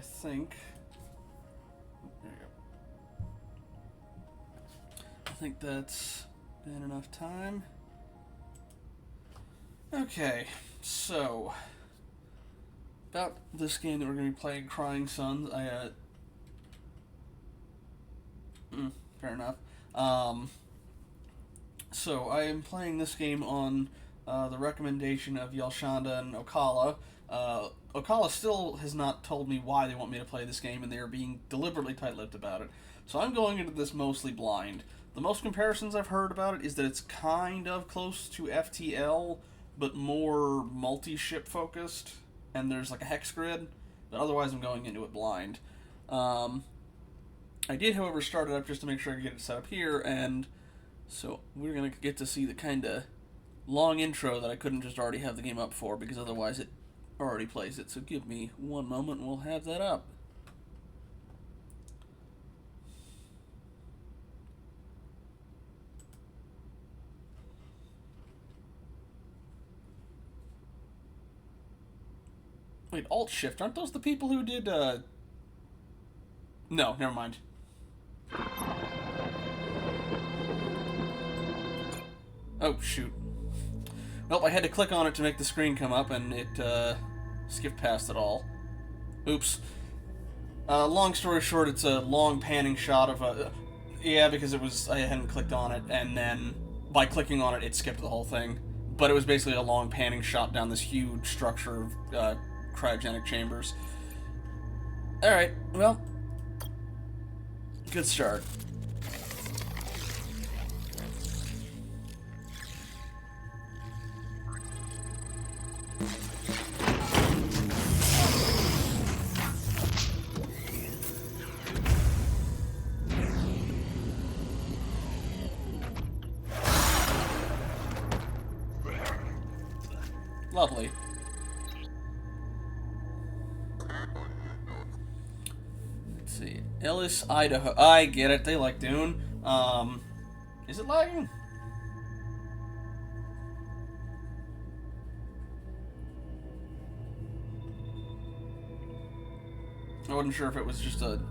think... There you go. I think that's been enough time. Okay, so... About this game that we're going to be playing, Crying Suns, fair enough. So, I am playing this game on the recommendation of Yelshanda and Okala. Okala still has not told me why they want me to play this game, and they are being deliberately tight-lipped about it. So I'm going into this mostly blind. The most comparisons I've heard about it is that it's kind of close to FTL, but more multi-ship focused, and there's like a hex grid, but otherwise I'm going into it blind. I did, however, start it up just to make sure I could get it set up here, and so we're going to get to see the kind of long intro that I couldn't just already have the game up for, because otherwise it already plays it. So give me one moment and we'll have that up. Wait, Alt-Shift, aren't those the people who did, No, never mind. Oh, shoot. Nope, I had to click on it to make the screen come up, and it, skipped past it all. Oops. Long story short, it's a long panning shot of yeah, because I hadn't clicked on it, and then by clicking on it, it skipped the whole thing. But it was basically a long panning shot down this huge structure of, cryogenic chambers. Alright, well, good start. Lovely. Let's see. Ellis, Idaho. I get it. They like Dune. Is it lagging? I wasn't sure if it was just an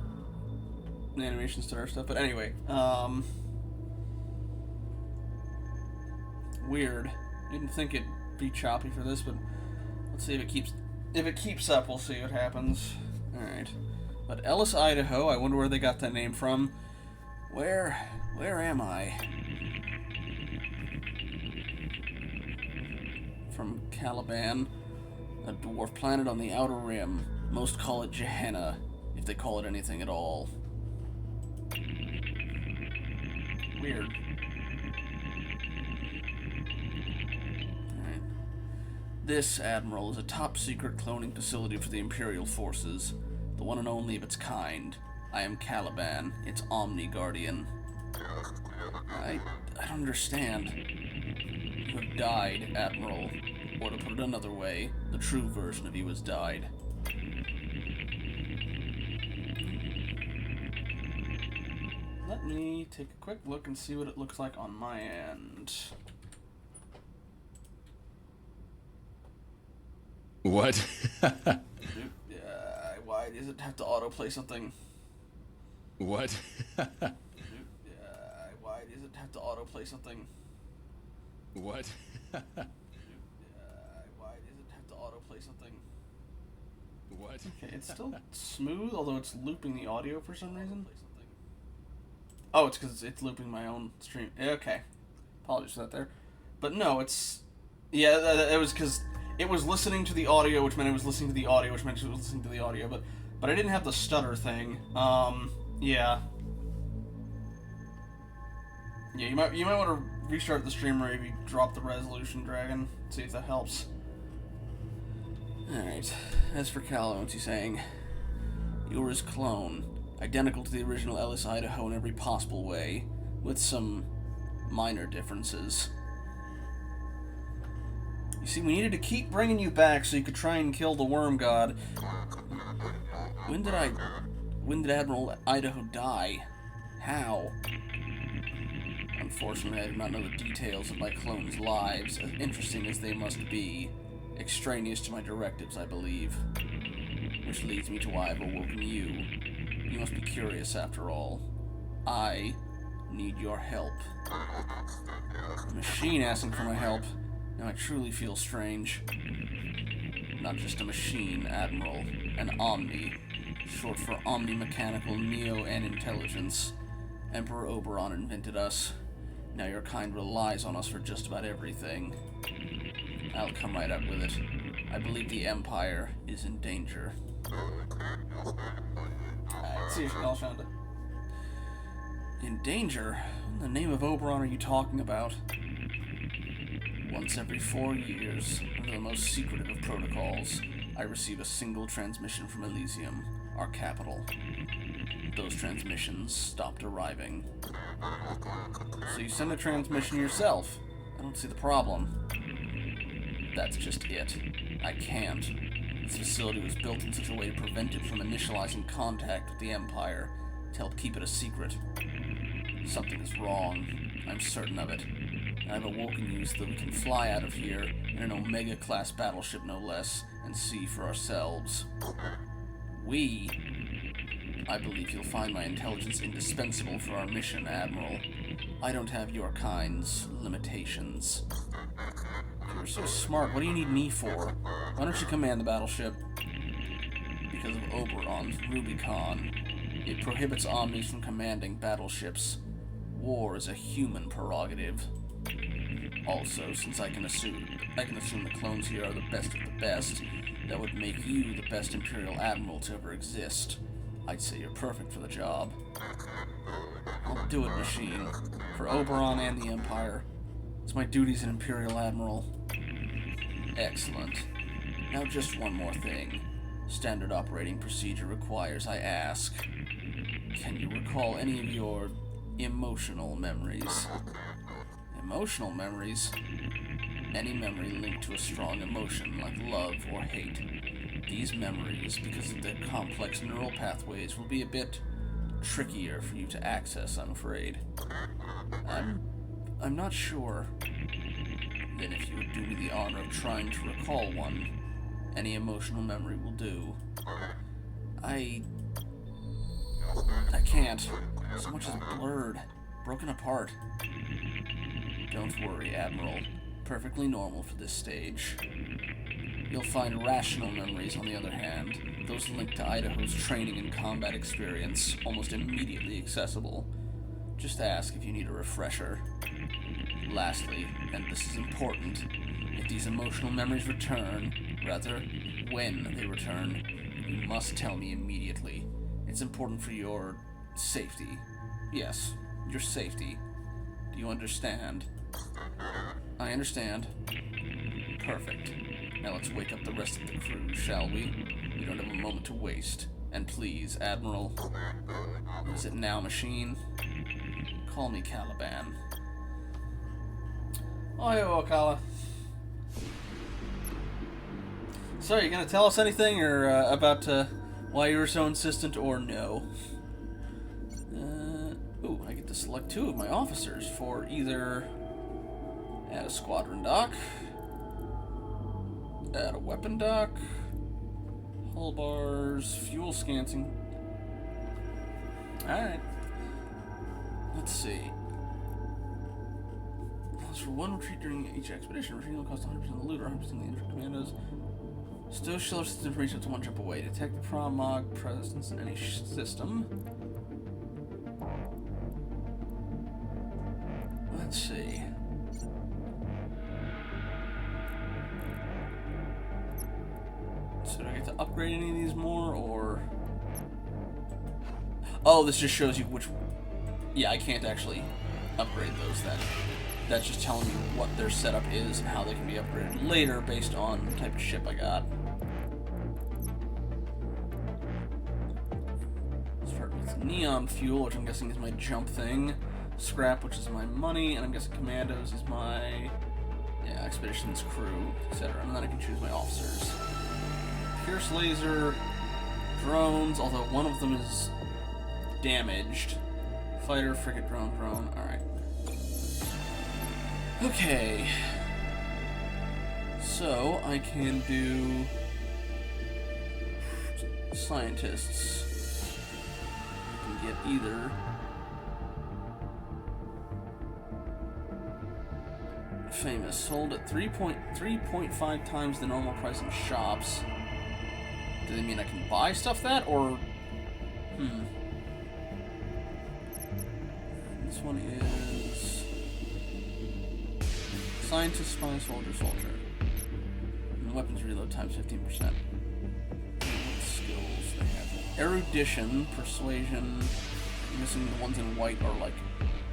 animation stutter stuff, but anyway. Weird. Didn't think it'd be choppy for this, but let's see if it keeps up. We'll see what happens. All right, but Ellis, Idaho. I wonder where they got that name from. Where am I? From Caliban, a dwarf planet on the outer rim. Most call it Gehenna, if they call it anything at all. Weird. This, Admiral, is a top-secret cloning facility for the Imperial forces, the one and only of its kind. I am Caliban, its Omni-Guardian. I don't understand. You have died, Admiral. Or to put it another way, the true version of you has died. Let me take a quick look and see what it looks like on my end. What? Why does it have to autoplay something? What? Why does it have to autoplay something? What? Why does it have to autoplay something? What? Okay, it's still smooth, although it's looping the audio for some reason. Oh, it's because it's looping my own stream. Okay. Apologies for that there. But no, it's... Yeah, it was because... It was listening to the audio, which meant it was listening to the audio, which meant it was listening to the audio, but I didn't have the stutter thing. Yeah. Yeah, you might want to restart the stream or maybe drop the resolution, Dragon. See if that helps. Alright. As for Cal, what's he saying? You're his clone. Identical to the original Ellis, Idaho in every possible way, with some minor differences. You see, we needed to keep bringing you back so you could try and kill the worm god. When did Admiral Idaho die? How? Unfortunately, I do not know the details of my clones' lives, as interesting as they must be. Extraneous to my directives, I believe. Which leads me to why I've awoken you. You must be curious after all. I need your help. A machine asking for my help. Now I truly feel strange. Not just a machine, Admiral. An Omni. Short for Omni-Mechanical Neo and Intelligence. Emperor Oberon invented us. Now your kind relies on us for just about everything. I'll come right up with it. I believe the Empire is in danger. See if y'all found it. In danger? What in the name of Oberon are you talking about? Once every 4 years, under the most secretive of protocols, I receive a single transmission from Elysium, our capital. Those transmissions stopped arriving. So you send a transmission yourself. I don't see the problem. That's just it. I can't. This facility was built in such a way to prevent it from initializing contact with the Empire, to help keep it a secret. Something is wrong. I'm certain of it. And I've awoken you so that we can fly out of here in an Omega-class battleship, no less, and see for ourselves. I believe you'll find my intelligence indispensable for our mission, Admiral. I don't have your kind's limitations. You're so smart. What do you need me for? Why don't you command the battleship? Because of Oberon's Rubicon. It prohibits Omnis from commanding battleships. War is a human prerogative. Also, since I can assume the clones here are the best of the best, that would make you the best Imperial Admiral to ever exist. I'd say you're perfect for the job. I'll do it, machine. For Oberon and the Empire. It's my duty as an Imperial Admiral. Excellent. Now just one more thing. Standard operating procedure requires I ask. Can you recall any of your emotional memories? Emotional memories? Any memory linked to a strong emotion like love or hate. These memories, because of their complex neural pathways, will be a bit trickier for you to access, I'm afraid. I'm not sure. Then if you would do me the honor of trying to recall one, any emotional memory will do. I can't. So much is blurred, broken apart. Don't worry, Admiral. Perfectly normal for this stage. You'll find rational memories, on the other hand, those linked to Idaho's training and combat experience, almost immediately accessible. Just ask if you need a refresher. Lastly, and this is important, if these emotional memories return, rather, when they return, you must tell me immediately. It's important for your safety. Yes, your safety. Do you understand? I understand. Perfect. Now let's wake up the rest of the crew, shall we? We don't have a moment to waste. And please, Admiral. Is it now, machine? Call me Caliban. Oh, hey, Wakala. So, you gonna tell us anything, or about why you were so insistent, or no? Ooh, I get to select 2 of my officers for either at a squadron dock, at a weapon dock, hull bars, fuel scanning. Alright. Let's see. For one retreat during each expedition, retreating will cost 100% of the loot or 100% of the injured commandos. Stow shell information up to 1 jump away. Detect the Promog presence in any system. Let's see. So do I get to upgrade any of these more, or... Oh, this just shows you which... Yeah, I can't actually upgrade those then. That's just telling me what their setup is and how they can be upgraded later based on the type of ship I got. Start with neon fuel, which I'm guessing is my jump thing. Scrap, which is my money, and I'm guessing commandos is my expeditions, crew, etc. And then I can choose my officers. Pierce laser, drones, although one of them is damaged. Fighter, frigate, drone. Alright. Okay. So, I can do scientists. You can get either famous, sold at 3.5 times the normal price in shops. Do they mean I can buy stuff that, or This one is scientist, spy, soldier. And weapons reload times 15%. What skills they have? Erudition, persuasion. I'm missing the ones in white are like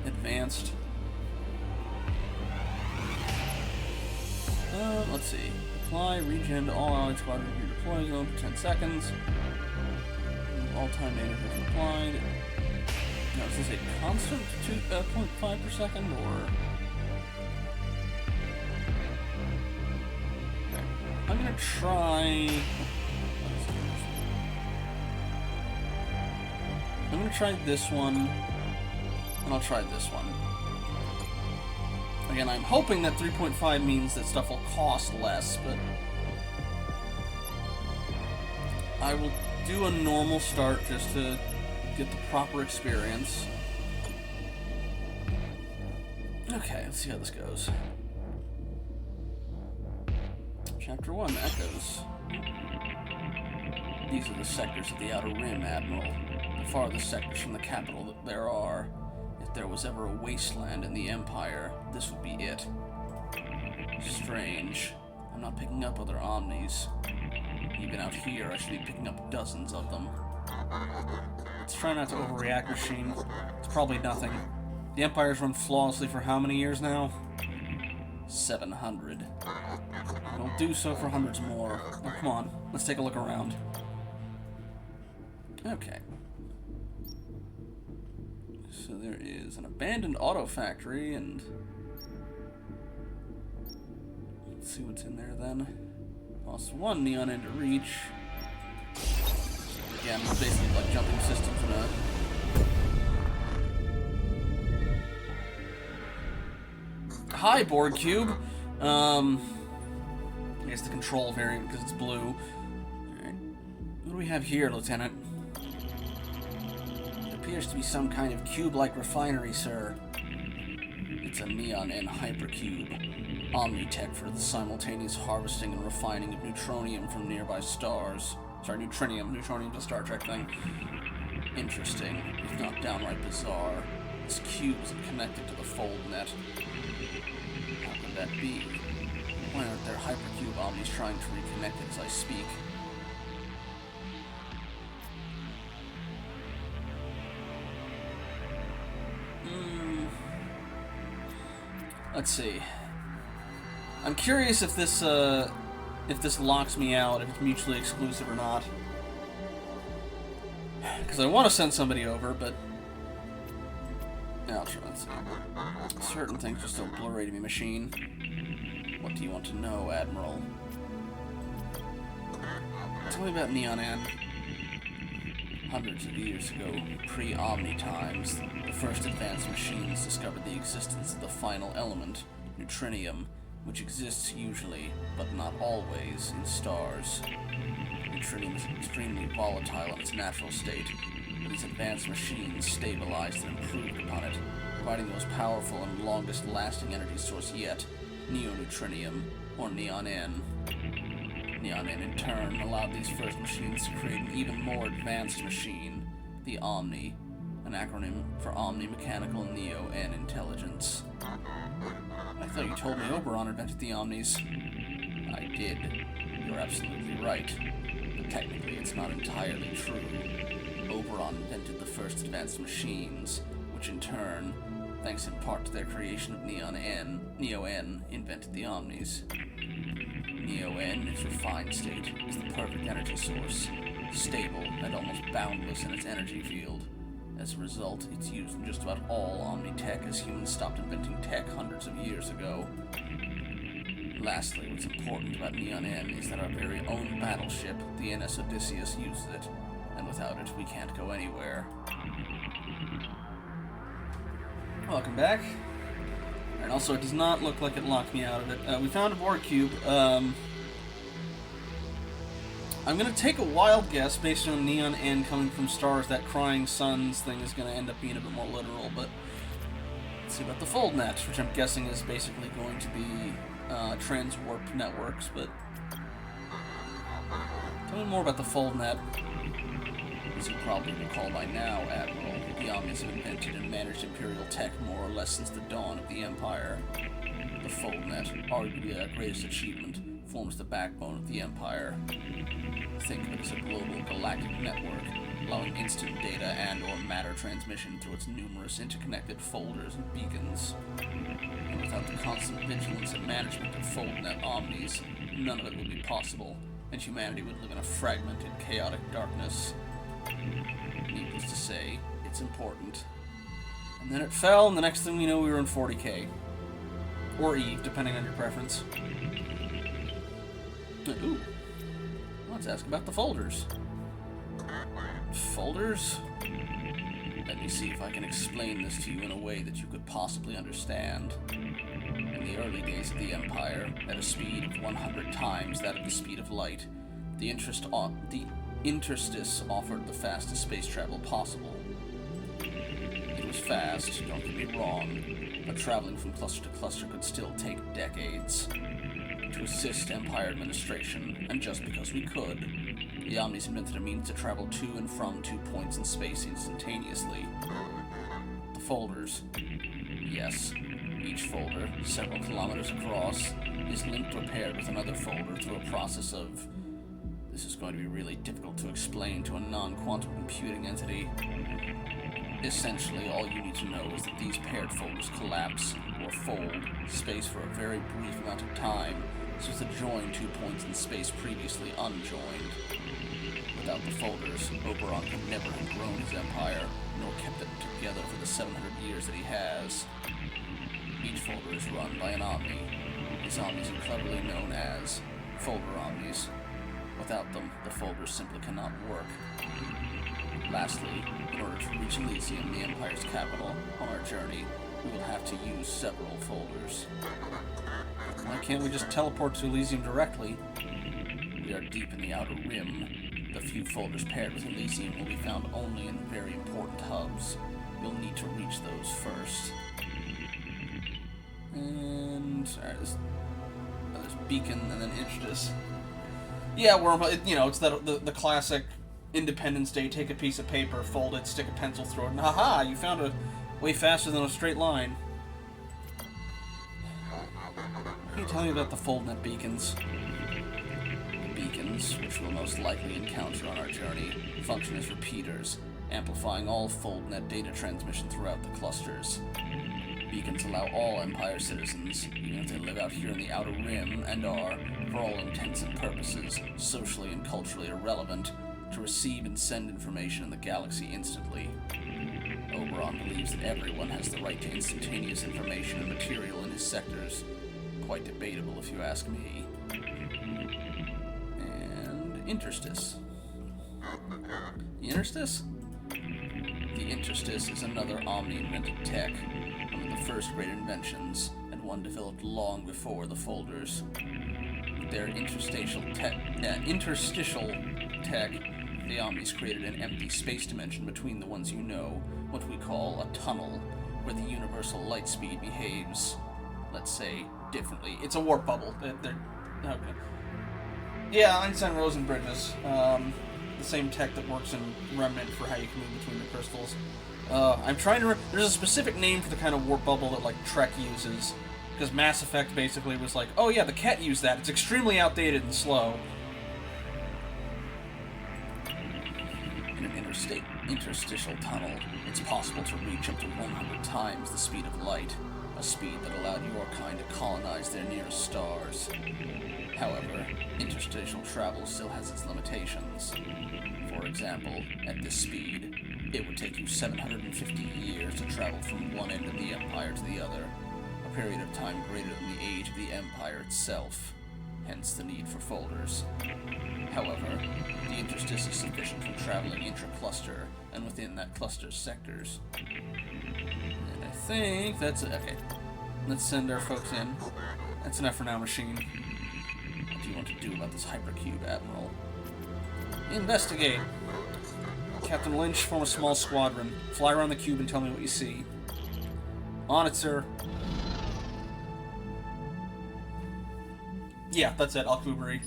advanced. Let's see. Apply regen to all allied squadron if you deploy zone for 10 seconds. All time damage is applied. Now, is this a constant 0.5 per second, or? Okay. I'm gonna try. I'm gonna try this one, and I'll try this one. Again, I'm hoping that 3.5 means that stuff will cost less, but I will do a normal start just to get the proper experience. Okay, let's see how this goes. Chapter 1, Echoes. These are the sectors of the Outer Rim, Admiral. The farthest sectors from the capital that there are. If there was ever a wasteland in the Empire, this would be it. Strange. I'm not picking up other Omnis. Even out here, I should be picking up dozens of them. Let's try not to overreact, machine. It's probably nothing. The Empire's run flawlessly for how many years now? 700. It'll do so for hundreds more. Oh, come on. Let's take a look around. Okay. So there is an abandoned auto factory, and let's see what's in there then. Lost one neon end to reach. Again, basically like jumping systems in a... Hi, Borg Cube! I guess the control variant because it's blue. Alright. What do we have here, Lieutenant? It appears to be some kind of cube-like refinery, sir. It's a neon N hypercube. Omnitech for the simultaneous harvesting and refining of neutronium from nearby stars. Sorry, neutronium. Neutronium's a Star Trek thing. Interesting, if not downright bizarre. This cube isn't connected to the fold net. How could that be? Why aren't there hypercube omnis trying to reconnect it as I speak? Let's see. I'm curious if this locks me out, if it's mutually exclusive or not. Because I want to send somebody over, but... Yeah, I'll try. Let's see. Certain things just don't blurry to me, machine. What do you want to know, Admiral? Tell me about Neon N. Hundreds of years ago, pre-Omni times, the first advanced machines discovered the existence of the final element, neutronium, which exists usually, but not always, in stars. Neutronium is extremely volatile in its natural state, but these advanced machines stabilized and improved upon it, providing the most powerful and longest-lasting energy source yet, neoneutronium, or Neon N. Neon N, in turn, allowed these first machines to create an even more advanced machine, the Omni, an acronym for Omni Mechanical Neo-N Intelligence. I thought you told me Oberon invented the Omnis. I did. You're absolutely right. But technically, it's not entirely true. Oberon invented the first advanced machines, which in turn, thanks in part to their creation of Neo-N, invented the Omnis. Neo-N, its refined state, is the perfect energy source, stable and almost boundless in its energy field. As a result, it's used in just about all Omni-Tech as humans stopped inventing tech hundreds of years ago. Lastly, what's important about Neon N is that our very own battleship, the NS Odysseus, uses it, and without it, we can't go anywhere. Welcome back. And also, it does not look like it locked me out of it. We found a Borg cube. I'm gonna take a wild guess based on neon N coming from stars. That crying suns thing is gonna end up being a bit more literal, but let's see about the FoldNet, which I'm guessing is basically going to be transwarp networks. But tell me more about the FoldNet. As you probably recall by now, Admiral, the Omnis have invented and managed Imperial tech more or less since the dawn of the Empire. The FoldNet, arguably our greatest achievement, forms the backbone of the Empire. Think of it as a global galactic network, allowing instant data and/or matter transmission through its numerous interconnected folders and beacons. And without the constant vigilance and management of FoldNet Omnis, none of it would be possible, and humanity would live in a fragmented, chaotic darkness. Needless to say, it's important. And then it fell, and the next thing we know, we were in 40K. Or Eve, depending on your preference. Ooh. Let's ask about the folders. Folders? Let me see if I can explain this to you in a way that you could possibly understand. In the early days of the Empire, at a speed of 100 times that of the speed of light, the interstice offered the fastest space travel possible. It was fast, don't get me wrong, but traveling from cluster to cluster could still take decades. To assist Empire administration, and just because we could, the Omnis invented a means to travel to and from 2 points in space instantaneously. The folders. Yes, each folder, several kilometers across, is linked or paired with another folder through a process of... This is going to be really difficult to explain to a non-quantum computing entity. Essentially, all you need to know is that these paired folders collapse, or fold, space for a very brief amount of time, so as to join 2 points in space previously unjoined. Without the folders, Oberon could never have grown his empire, nor kept it together for the 700 years that he has. Each folder is run by an Omni. His Omnis are cleverly known as Folder Omnis. Without them, the folders simply cannot work. Lastly, in order to reach Elysium, the Empire's capital, on our journey, we will have to use several folders. Why can't we just teleport to Elysium directly? We are deep in the Outer Rim. The few folders paired with Elysium will be found only in very important hubs. We'll need to reach those first. And... alright, there's Beacon and then Interstice. Yeah, wormhole, it's the classic Independence Day, take a piece of paper, fold it, stick a pencil through it, and haha, you found it way faster than a straight line. Can you tell me about the FoldNet beacons? The beacons, which we'll most likely encounter on our journey, function as repeaters, amplifying all FoldNet data transmission throughout the clusters. Beacons allow all Empire citizens, even if they live out here in the Outer Rim and are, for all intents and purposes, socially and culturally irrelevant, to receive and send information in the galaxy instantly. Oberon believes that everyone has the right to instantaneous information and material in his sectors. Quite debatable, if you ask me. And Interstice. The Interstice? The Interstice is another Omni-invented tech, one of the first great inventions, and one developed long before the folders. With their interstitial tech, the Omnis created an empty space dimension between the ones you know, what we call a tunnel, where the universal light speed behaves, let's say, differently. It's a warp bubble. Okay. Yeah, Einstein-Rosen bridges. The same tech that works in Remnant for how you can move between the crystals. I'm trying to... There's a specific name for the kind of warp bubble that, like, Trek uses. Because Mass Effect basically was like, oh yeah, the Ket used that. It's extremely outdated and slow. In an interstitial tunnel, it's possible to reach up to 100 times the speed of light, a speed that allowed your kind to colonize their nearest stars. However, interstitial travel still has its limitations. For example, at this speed, it would take you 750 years to travel from one end of the Empire to the other, a period of time greater than the age of the Empire itself, hence the need for folders. However, the interstice is sufficient for traveling intra-cluster and within that cluster's sectors. And I think that's it. Okay, let's send our folks in. That's enough for now, machine. What do you want to do about this hypercube, Admiral? Investigate. Captain Lynch, form a small squadron. Fly around the cube and tell me what you see. On it, sir. Yeah, that's it, Alcubri.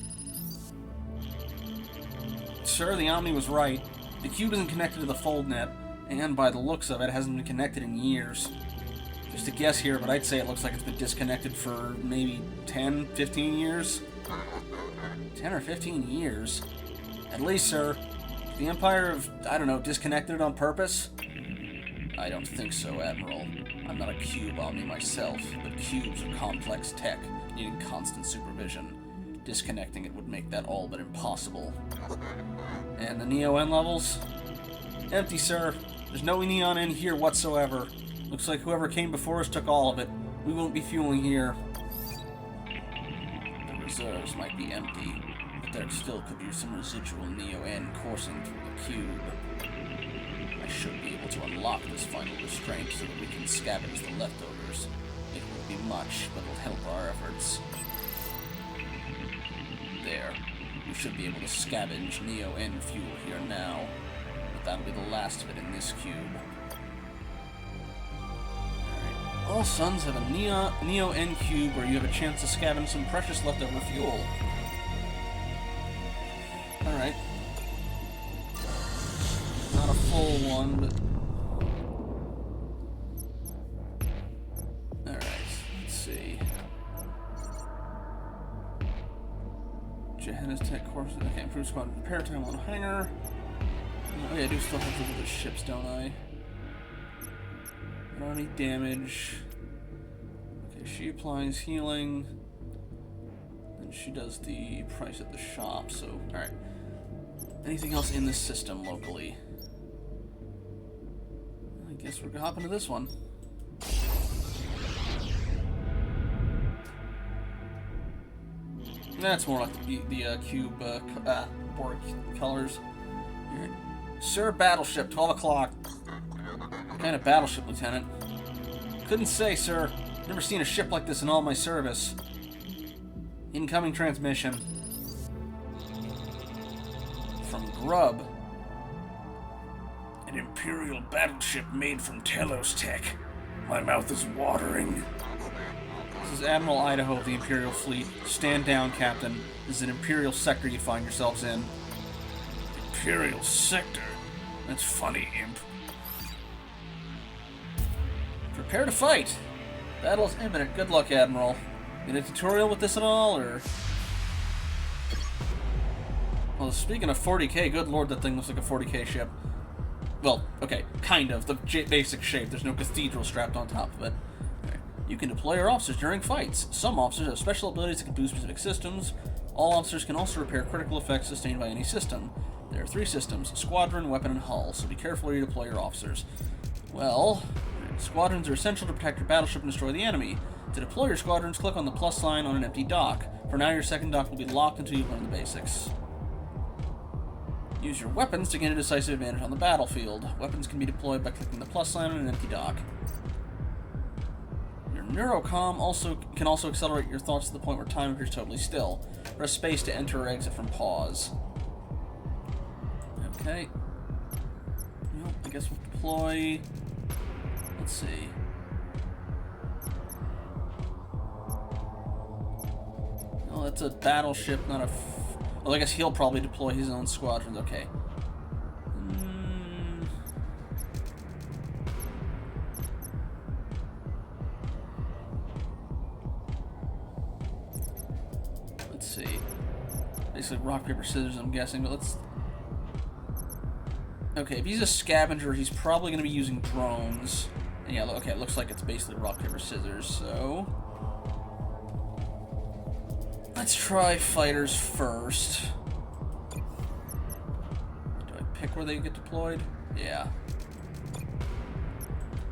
Sir, the Omni was right. The cube isn't connected to the FoldNet, and by the looks of it, hasn't been connected in years. Just a guess here, but I'd say it looks like it's been disconnected for maybe 10, 15 years? 10 or 15 years? At least, sir. The Empire have, I don't know, disconnected it on purpose? I don't think so, Admiral. I'm not a cube Omni myself, but cubes are complex tech, needing constant supervision. Disconnecting it would make that all but impossible. And the Neo-N levels? Empty, sir. There's no Neon in here whatsoever. Looks like whoever came before us took all of it. We won't be fueling here. The reserves might be empty, but there still could be some residual Neo-N coursing through the cube. I should be able to unlock this final restraint so that we can scavenge the leftovers. It won't be much, but it'll help our efforts. There. We should be able to scavenge Neo-N fuel here now, but that'll be the last of it in this cube. Alright. All suns have a Neo-N cube where you have a chance to scavenge some precious leftover fuel. Alright. Not a full one, but... Alright, let's see. Johannes Tech course. Okay, improve squad repair time on hangar. Oh yeah, I do still have to look at the ships, don't I? Not any damage. Okay, she applies healing. And she does the price at the shop, so alright. Anything else in this system locally? I guess we're gonna hop into this one. That's more like the cube board colors. Right. Sir, battleship, 12 o'clock. What kind of battleship, Lieutenant? Couldn't say, sir. Never seen a ship like this in all my service. Incoming transmission. From Grub. An Imperial battleship made from Telos tech. My mouth is watering. This is Admiral Idaho of the Imperial Fleet. Stand down, Captain. This is an Imperial sector you find yourselves in. Imperial sector? That's funny, Imp. Prepare to fight! Battle is imminent. Good luck, Admiral. Get a tutorial with this at all, or...? Well, speaking of 40k, good lord, that thing looks like a 40k ship. Well, okay, kind of. The basic shape. There's no cathedral strapped on top of it. You can deploy your officers during fights. Some officers have special abilities that can boost specific systems. All officers can also repair critical effects sustained by any system. There are 3 systems: squadron, weapon, and hull, so be careful where you deploy your officers. Well, squadrons are essential to protect your battleship and destroy the enemy. To deploy your squadrons, click on the plus sign on an empty dock. For now, your second dock will be locked until you learn the basics. Use your weapons to gain a decisive advantage on the battlefield. Weapons can be deployed by clicking the plus sign on an empty dock. Neurocom can also accelerate your thoughts to the point where time appears totally still. Press space to enter or exit from pause. Okay. Well, I guess we'll deploy... Let's see. Well, that's a battleship, not a... Well, I guess he'll probably deploy his own squadrons. Okay. See. Basically rock, paper, scissors, I'm guessing, but let's... Okay, if he's a scavenger, he's probably going to be using drones. And yeah, okay, it looks like it's basically rock, paper, scissors, so... Let's try fighters first. Do I pick where they get deployed? Yeah.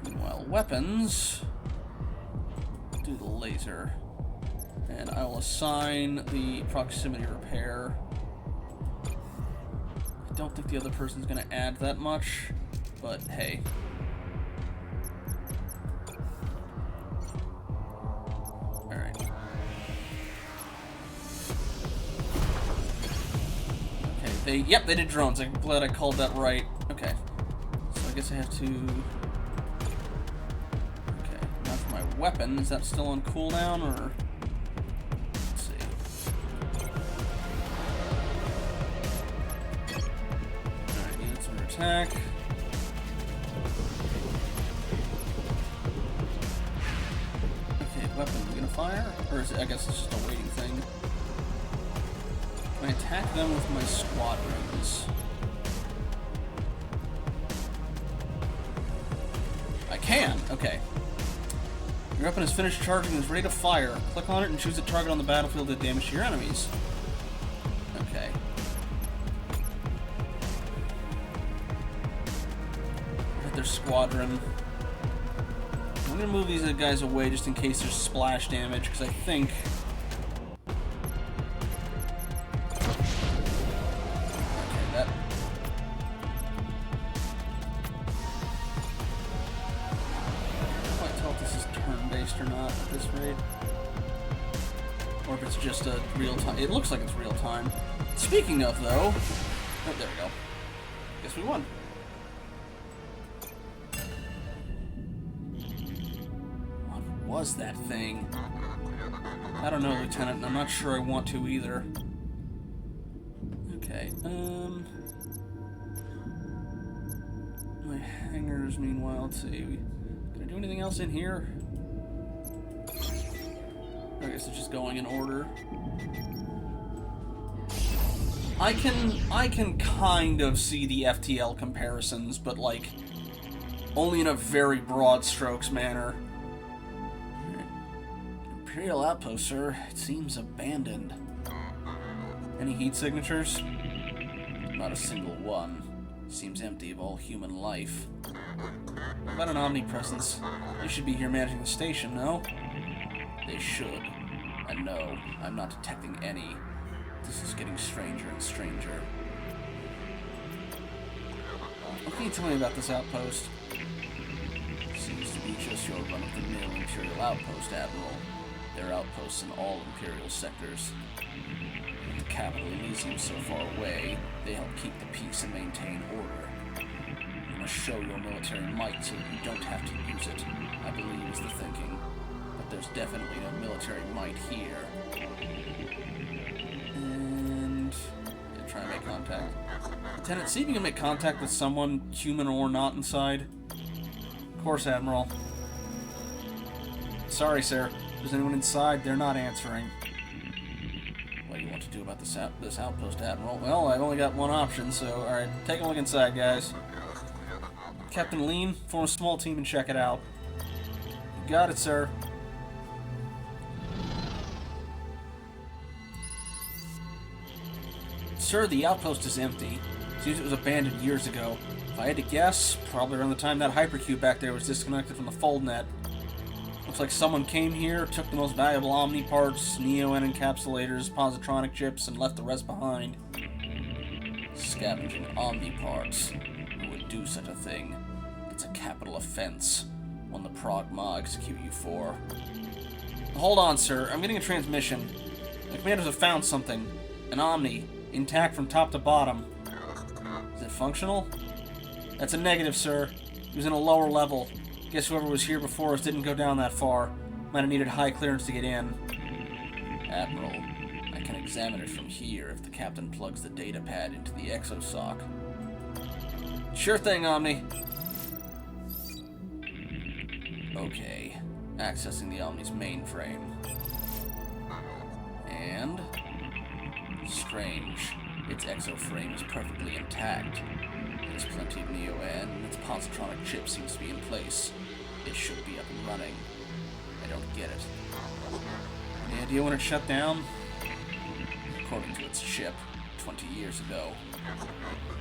Meanwhile, weapons... Do the laser. And I will assign the proximity repair. I don't think the other person's going to add that much, but hey. Alright. Okay, Yep, they did drones. I'm glad I called that right. Okay. So I guess I have to... Okay, now for my weapon. Is that still on cooldown, or... Let's see. Alright, units under attack. Okay, weapon, are we gonna fire? Or is it, I guess it's just a waiting thing. Can I attack them with my squadrons? I can! Okay. Your weapon is finished charging and is ready to fire. Click on it and choose a target on the battlefield that damage to your enemies. Okay. Hit their squadron. I'm gonna move these guys away just in case there's splash damage, because I think... or not at this rate, or if it's just a real time. It looks like it's real time. Speaking of, though, oh, there we go. Guess we won. What was that thing? I don't know, Lieutenant. I'm not sure I want to either. Okay. My hangars. Meanwhile, let's see. Can I do anything else in here? I guess it's just going in order. I can kind of see the FTL comparisons, but like only in a very broad strokes manner. Imperial outpost, sir. It seems abandoned. Any heat signatures? Not a single one. Seems empty of all human life. What about an omnipresence? They should be here managing the station, no? They should. And no, I'm not detecting any. This is getting stranger and stranger. What can you tell me about this outpost? Seems to be just your run-of-the-mill Imperial outpost, Admiral. There are outposts in all Imperial sectors. With the capital Elysium so far away, they help keep the peace and maintain order. You must show your military might so that you don't have to use it, I believe is the thinking. There's definitely no military might here. And... try and make contact. Lieutenant, see if you can make contact with someone, human or not, inside. Of course, Admiral. Sorry, sir. If there's anyone inside, they're not answering. What do you want to do about this outpost, Admiral? Well, I've only got one option, so... Alright, take a look inside, guys. Captain Lean, form a small team and check it out. You got it, sir. Sir, the outpost is empty. Seems it was abandoned years ago. If I had to guess, probably around the time that hypercube back there was disconnected from the fold net. Looks like someone came here, took the most valuable Omni parts, Neo-N encapsulators, positronic chips, and left the rest behind. Scavenging Omni parts. Who would do such a thing? It's a capital offense. One the Prague Ma execute you for. Hold on, sir. I'm getting a transmission. The commanders have found something. An Omni. Intact from top to bottom. Is it functional? That's a negative, sir. He was in a lower level. Guess whoever was here before us didn't go down that far. Might have needed high clearance to get in. Admiral, I can examine it from here if the captain plugs the data pad into the exosoc. Sure thing, Omni. Okay. Accessing the Omni's mainframe. And... strange. Its exoframe is perfectly intact. There's plenty of Neo-N, and its positronic chip seems to be in place. It should be up and running. I don't get it. Any idea when it shut down? According to its chip, 20 years ago.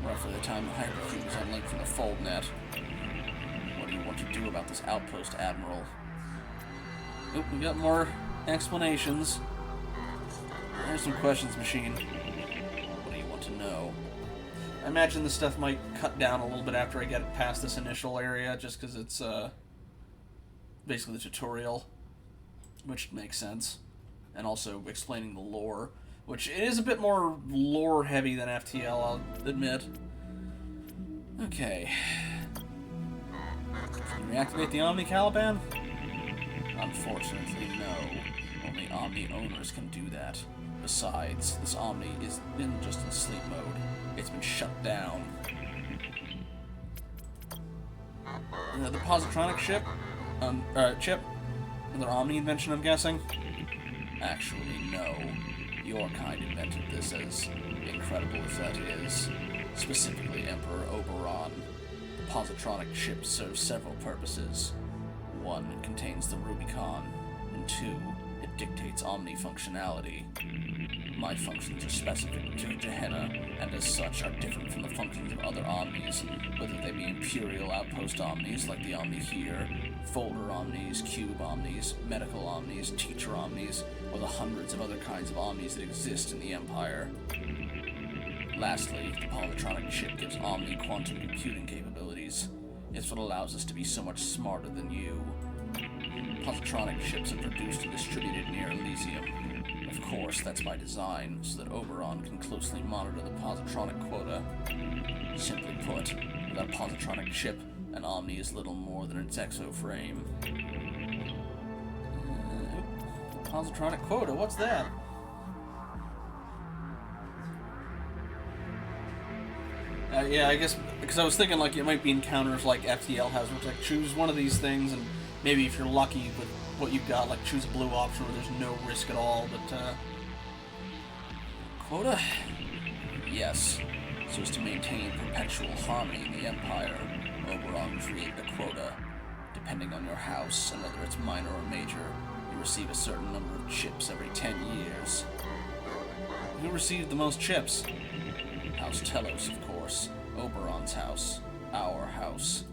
Roughly the time the hypercube was unlinked from the fold net. What do you want to do about this outpost, Admiral? Oop, we got more explanations. There's some questions, machine. What do you want to know? I imagine this stuff might cut down a little bit after I get past this initial area, just because it's basically the tutorial, which makes sense, and also explaining the lore. which is a bit more lore-heavy than FTL, I'll admit. Okay. Can you reactivate the Omni, Caliban? Unfortunately, no. Only Omni owners can do that. Besides, this Omni isn't just in sleep mode. It's been shut down. The positronic chip? Another Omni invention, I'm guessing? Actually, no. Your kind invented this, as incredible as that is. Specifically, Emperor Oberon. The positronic chip serves several purposes. 1, it contains the Rubicon, and 2, it dictates Omni functionality. My functions are specific to Gehenna, and as such are different from the functions of other Omnis, whether they be Imperial Outpost Omnis, like the Omni here, Folder Omnis, Cube Omnis, Medical Omnis, Teacher Omnis, or the hundreds of other kinds of Omnis that exist in the Empire. Lastly, the Polytronic chip gives Omni quantum computing capabilities. It's what allows us to be so much smarter than you. Positronic chips are produced and distributed near Elysium. Of course, that's by design, so that Oberon can closely monitor the positronic quota. Simply put, without a positronic chip, an Omni is little more than its exoframe. Positronic quota, what's that? Yeah, I guess, because I was thinking, like, it might be encounters like FTL has, where it's like, choose one of these things, and maybe if you're lucky with what you've got, like, choose a blue option where there's no risk at all, but, quota? Yes. So as to maintain perpetual harmony in the Empire, Oberon created a quota. Depending on your house, and whether it's minor or major, you receive a certain number of chips every 10 years. Who received the most chips? House Telos, of course. Oberon's house. Our house.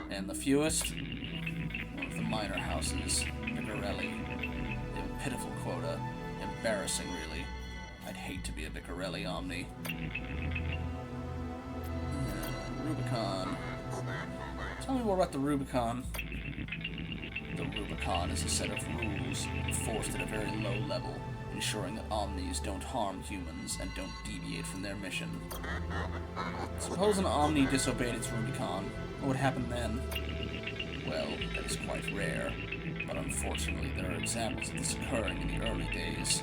And the fewest? One of the minor houses, Vicarelli. They have a pitiful quota. Embarrassing, really. I'd hate to be a Vicarelli Omni. Rubicon. Tell me more about the Rubicon. The Rubicon is a set of rules enforced at a very low level, ensuring that Omnis don't harm humans and don't deviate from their mission. Suppose an Omni disobeyed its Rubicon. What would happen then? Well, that is quite rare, but unfortunately there are examples of this occurring in the early days.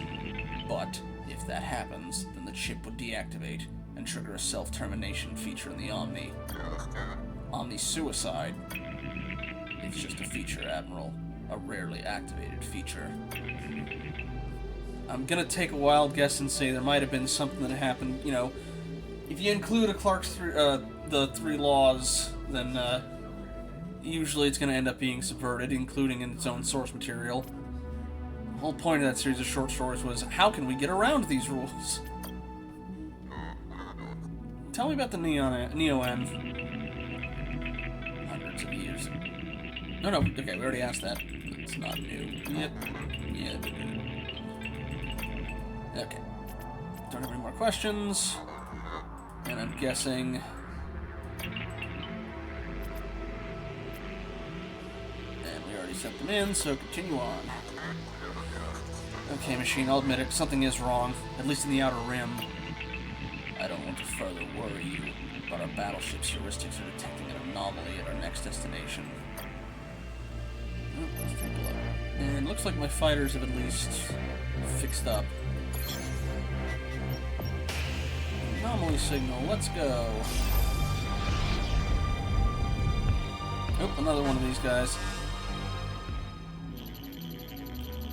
But, if that happens, then the chip would deactivate and trigger a self-termination feature in the Omni. Omni suicide? It's just a feature, Admiral. A rarely activated feature. I'm gonna take a wild guess and say there might have been something that happened, you know, if you include a Clark's the 3 laws, then usually it's gonna end up being subverted, including in its own source material. The whole point of that series of short stories was, how can we get around these rules? Tell me about the Neo-N. Hundreds of years. No, okay, we already asked that. It's not new. Yep. Okay. Don't have any more questions. And I'm guessing... And we already sent them in, so continue on. Okay, machine, I'll admit it. Something is wrong. At least in the Outer Rim. I don't want to further worry you, but our battleship's heuristics are detecting an anomaly at our next destination. Oh, let's take a look. And looks like my fighters have at least fixed up. Anomaly signal, let's go. Oh, another one of these guys.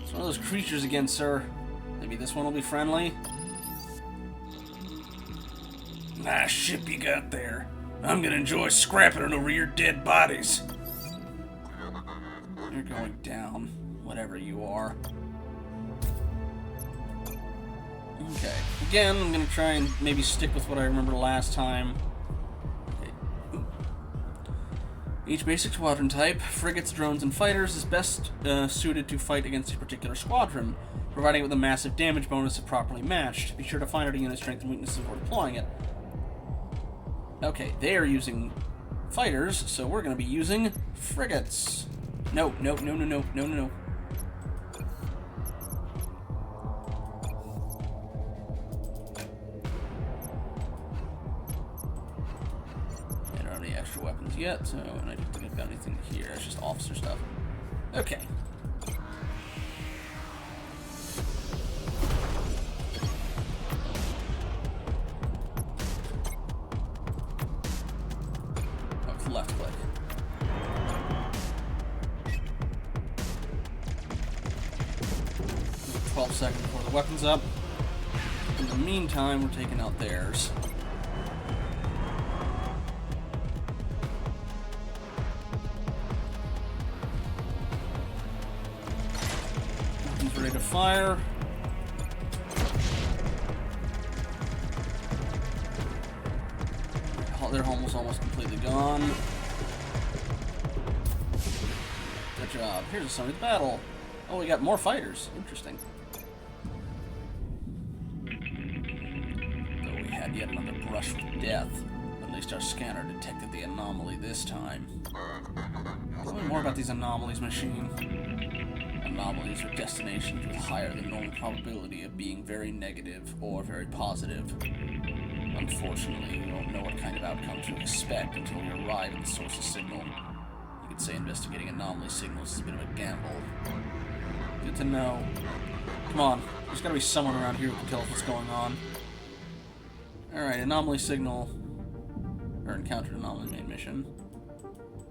It's one of those creatures again, sir. Maybe this one will be friendly? Nice ship you got there. I'm gonna enjoy scrapping it over your dead bodies. You're going down, whatever you are. Okay. Again, I'm gonna try and maybe stick with what I remember last time. Okay. Each basic squadron type, frigates, drones, and fighters, is best suited to fight against a particular squadron, providing it with a massive damage bonus if properly matched. Be sure to find out a unit's strength and weaknesses before deploying it. Okay, they are using fighters, so we're going to be using frigates. No. extra weapons yet, so and I don't think I've got anything here. It's just officer stuff. Okay. Oh, it's left click. Another 12 seconds before the weapon's up. In the meantime, we're taking out theirs. Weapons ready to fire. Their home was almost completely gone. Good job. Here's a summary of the battle. Oh, we got more fighters. Interesting. Though we had yet another brush with death, at least our scanner detected the anomaly this time. Tell me more about these anomalies, machine. Anomalies are destinations with higher than normal probability of being very negative or very positive. Unfortunately, we don't know what kind of outcome to expect until we arrive at the source of signal. You could say investigating anomaly signals is a bit of a gamble. Good to know. Come on, there's gotta be someone around here who can tell us what's going on. Alright, anomaly signal. Or encountered anomaly main mission.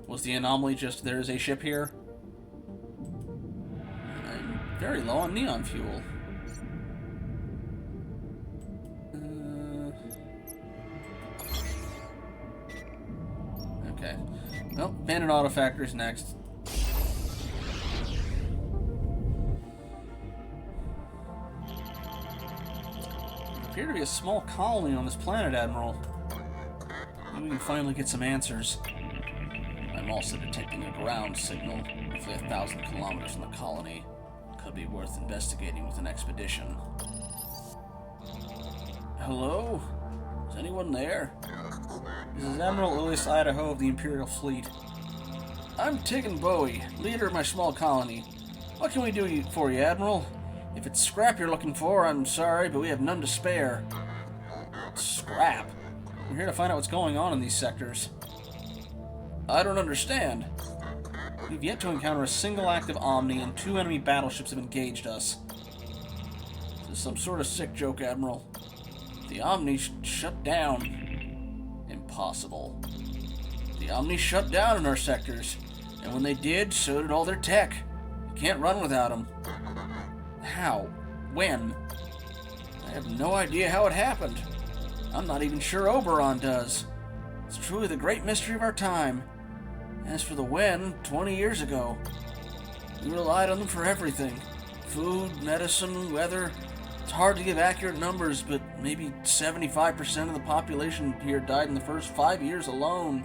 Was the anomaly just there is a ship here? I'm very low on neon fuel. Okay. Well, abandoned auto factory's next. There appear to be a small colony on this planet, Admiral. Maybe we can finally get some answers. I'm also detecting a ground signal, roughly 1,000 kilometers from the colony. Could be worth investigating with an expedition. Hello? Is anyone there? This is Admiral Ilias Idaho of the Imperial Fleet. I'm Tigan Bowie, leader of my small colony. What can we do for you, Admiral? If it's scrap you're looking for, I'm sorry, but we have none to spare. Scrap? We're here to find out what's going on in these sectors. I don't understand. We've yet to encounter a single active Omni, and 2 enemy battleships have engaged us. This is some sort of sick joke, Admiral. The Omni shut down. Impossible. The Omni shut down in our sectors, and when they did, so did all their tech. You can't run without them. How? When? I have no idea how it happened. I'm not even sure Oberon does. It's truly the great mystery of our time. As for the when, 20 years ago, we relied on them for everything. Food, medicine, weather. It's hard to give accurate numbers, but maybe 75% of the population here died in the first 5 years alone.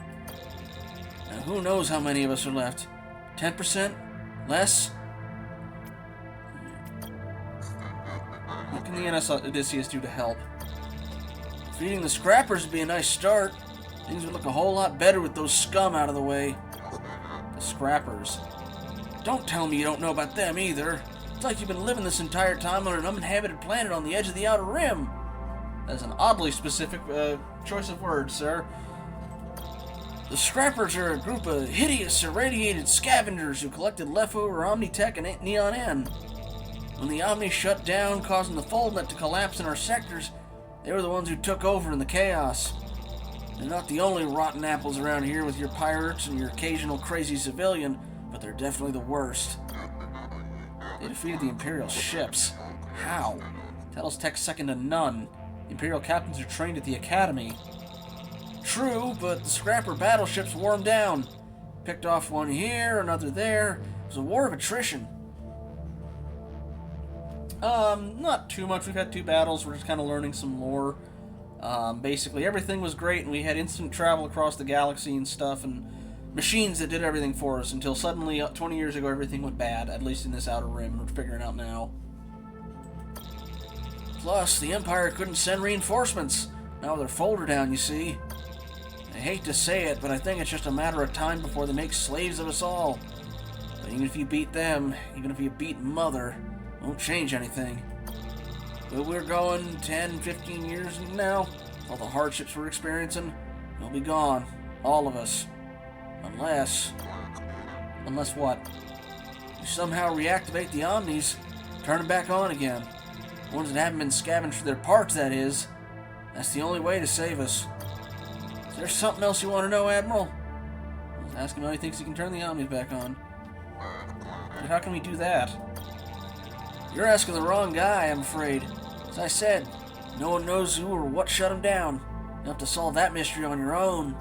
Now who knows how many of us are left? 10%? Less? What can the NS Odysseus do to help? Defeating the Scrappers would be a nice start. Things would look a whole lot better with those scum out of the way. The Scrappers. Don't tell me you don't know about them either. It's like you've been living this entire time on an uninhabited planet on the edge of the Outer Rim. That's an oddly specific choice of words, sir. The Scrappers are a group of hideous, irradiated scavengers who collected leftover Omnitech and Neon N. When the Omni shut down, causing the foldnet to collapse in our sectors, they were the ones who took over in the chaos. They're not the only rotten apples around here with your pirates and your occasional crazy civilian, but they're definitely the worst. They defeated the Imperial ships. How? Tellus Tech's second to none. The Imperial captains are trained at the Academy. True, but the Scrapper battleships wore them down. Picked off one here, another there. It was a war of attrition. Not too much. We've had 2 battles. We're just kind of learning some lore. Basically, everything was great, and we had instant travel across the galaxy and stuff, and machines that did everything for us until suddenly, 20 years ago, everything went bad, at least in this Outer Rim. We're figuring out now. Plus, the Empire couldn't send reinforcements. Now they're folder down, you see. I hate to say it, but I think it's just a matter of time before they make slaves of us all. But even if you beat them, even if you beat Mother, it won't change anything. But we're going 10, 15 years from now, all the hardships we're experiencing, they'll be gone. All of us. Unless... Unless what? You somehow reactivate the Omnis, turn them back on again. Ones that haven't been scavenged for their parts, that is. That's the only way to save us. Is there something else you want to know, Admiral? I was asking how he thinks he can turn the Omnis back on. But how can we do that? You're asking the wrong guy, I'm afraid. As I said, no one knows who or what shut him down. You'll have to solve that mystery on your own.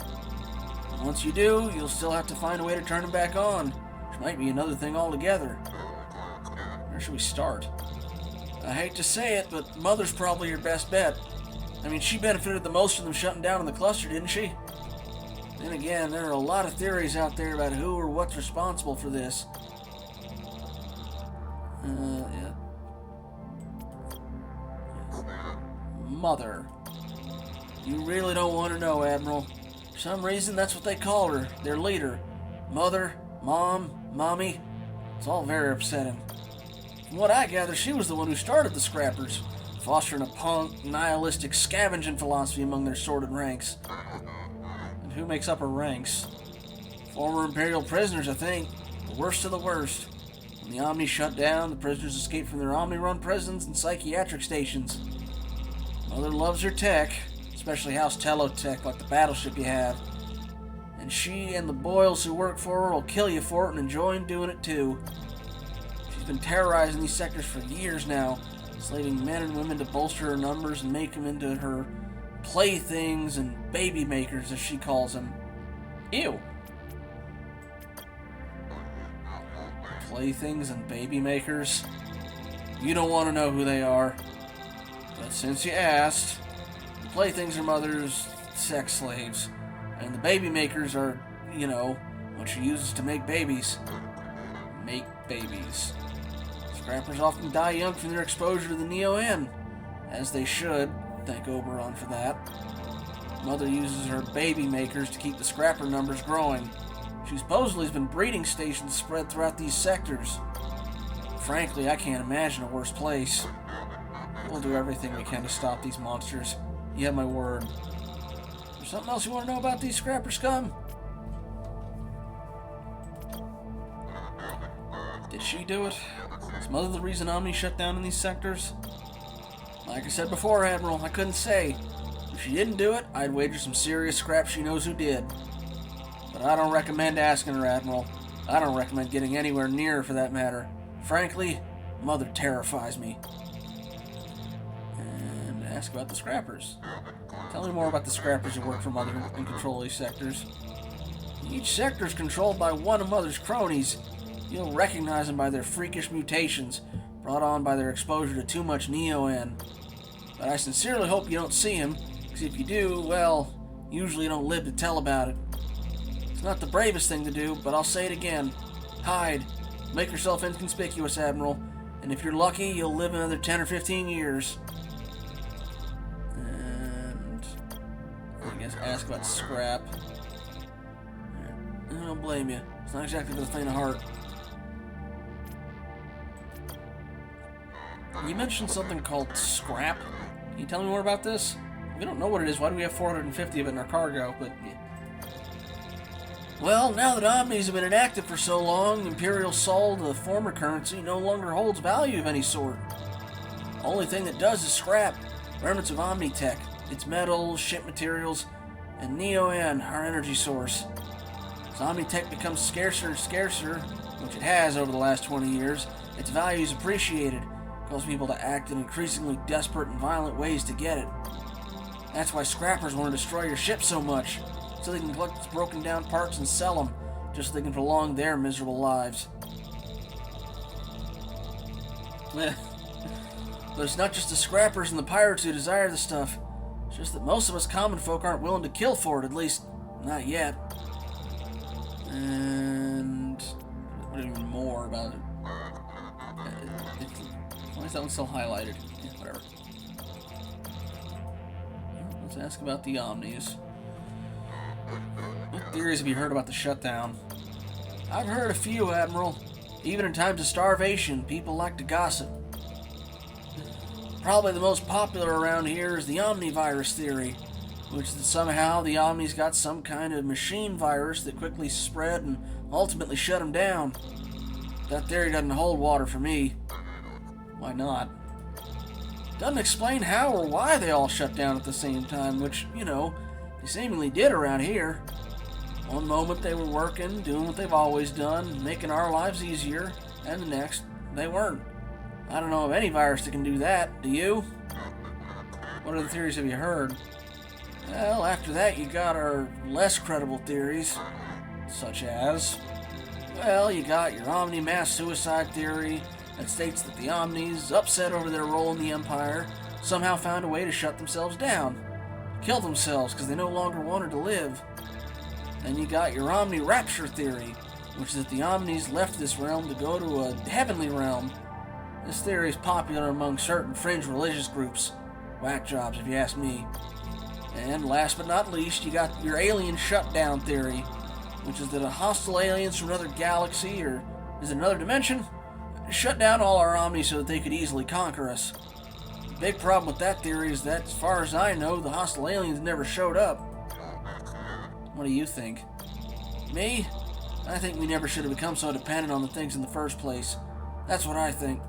And once you do, you'll still have to find a way to turn him back on, which might be another thing altogether. Where should we start? I hate to say it, but Mother's probably your best bet. I mean, she benefited the most from them shutting down in the cluster, didn't she? Then again, there are a lot of theories out there about who or what's responsible for this. Yeah. Mother. You really don't want to know, Admiral. For some reason, that's what they call her, their leader. Mother, Mom, Mommy. It's all very upsetting. From what I gather, she was the one who started the Scrappers, fostering a punk, nihilistic scavenging philosophy among their sordid ranks. And who makes up her ranks? Former Imperial prisoners, I think. The worst of the worst. When the Omni shut down, the prisoners escaped from their Omni-run prisons and psychiatric stations. Mother loves her tech, especially House Telotech, like the battleship you have. And she and the Boyles who work for her will kill you for it and enjoy doing it too. She's been terrorizing these sectors for years now, enslaving men and women to bolster her numbers and make them into her playthings and baby makers, as she calls them. Ew. Playthings and baby makers? You don't want to know who they are. But since you asked, the playthings are Mother's sex slaves, and the baby makers are, you know, what she uses to make babies. Make babies. Scrappers often die young from their exposure to the Neo-N, as they should. Thank Oberon for that. Mother uses her baby makers to keep the Scrapper numbers growing. She supposedly has been breeding stations spread throughout these sectors. Frankly, I can't imagine a worse place. We'll do everything we can to stop these monsters. You have my word. Is there something else you want to know about these Scrapper scum? Did she do it? Is Mother the reason Omni shut down in these sectors? Like I said before, Admiral, I couldn't say. If she didn't do it, I'd wager some serious scrap she knows who did. But I don't recommend asking her, Admiral. I don't recommend getting anywhere near her for that matter. Frankly, Mother terrifies me. And ask about the Scrappers. Tell me more about the Scrappers who work for Mother and control these sectors. Each sector is controlled by one of Mother's cronies. You'll recognize them by their freakish mutations, brought on by their exposure to too much Neo-N. But I sincerely hope you don't see him, because if you do, well, usually you don't live to tell about it. It's not the bravest thing to do, but I'll say it again. Hide. Make yourself inconspicuous, Admiral, and if you're lucky, you'll live another 10 or 15 years. And I guess ask about scrap. I don't blame you. It's not exactly for the faint of heart. You mentioned something called scrap. Can you tell me more about this? We don't know what it is. Why do we have 450 of it in our cargo? But yeah. Well, now that Omnis have been inactive for so long, Imperial Sol, the former currency, no longer holds value of any sort. The only thing that does is scrap, remnants of Omnitech, its metals, ship materials, and Neo-N, our energy source. As Omnitech becomes scarcer and scarcer, which it has over the last 20 years, its value is appreciated, causing people to act in increasingly desperate and violent ways to get it. That's why scrappers want to destroy your ship so much, so they can collect its broken down parts and sell them, just so they can prolong their miserable lives. But it's not just the scrappers and the pirates who desire the stuff. It's just that most of us common folk aren't willing to kill for it, at least not yet. And what even more about it? Why is that one still highlighted? Yeah, whatever. Let's ask about the Omnis. What theories have you heard about the shutdown? I've heard a few, Admiral. Even in times of starvation, people like to gossip. Probably the most popular around here is the omnivirus theory. which is that somehow the Omnis got some kind of machine virus that quickly spread and ultimately shut them down. That theory doesn't hold water for me. Why not? Doesn't explain how or why they all shut down at the same time, which, you know, they seemingly did around here. One moment they were working, doing what they've always done, making our lives easier, and the next, they weren't. I don't know of any virus that can do that, do you? What other theories have you heard? Well, after that you got our less credible theories, such as... Well, you got your Omni mass suicide theory that states that the Omnis, upset over their role in the Empire, somehow found a way to shut themselves down, kill themselves because they no longer wanted to live. Then you got your Omni rapture theory, which is that the Omnis left this realm to go to a heavenly realm. This theory is popular among certain fringe religious groups. Whack jobs, if you ask me. And last but not least, you got your alien shutdown theory, which is that a hostile aliens from another galaxy, or is it another dimension, shut down all our Omnis so that they could easily conquer us. The big problem with that theory is that, as far as I know, the hostile aliens never showed up. What do you think? Me? I think we never should have become so dependent on the things in the first place. That's what I think.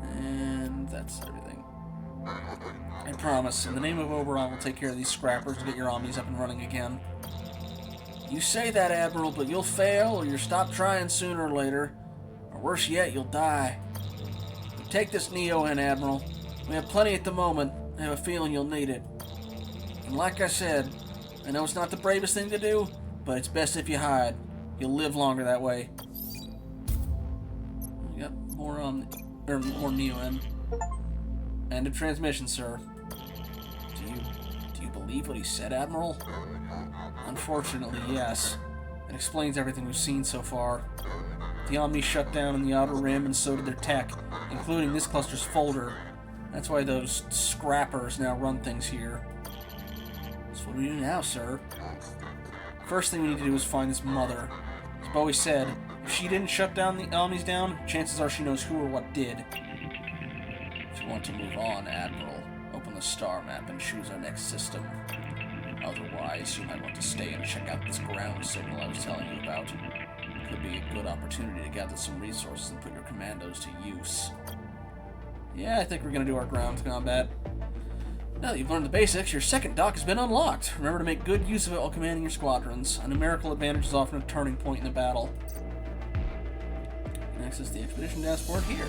And that's everything. I promise, in the name of Oberon, we'll take care of these scrappers to get your Omnis up and running again. You say that, Admiral, but you'll fail or you'll stop trying sooner or later. Or worse yet, you'll die. But take this Neo in, Admiral. We have plenty at the moment. I have a feeling you'll need it. And like I said, I know it's not the bravest thing to do, but it's best if you hide. You'll live longer that way. We got more more Neo in. End of transmission, sir. Do you believe what he said, Admiral? Unfortunately, yes. It explains everything we've seen so far. The Omni shut down in the Outer Rim, and so did their tech, including this cluster's folder. That's why those scrappers now run things here. So what do we do now, sir? First thing we need to do is find this mother. As Bowie said, if she didn't shut down the Omnis down, chances are she knows who or what did. If you want to move on, Admiral, open the star map and choose our next system. Otherwise, you might want to stay and check out this ground signal I was telling you about. It could be a good opportunity to gather some resources and put your commandos to use. Yeah, I think we're going to do our ground combat. Now that you've learned the basics, your second dock has been unlocked. Remember to make good use of it while commanding your squadrons. A numerical advantage is often a turning point in the battle. Next is the expedition dashboard here.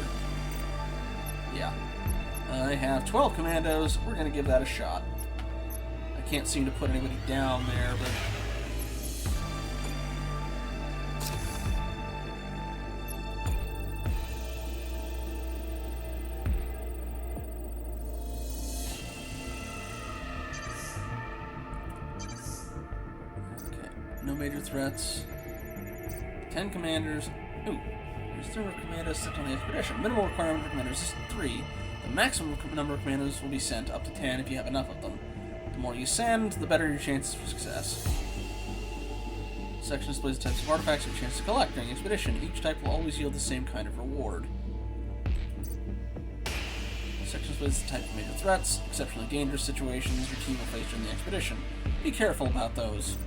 Yeah. I have 12 commandos. We're going to give that a shot. I can't seem to put anybody down there, but... Okay, no major threats. 10 commanders. Ooh, there's 3 commandos sent on the expedition. Minimal requirement for commanders is 3. The maximum number of commandos will be sent up to 10 if you have enough of them. The more you send, the better your chances for success. Section displays the types of artifacts you have a chance to collect during the expedition. Each type will always yield the same kind of reward. Section displays the type of major threats, exceptionally dangerous situations your team will face during the expedition. Be careful about those.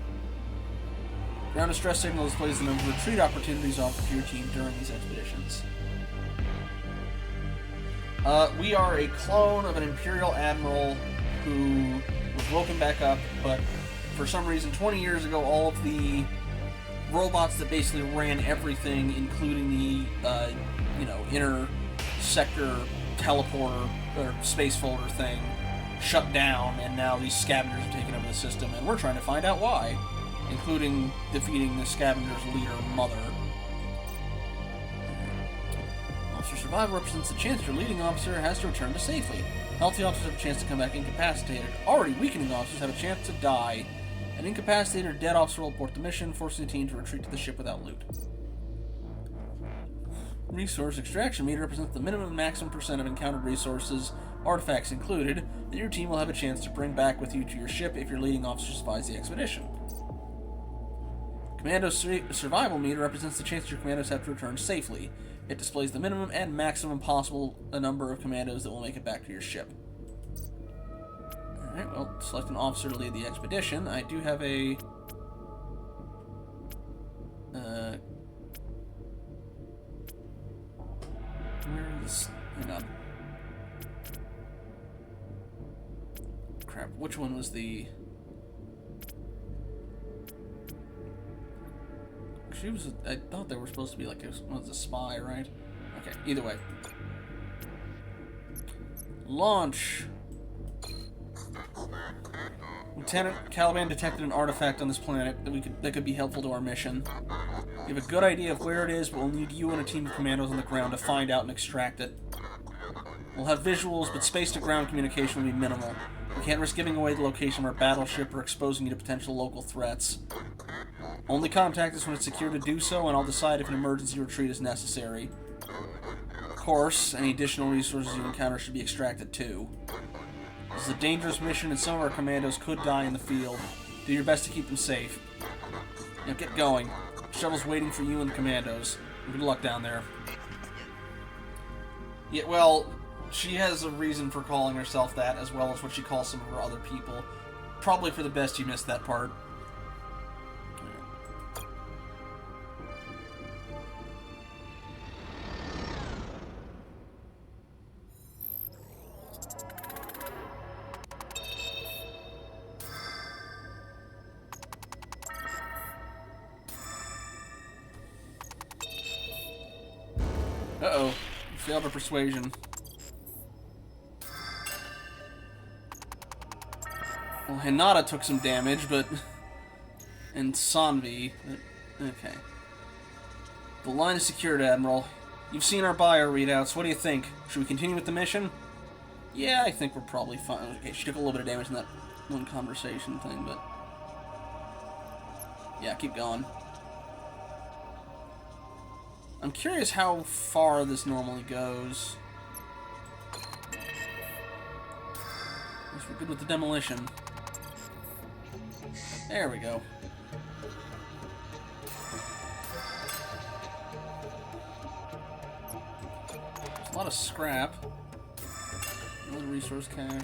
Ground distress signal displays the number of retreat opportunities offered to your team during these expeditions. We are a clone of an Imperial Admiral who was woken back up, but for some reason 20 years ago all of the robots that basically ran everything, including the inner sector teleporter or space folder thing, shut down, and now these scavengers have taken over the system, and we're trying to find out why, including defeating the scavengers' leader, Mother. Officer survival represents the chance your leading officer has to return to safely. Healthy officers have a chance to come back incapacitated. Already weakening officers have a chance to die. An incapacitated or dead officer will abort the mission, forcing the team to retreat to the ship without loot. Resource extraction meter represents the minimum and maximum percent of encountered resources, artifacts included, that your team will have a chance to bring back with you to your ship if your leading officer survives the expedition. Commando survival meter represents the chance your commandos have to return safely. It displays the minimum and maximum possible number of commandos that will make it back to your ship. Alright, well, select an officer to lead the expedition. I do have a... where is... hang on. Crap, which one was the... She was... I thought they were supposed to be like a spy, right? Okay, either way. Launch! Lieutenant, Caliban detected an artifact on this planet that could be helpful to our mission. We have a good idea of where it is, but we'll need you and a team of commandos on the ground to find out and extract it. We'll have visuals, but space-to-ground communication will be minimal. We can't risk giving away the location of our battleship or exposing you to potential local threats. Only contact us when it's secure to do so, and I'll decide if an emergency retreat is necessary. Of course, any additional resources you encounter should be extracted too. This is a dangerous mission, and some of our commandos could die in the field. Do your best to keep them safe. Now get going. The shuttle's waiting for you and the commandos. Good luck down there. Yeah, well, she has a reason for calling herself that, as well as what she calls some of her other people. Probably for the best you missed that part. Uh-oh. Failed her persuasion. Well, Hinata took some damage, but... and Sanvi... okay. The line is secured, Admiral. You've seen our bio readouts. What do you think? Should we continue with the mission? Yeah, I think we're probably fine. Okay, she took a little bit of damage in that one conversation thing, but... yeah, keep going. I'm curious how far this normally goes. At least we're good with the demolition. There we go. There's a lot of scrap. Another resource cache.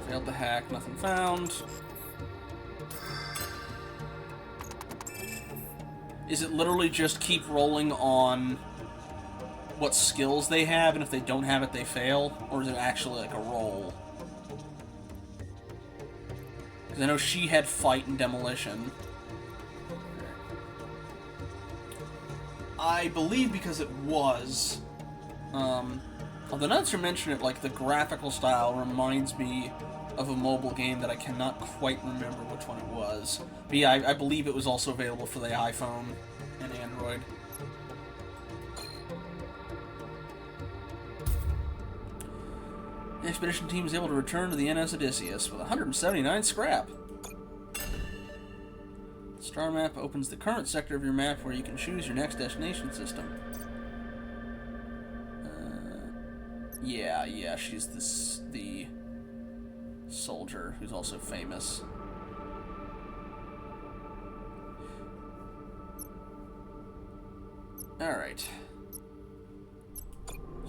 Failed to hack, nothing found. Is it literally just keep rolling on what skills they have, and if they don't have it, they fail? Or is it actually like a roll? Because I know she had fight and demolition. I believe because it was. Although now that you mention it, like, the graphical style reminds me of a mobile game that I cannot quite remember which one it was. But yeah, I believe it was also available for the iPhone and Android. The expedition team is able to return to the NS Odysseus with 179 scrap. The star map opens the current sector of your map where you can choose your next destination system. Yeah, she's the soldier who's also famous. Alright.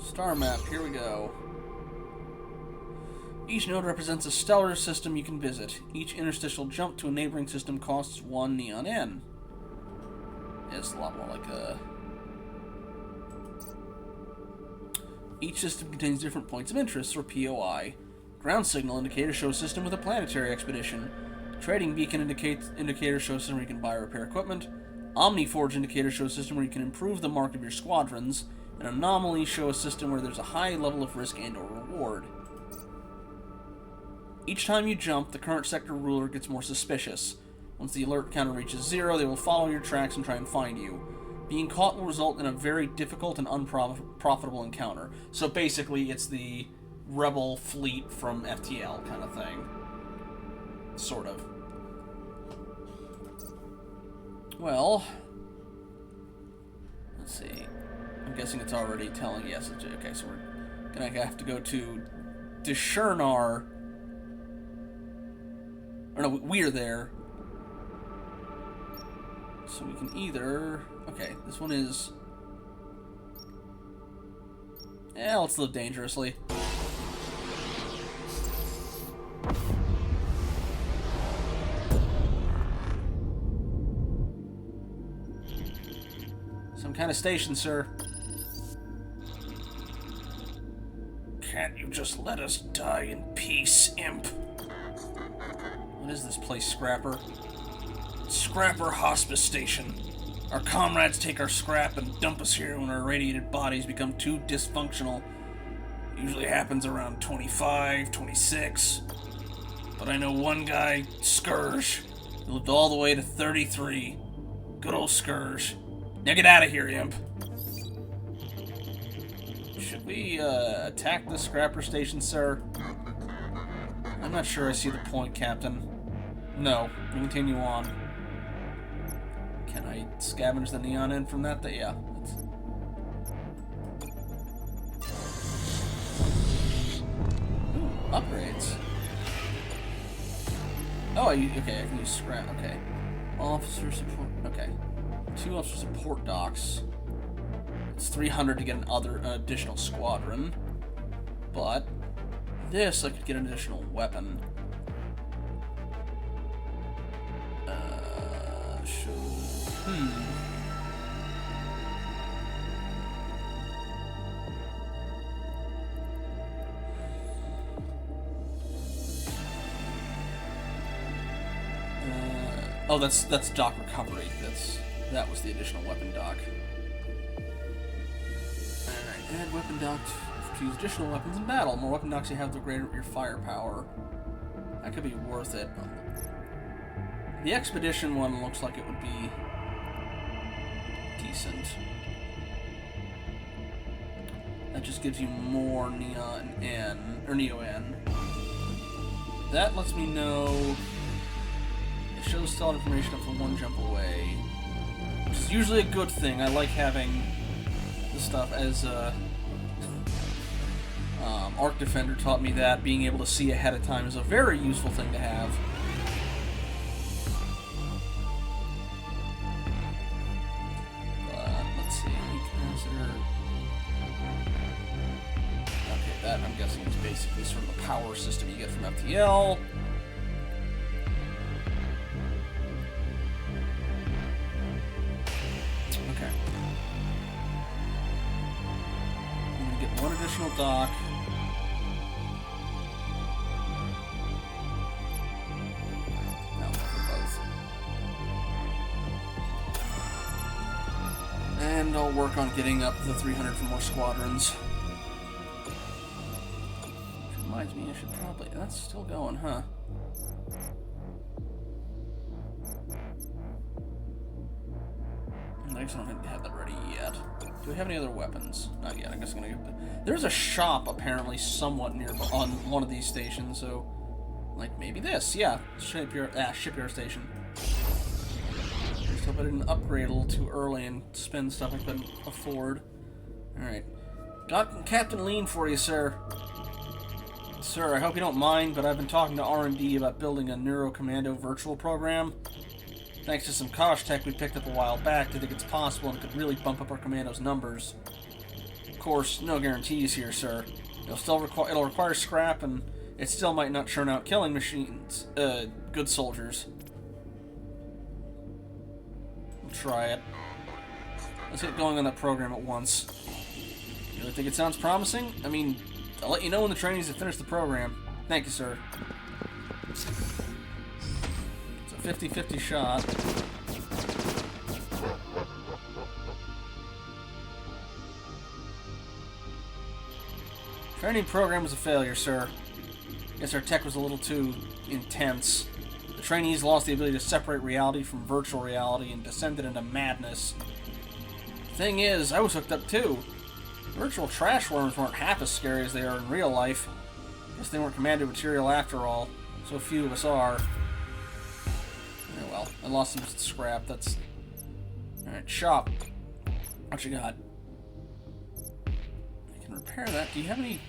Star map, here we go. Each node represents a stellar system you can visit. Each interstitial jump to a neighboring system costs 1 neon N. It's a lot more like a... Each system contains different points of interest, or POI. Ground signal indicator shows system with a planetary expedition. Trading beacon indicator shows system where you can buy or repair equipment. Omniforge indicator shows system where you can improve the mark of your squadrons. And anomaly show a system where there's a high level of risk and or reward. Each time you jump, the current sector ruler gets more suspicious. Once the alert counter reaches 0, they will follow your tracks and try and find you. Being caught will result in a very difficult and unprofitable encounter. So basically, it's the rebel fleet from FTL kind of thing. Sort of. Well, let's see. I'm guessing it's already telling yes. Okay, so we're gonna have to go to Deshernar. Or no, we're there. So we can either... Okay, this one is... let's live dangerously. Some kind of station, sir. Can't you just let us die in peace, imp? What is this place, Scrapper? Scrapper Hospice Station. Our comrades take our scrap and dump us here when our irradiated bodies become too dysfunctional. Usually happens around 25, 26. But I know one guy, Scourge, who lived all the way to 33. Good old Scourge. Now get out of here, imp. Should we attack the scrapper station, sir? I'm not sure I see the point, Captain. No, we continue on. Can I scavenge the neon end from that? Yeah. Ooh, upgrades. Oh, okay, I can use scrap. Okay. Officer support. Okay. 2 officer support docks. It's 300 to get an additional squadron. But this, I could get an additional weapon. Oh, that's dock recovery. That was the additional weapon dock. Alright, add weapon dock to use additional weapons in battle. The more weapon docks you have, the greater your firepower. That could be worth it. The expedition one looks like it would be decent. That just gives you more neon N, or neo N. That lets me know. It shows solid information up from 1 jump away, which is usually a good thing. I like having this stuff as Arc Defender taught me that being able to see ahead of time is a very useful thing to have. Let's see, consider. Okay, that I'm guessing is basically sort of the power system you get from FTL. Okay. I'm gonna get 1 additional dock. And I'll work on getting up to 300 for more squadrons. Which reminds me, I should probably... That's still going, huh? I guess I don't have that ready yet. Do we have any other weapons? Not yet. I guess I'm gonna get... There's a shop, apparently, somewhat nearby on one of these stations, so... Like, maybe this. Yeah. Shipyard station. Hope I didn't upgrade a little too early and spend stuff I couldn't afford. Alright. Got Captain Lean for you, sir. Sir, I hope you don't mind, but I've been talking to R&D about building a Neurocommando virtual program. Thanks to some Kosh tech we picked up a while back, I think it's possible and it could really bump up our commando's numbers. Of course, no guarantees here, sir. It'll require scrap, and it still might not churn out killing machines. Good soldiers. Try it. Let's get going on that program at once. You really think it sounds promising? I mean, I'll let you know when the trainees have finished the program. Thank you, sir. It's a 50-50 shot. Training program was a failure, sir. Guess our tech was a little too intense. The trainees lost the ability to separate reality from virtual reality and descended into madness. Thing is, I was hooked up too. Virtual trash worms weren't half as scary as they are in real life. Guess they weren't commanded material after all. So few of us are. Oh well, I lost some scrap. That's... Alright, shop. What you got? I can repair that. Do you have any...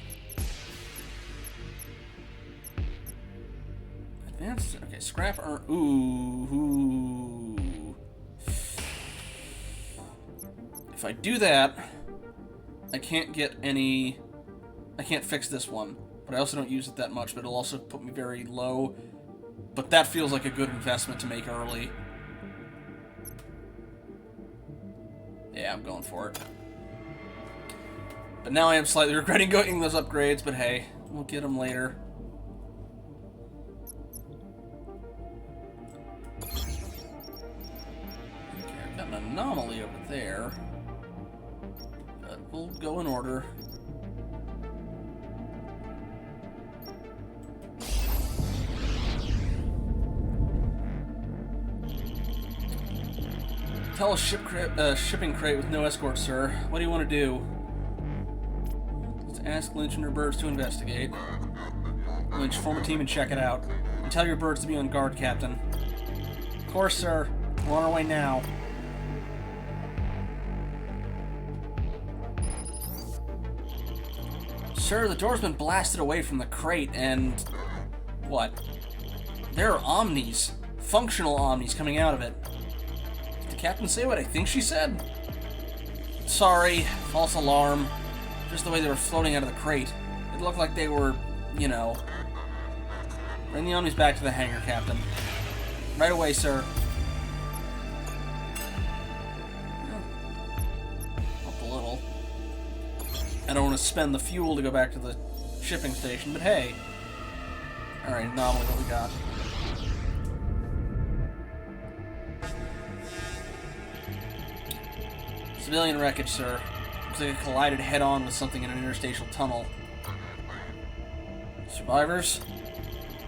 Advanced... Okay, scrap or... Ooh. If I do that, I can't get any... I can't fix this one. But I also don't use it that much, but it'll also put me very low. But that feels like a good investment to make early. Yeah. Yeah, I'm going for it. But now I am slightly regretting getting those upgrades, but hey, we'll get them later. Okay, I've got an anomaly over there. But we'll go in order. Tell a shipping crate with no escort, sir. What do you want to do? Let's ask Lynch and her birds to investigate. Lynch, form a team and check it out. And tell your birds to be on guard, Captain. Of course, sir. We're on our way now. Sir, the door's been blasted away from the crate, and... what? There are omnis. Functional omnis coming out of it. Captain say what I think she said? Sorry, false alarm. Just the way they were floating out of the crate. It looked like they were, you know... Bring the Omnis back to the hangar, Captain. Right away, sir. Up a little. I don't want to spend the fuel to go back to the shipping station, but hey. Alright, anomaly, what we got? Civilian wreckage, sir. Looks like it collided head-on with something in an interstitial tunnel. Survivors?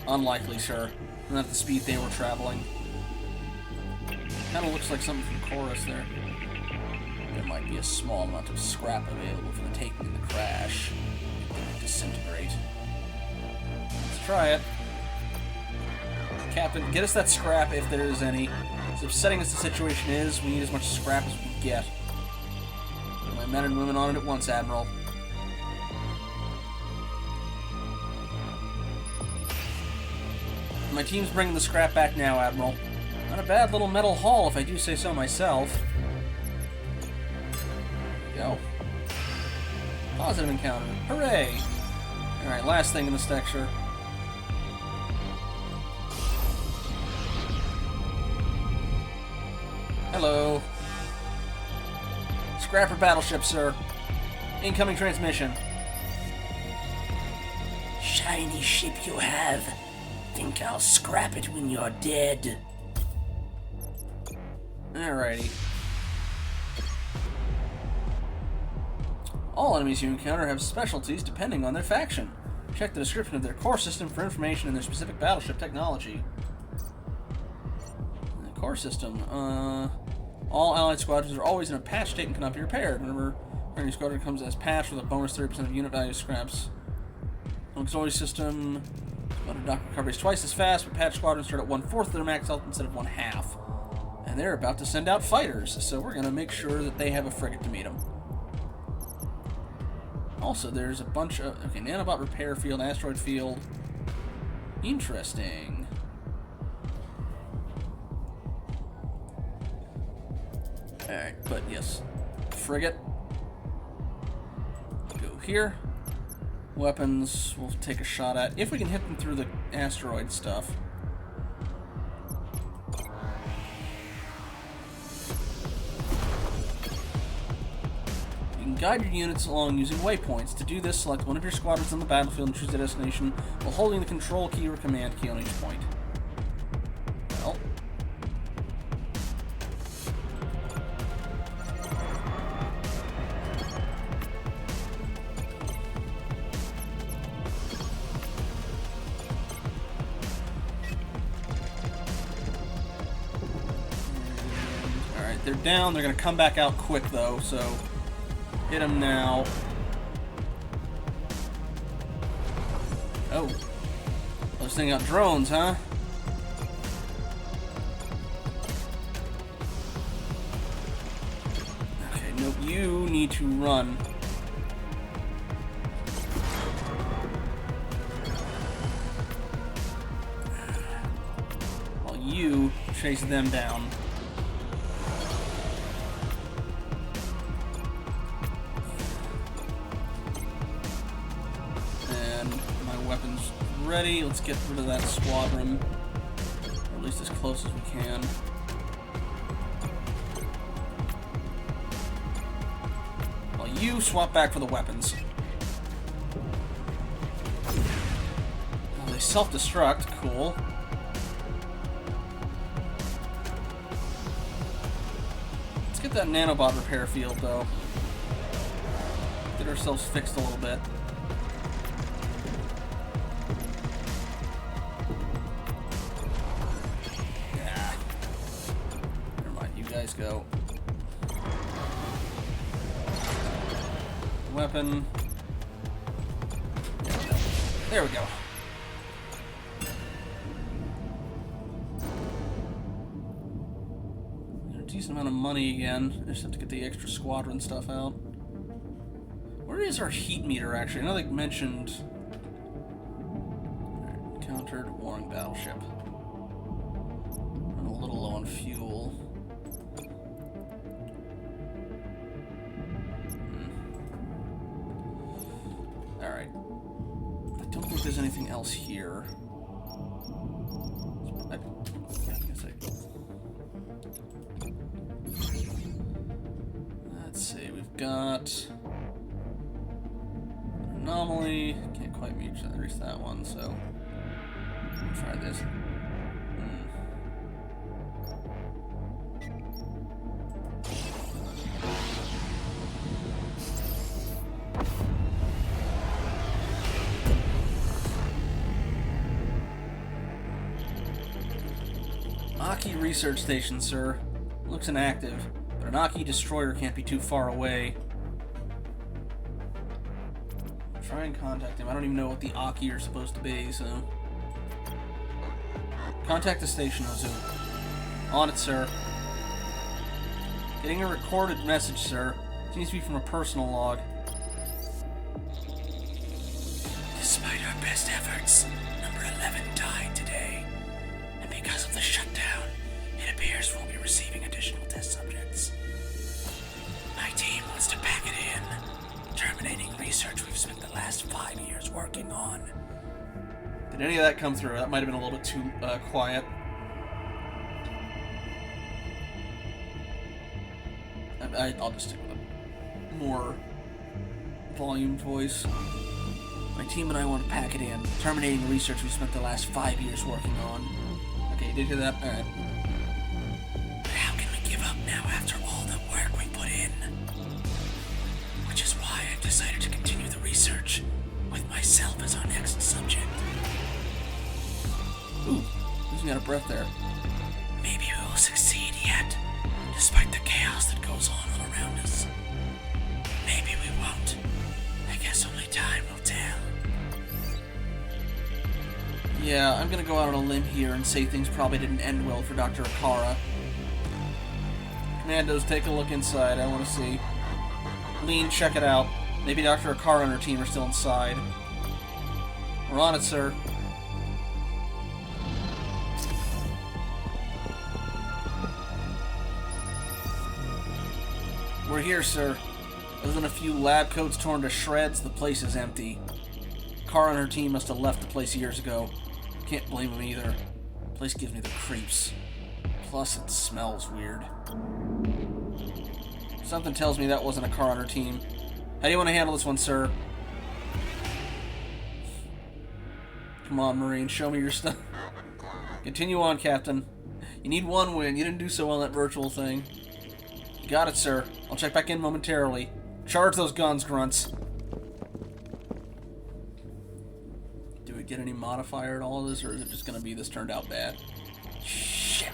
Unlikely, sir. Not at the speed they were traveling. Kind of looks like something from Chorus there. There might be a small amount of scrap available for the taking in the crash. It didn't disintegrate. Let's try it. Captain, get us that scrap if there is any. As upsetting as the situation is, we need as much scrap as we can get. My men and women on it at once, Admiral. My team's bringing the scrap back now, Admiral. Not a bad little metal haul, if I do say so myself. Go. Positive encounter. Hooray! Alright, last thing in this lecture. Hello. Scrapper battleship, sir. Incoming transmission. Shiny ship you have. Think I'll scrap it when you're dead. Alrighty. All enemies you encounter have specialties depending on their faction. Check the description of their core system for information on their specific battleship technology. The core system, all allied squadrons are always in a patch state and cannot be repaired. Whenever any squadron comes as patched with a bonus 30% of unit value scraps. Auxiliary system, squadron dock recovery is twice as fast, but patched squadrons start at 1/4 of their max health instead of 1/2. And they're about to send out fighters, so we're going to make sure that they have a frigate to meet them. Also, there's a bunch of... okay, nanobot repair field, asteroid field. Interesting. Alright, but yes. Frigate. Go here. Weapons, we'll take a shot at. If we can hit them through the asteroid stuff. You can guide your units along using waypoints. To do this, select one of your squadrons on the battlefield and choose a destination while holding the control key or command key on each point. Well... they're down. They're going to come back out quick, though, so hit them now. Oh. Those things got drones, huh? Okay, no, you need to run. While you chase them down. Ready. Let's get rid of that squadron, or at least as close as we can. You swap back for the weapons. Oh, they self-destruct. Cool. Let's get that nanobot repair field, though. Get ourselves fixed a little bit. Yeah. Never mind, you guys go. Weapon. There we go. A decent amount of money again. I just have to get the extra squadron stuff out. Where is our heat meter, actually? I know they mentioned... Encountered warring battleship. I'm a little low on fuel. Alright. I don't think there's anything else here. Let's see, we've got... Anomaly. Can't quite reach that one, so... We'll try this. Aki Research Station, sir. Looks inactive, but an Aki destroyer can't be too far away. Try and contact him. I don't even know what the Aki are supposed to be, so... Contact the station, Ozu. On it, sir. Getting a recorded message, sir. Seems to be from a personal log. Despite our best efforts, number 11 died today. And because of the shutdown, it appears we'll be receiving additional test subjects. My team wants to pack it in, terminating research we've spent the last 5 years working on. Did any of that come through? That might have been a little bit too quiet. I'll just stick with a more volume voice. My team and I want to pack it in, terminating research we spent the last 5 years working on. Okay, you did hear that? Alright. But how can we give up now after all the work we put in? Which is why I've decided to continue the research, with myself as our next subject. Ooh, losing out of breath there. Maybe we will succeed yet, despite the chaos that goes on all around us. Maybe we won't. I guess only time will tell. Yeah, I'm gonna go out on a limb here and say things probably didn't end well for Dr. Akara. Commandos, take a look inside. I want to see. Lean, check it out. Maybe Dr. Akara and her team are still inside. We're on it, sir. We're here, sir. Other than a few lab coats torn to shreds, the place is empty. Kara and her team must have left the place years ago. Can't blame them either. The place gives me the creeps. Plus, it smells weird. Something tells me that wasn't a Kara and her team. How do you want to handle this one, sir? Come on, Marine, show me your stuff. Continue on, Captain. You need one win. You didn't do so well on that virtual thing. You got it, sir. I'll check back in momentarily. Charge those guns, grunts. Do we get any modifier at all of this, or is it just going to be this turned out bad? Shit.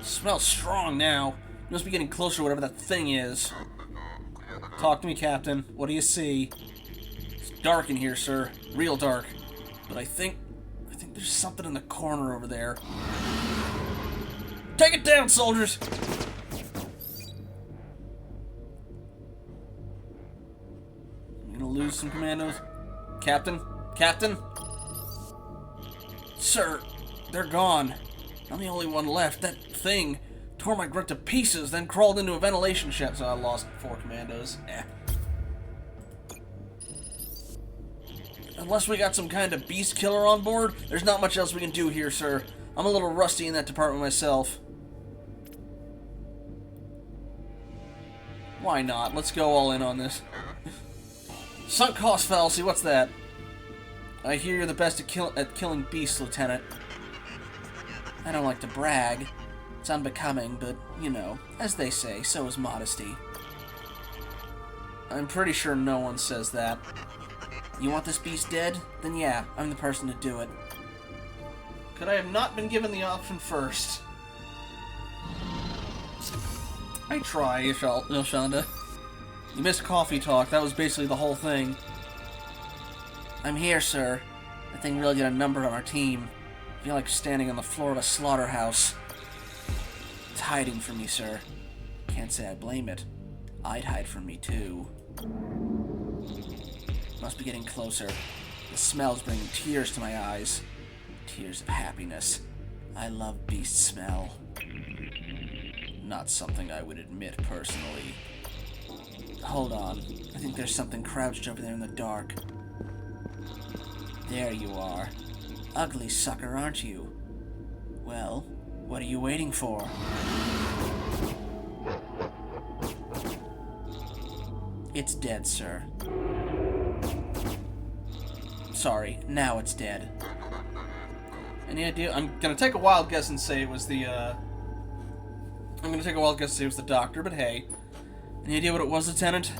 Smells strong now. You must be getting closer to whatever that thing is. Talk to me, Captain. What do you see? It's dark in here, sir. Real dark. But I think there's something in the corner over there. Take it down, soldiers! I'm gonna lose some commandos. Captain? Captain? Sir, they're gone. I'm the only one left. That thing tore my grunt to pieces, then crawled into a ventilation shaft, so I lost 4 commandos. Unless we got some kind of beast killer on board, there's not much else we can do here, sir. I'm a little rusty in that department myself. Why not? Let's go all in on this. Sunk cost fallacy, what's that? I hear you're the best at killing beasts, Lieutenant. I don't like to brag. It's unbecoming, but, you know, as they say, so is modesty. I'm pretty sure no one says that. You want this beast dead? Then yeah, I'm the person to do it. Could I have not been given the option first? I try, Ilshanda. You missed coffee talk. That was basically the whole thing. I'm here, sir. That thing really did a number on our team. I feel like standing on the floor of a slaughterhouse. It's hiding from me, sir. Can't say I blame it. I'd hide from me, too. Must be getting closer. The smell's bringing tears to my eyes. Tears of happiness. I love beast smell. Not something I would admit personally. Hold on. I think there's something crouched over there in the dark. There you are. Ugly sucker, aren't you? Well, what are you waiting for? It's dead, sir. Sorry, now it's dead. Any idea? I'm gonna take a wild guess and say it was the, I'm gonna take a wild guess and say it was the doctor, but hey. Any idea what it was, Lieutenant?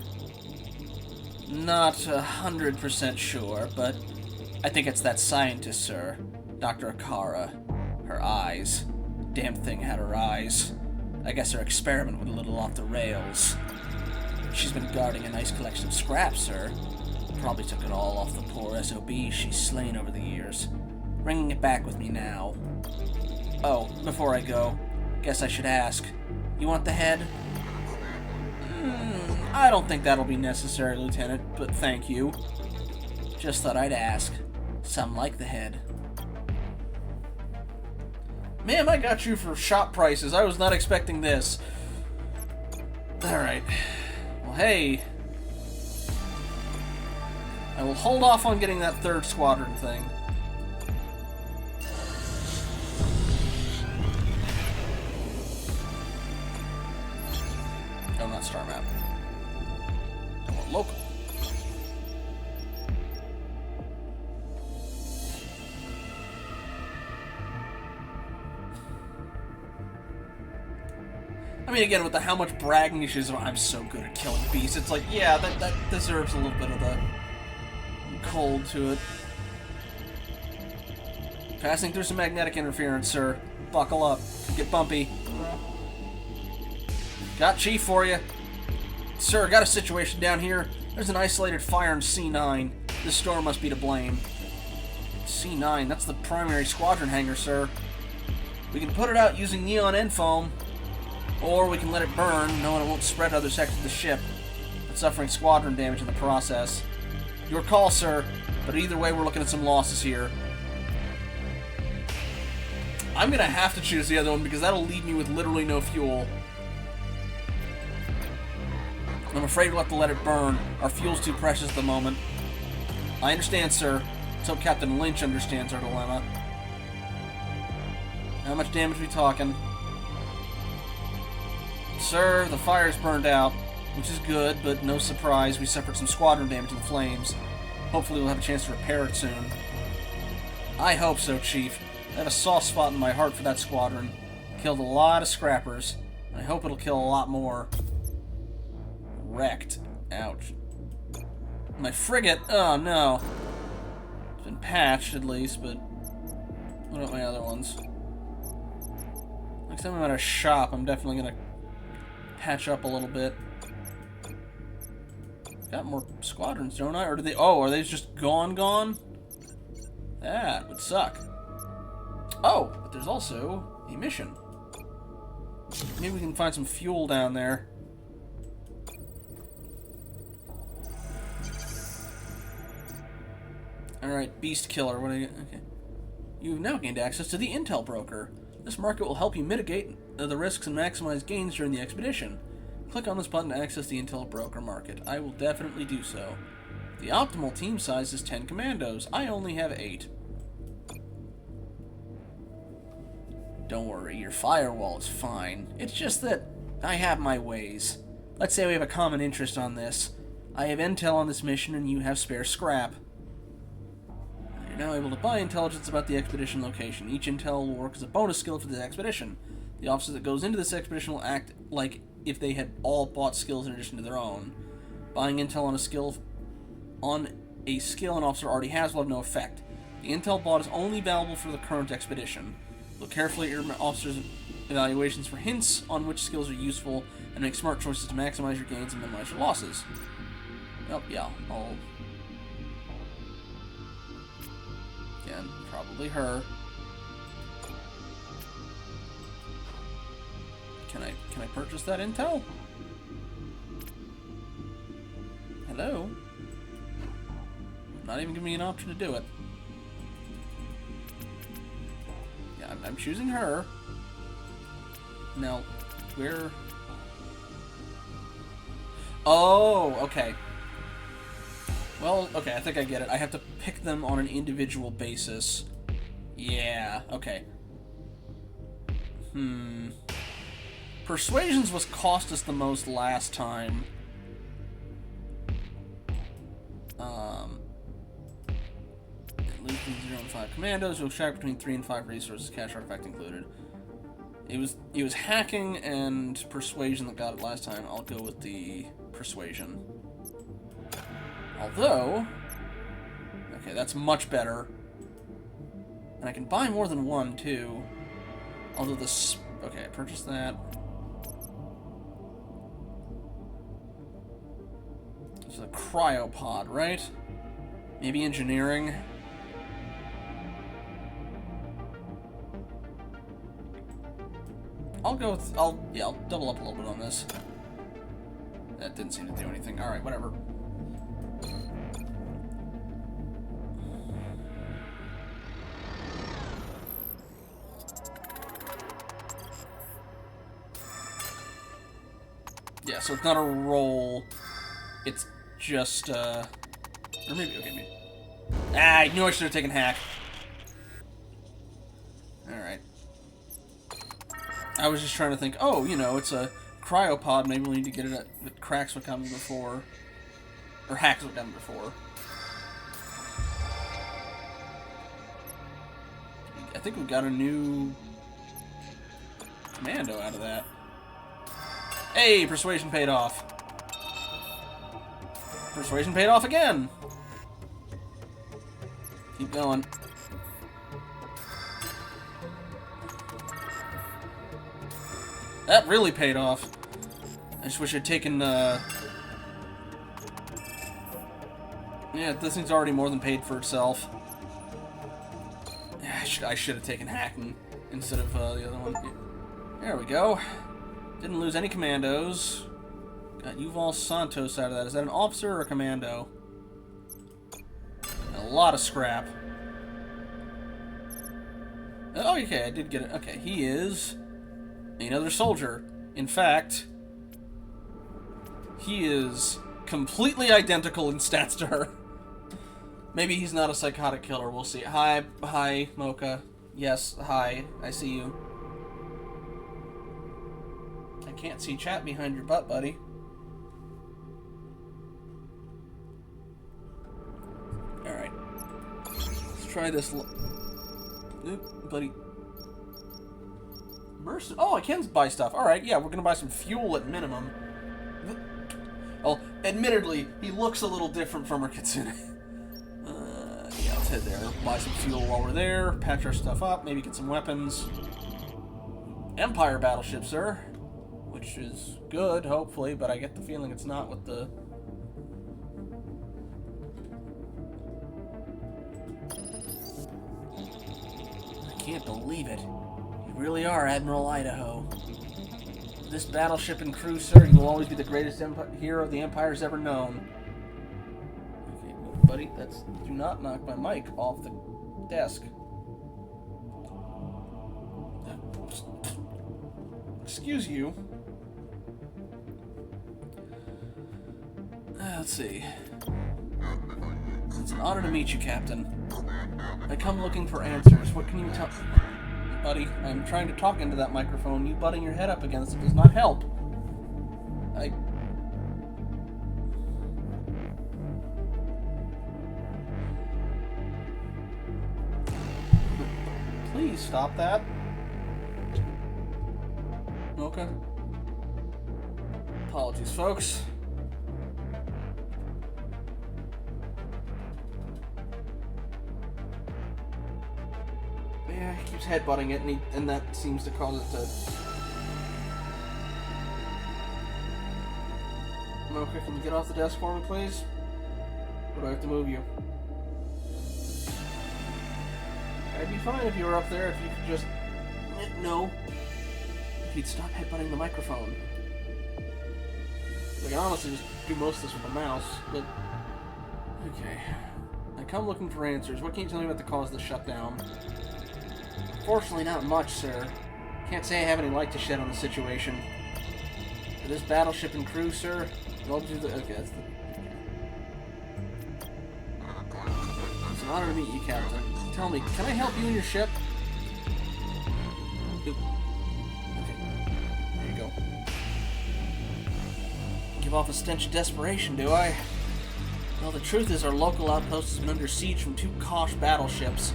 Not 100% sure, but I think it's that scientist, sir. Dr. Akara. Her eyes. Damn thing had her eyes. I guess her experiment went a little off the rails. She's been guarding a nice collection of scraps, sir. Probably took it all off the poor SOB she's slain over the years. Bringing it back with me now. Oh, before I go, guess I should ask. You want the head? I don't think that'll be necessary, Lieutenant, but thank you. Just thought I'd ask. Some like the head. Ma'am, I got you for shop prices. I was not expecting this. Alright. Well, hey. I will hold off on getting that third squadron thing. Oh, not star map. I want local. I mean, again, with the how much bragging issues of I'm so good at killing beasts, it's like, yeah, that deserves a little bit of the cold to it. Passing through some magnetic interference, sir. Buckle up. Get bumpy. Got Chief for you. Sir, got a situation down here. There's an isolated fire in C9. This storm must be to blame. C9, that's the primary squadron hangar, sir. We can put it out using neon end foam, or we can let it burn, knowing it won't spread to other sections of the ship, but suffering squadron damage in the process. Your call, sir, but either way, we're looking at some losses here. I'm gonna have to choose the other one because that'll leave me with literally no fuel. I'm afraid we'll have to let it burn. Our fuel's too precious at the moment. I understand, sir. Let's hope Captain Lynch understands our dilemma. How much damage are we talking? Sir, the fire's burned out, which is good, but no surprise, we suffered some squadron damage in the flames. Hopefully we'll have a chance to repair it soon. I hope so, Chief. I have a soft spot in my heart for that squadron. Killed a lot of scrappers, and I hope it'll kill a lot more. Wrecked. Ouch. My frigate! Oh no. It's been patched at least, but what about my other ones? Next time I'm at a shop, I'm definitely gonna patch up a little bit. Got more squadrons, don't I? Or do they? Oh, are they just gone? That would suck. Oh, but there's also a mission. Maybe we can find some fuel down there. Alright, Beast Killer. What do you... Okay. You've now gained access to the Intel Broker. This market will help you mitigate the risks and maximize gains during the expedition. Click on this button to access the Intel Broker market. I will definitely do so. The optimal team size is 10 commandos. I only have 8. Don't worry, your firewall is fine. It's just that I have my ways. Let's say we have a common interest on this. I have intel on this mission, and you have spare scrap. You're now able to buy intelligence about the expedition location. Each intel will work as a bonus skill for this expedition. The officer that goes into this expedition will act like if they had all bought skills in addition to their own. Buying intel on a skill an officer already has will have no effect. The intel bought is only valuable for the current expedition. Look carefully at your officer's evaluations for hints on which skills are useful, and make smart choices to maximize your gains and minimize your losses. Oh, yeah, I'll... Again, probably her. Can I purchase that intel? Hello? Not even giving me an option to do it. Yeah, I'm choosing her. Now, where... Oh, okay. Well, okay, I think I get it. I have to pick them on an individual basis. Yeah, okay. Persuasions was cost us the most last time. At least 0 and 5 commandos. We'll extract between 3 and 5 resources, cash artifact included. It was hacking and persuasion that got it last time. I'll go with the persuasion. Although, okay, that's much better. And I can buy more than one, too. Although this... Okay, I purchased that. This is a cryopod, right? Maybe engineering. I'll go with... I'll double up a little bit on this. That didn't seem to do anything. Alright, whatever. Yeah, so it's not a roll. It's just, or maybe, okay, maybe. Ah, I knew I should have taken hack. Alright. I was just trying to think, oh, you know, it's a cryopod, maybe we need to get it at cracks what got me before. Or hacks what got me before. I think we got a new commando out of that. Hey, persuasion paid off. Persuasion paid off again. Keep going. That really paid off. I just wish I'd taken, yeah, this thing's already more than paid for itself. Yeah, I should have taken hacking instead of, the other one. There we go. Didn't lose any commandos. Got Yuval Santos out of that. Is that an officer or a commando? A lot of scrap. Oh, okay, I did get it. Okay, he is another soldier. In fact, he is completely identical in stats to her. Maybe he's not a psychotic killer. We'll see. Hi, Mocha. Yes, hi. I see you. I can't see chat behind your butt, buddy. Alright. Let's try this. Oop, buddy. Oh, I can buy stuff. Alright, yeah, we're gonna buy some fuel at minimum. Well, admittedly, he looks a little different from our Kitsune. Yeah, let's head there. Buy some fuel while we're there. Patch our stuff up. Maybe get some weapons. Empire battleship, sir. Which is good, hopefully, but I get the feeling it's not with the... I can't believe it. You really are Admiral Idaho. This battleship and crew, sir, you will always be the greatest hero the Empire's ever known. Okay, buddy, do not knock my mic off the desk. Excuse you. Let's see. It's an honor to meet you, Captain. I come looking for answers. What can you tell... Buddy, I'm trying to talk into that microphone. You butting your head up against it does not help. please stop that. Okay. Apologies, folks. Yeah, he keeps headbutting it, and that seems to cause it to... Okay, can you get off the desk for me, please? Or do I have to move you? I'd be fine if you were up there, if you could just... No. If you'd stop headbutting the microphone. I can honestly just do most of this with a mouse, but... Okay. I come looking for answers. What can you tell me about the cause of the shutdown? Fortunately, not much, sir. Can't say I have any light to shed on the situation. For this battleship and crew, sir, I'll do the... Okay, that's the... It's an honor to meet you, Captain. Tell me, can I help you in your ship? Oop. Okay. There you go. Give off a stench of desperation, do I? Well, the truth is our local outpost has been under siege from 2 Kosh battleships.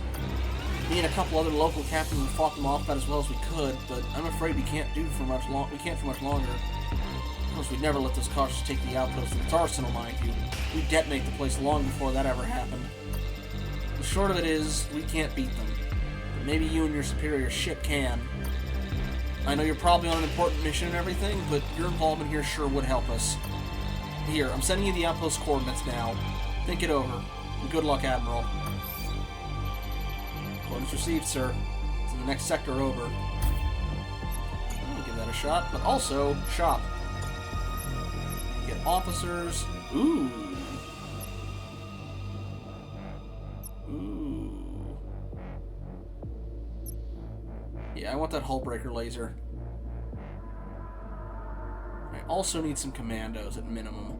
Me and a couple other local captains have fought them off about as well as we could, but I'm afraid we can't for much longer. Of course, we'd never let those Koshs take the outpost in its arsenal, mind you. We'd detonate the place long before that ever happened. The short of it is, we can't beat them. But maybe you and your superior ship can. I know you're probably on an important mission and everything, but your involvement here sure would help us. Here, I'm sending you the outpost coordinates now. Think it over. And good luck, Admiral. Orders received, sir. It's in the next sector over. I'll give that a shot, but also shop. Get officers. Ooh. Ooh. Yeah, I want that hull breaker laser. I also need some commandos at minimum.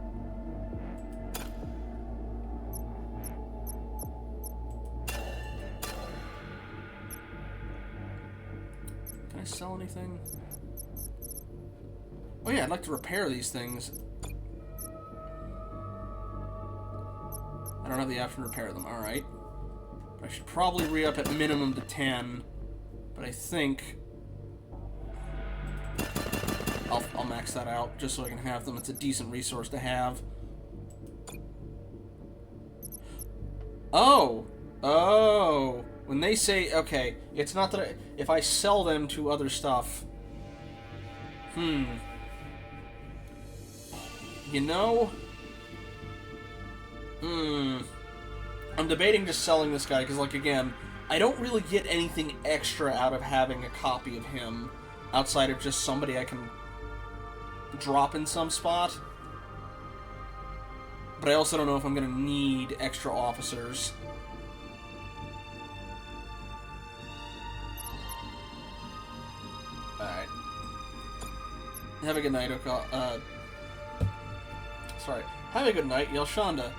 Can I sell anything? Oh yeah, I'd like to repair these things. I don't have the option to repair them, alright. I should probably re-up at minimum to 10, but I think I'll max that out just so I can have them. It's a decent resource to have. Oh! Oh! When they say, okay, it's not that if I sell them to other stuff... You know... I'm debating just selling this guy, because, like, again, I don't really get anything extra out of having a copy of him, outside of just somebody I can drop in some spot. But I also don't know if I'm going to need extra officers. Alright. Have a good night, sorry. Have a good night, Yelshanda.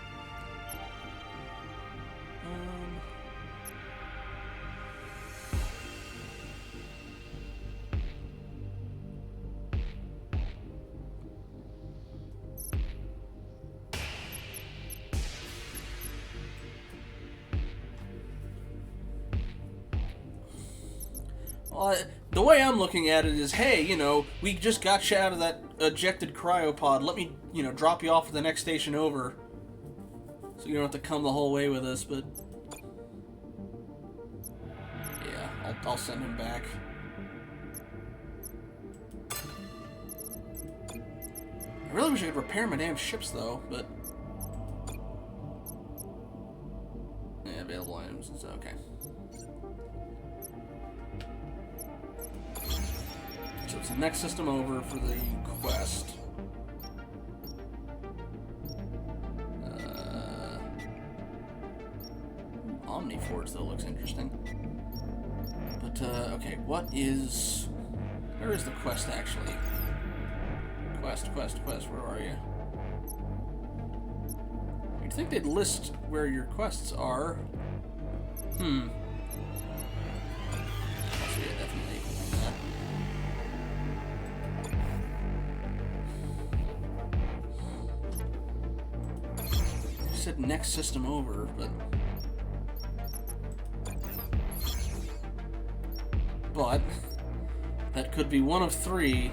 The way I'm looking at it is, hey, you know, we just got you out of that ejected cryopod. Let me, you know, drop you off at the next station over. So you don't have to come the whole way with us, but... Yeah, I'll send him back. I really wish I could repair my damn ships, though, but... Yeah, available items, it's okay. So it's the next system over for the quest. Omniforge, though, looks interesting. But, okay, what is... Where is the quest, actually? Quest, where are you? You'd think they'd list where your quests are. Also, yeah, definitely. You said next system over, but... but that could be one of three.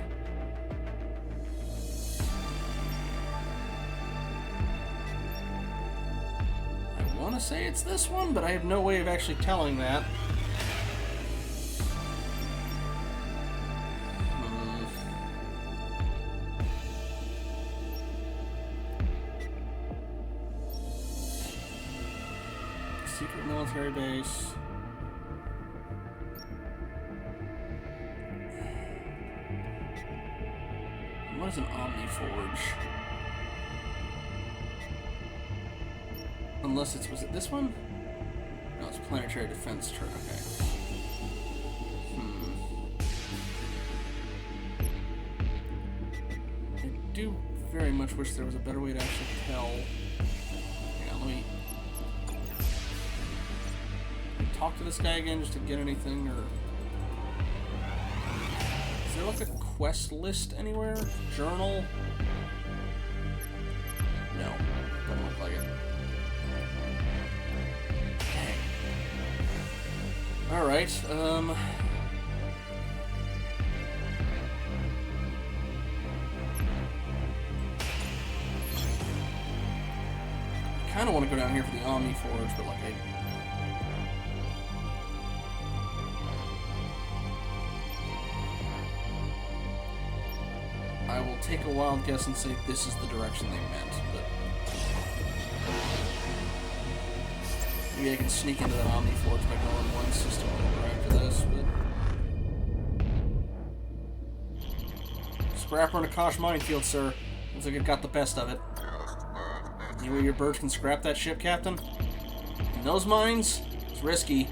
I want to say it's this one, but I have no way of actually telling that. Secret military base. What is an Omniforge? Unless it's... was it this one? No, it's planetary defense turret. Okay. I do very much wish there was a better way to actually tell. Hang on, let me talk to this guy again just to get anything, or... Is there like a quest list anywhere? Journal? No. Doesn't look like it. Dang. Alright, I kinda wanna go down here for the Omniforge, but like I will take a wild guess and say this is the direction they meant, but maybe I can sneak into that Omniforge by going one system over after this, but... Scrapper and a Kosh minefield, sir. Looks like it got the best of it. You know your birds can scrap that ship, Captain? In those mines? It's risky.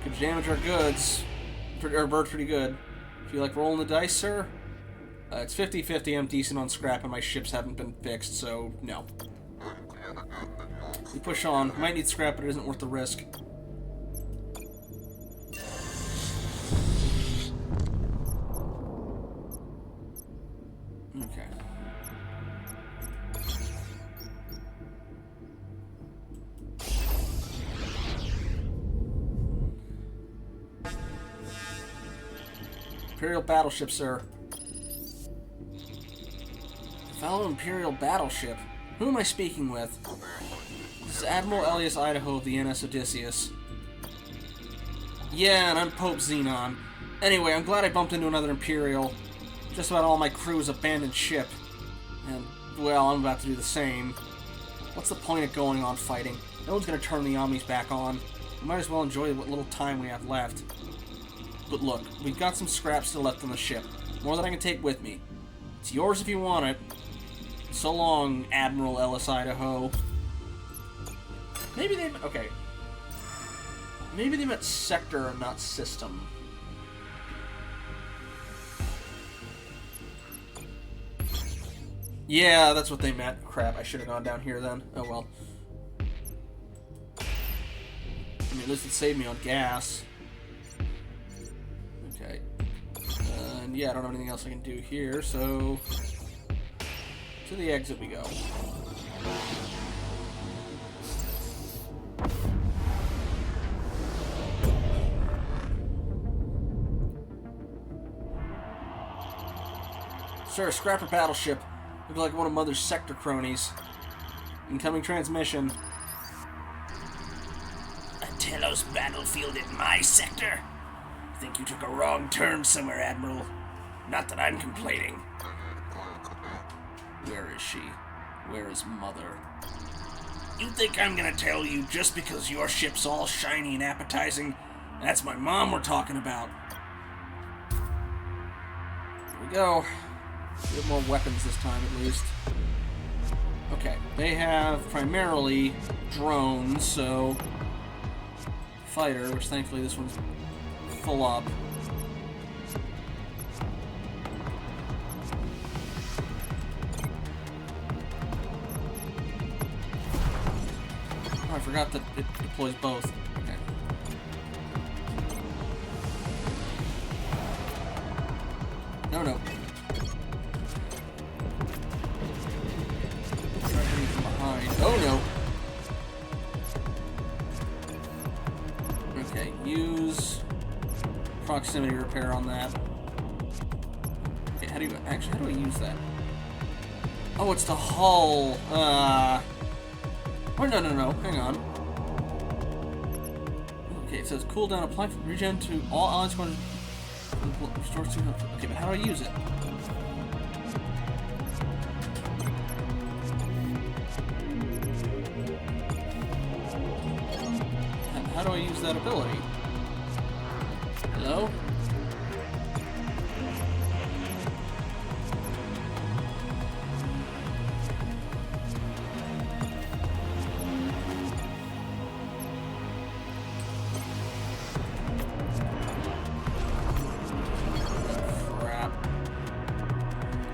Could damage our goods. Our birds pretty good. Feel like rolling the dice, sir? It's 50-50. I'm decent on scrap, and my ships haven't been fixed, so no. We push on. Might need scrap, but it isn't worth the risk. Okay. Imperial battleship, sir. Fellow Imperial battleship? Who am I speaking with? This is Admiral Elias Idaho of the NS Odysseus. Yeah, and I'm Pope Xenon. Anyway, I'm glad I bumped into another Imperial. Just about all my crew's abandoned ship. And, well, I'm about to do the same. What's the point of going on fighting? No one's gonna turn the Omnis back on. We might as well enjoy what little time we have left. But look, we've got some scrap still left on the ship. More than I can take with me. It's yours if you want it. So long, Admiral Ellis Idaho. Maybe they... okay. Maybe they meant sector and not system. Yeah, that's what they meant. Crap, I should have gone down here then. Oh well. I mean, at least it saved me on gas. Okay. And yeah, I don't have anything else I can do here, so... to the exit we go. Sir, scrapper battleship. Look like one of Mother's sector cronies. Incoming transmission. A Telos battlefield in my sector? I think you took a wrong turn somewhere, Admiral. Not that I'm complaining. Where is she? Where is Mother? You think I'm gonna tell you just because your ship's all shiny and appetizing? That's my mom we're talking about. Here we go. We have more weapons this time, at least. Okay, they have primarily drones, so... fighter, which thankfully this one's full up. Oh, I forgot that it deploys both. Okay. No, no. Try hitting from behind. Oh, no. Okay, use proximity repair on that. Okay, how do I use that? Oh, it's the hull. Oh, no, hang on. Okay, it says cooldown, apply for regen to all allied squadrons. Restores 200. Okay, but how do I use it? How do I use that ability? Hello? Crap.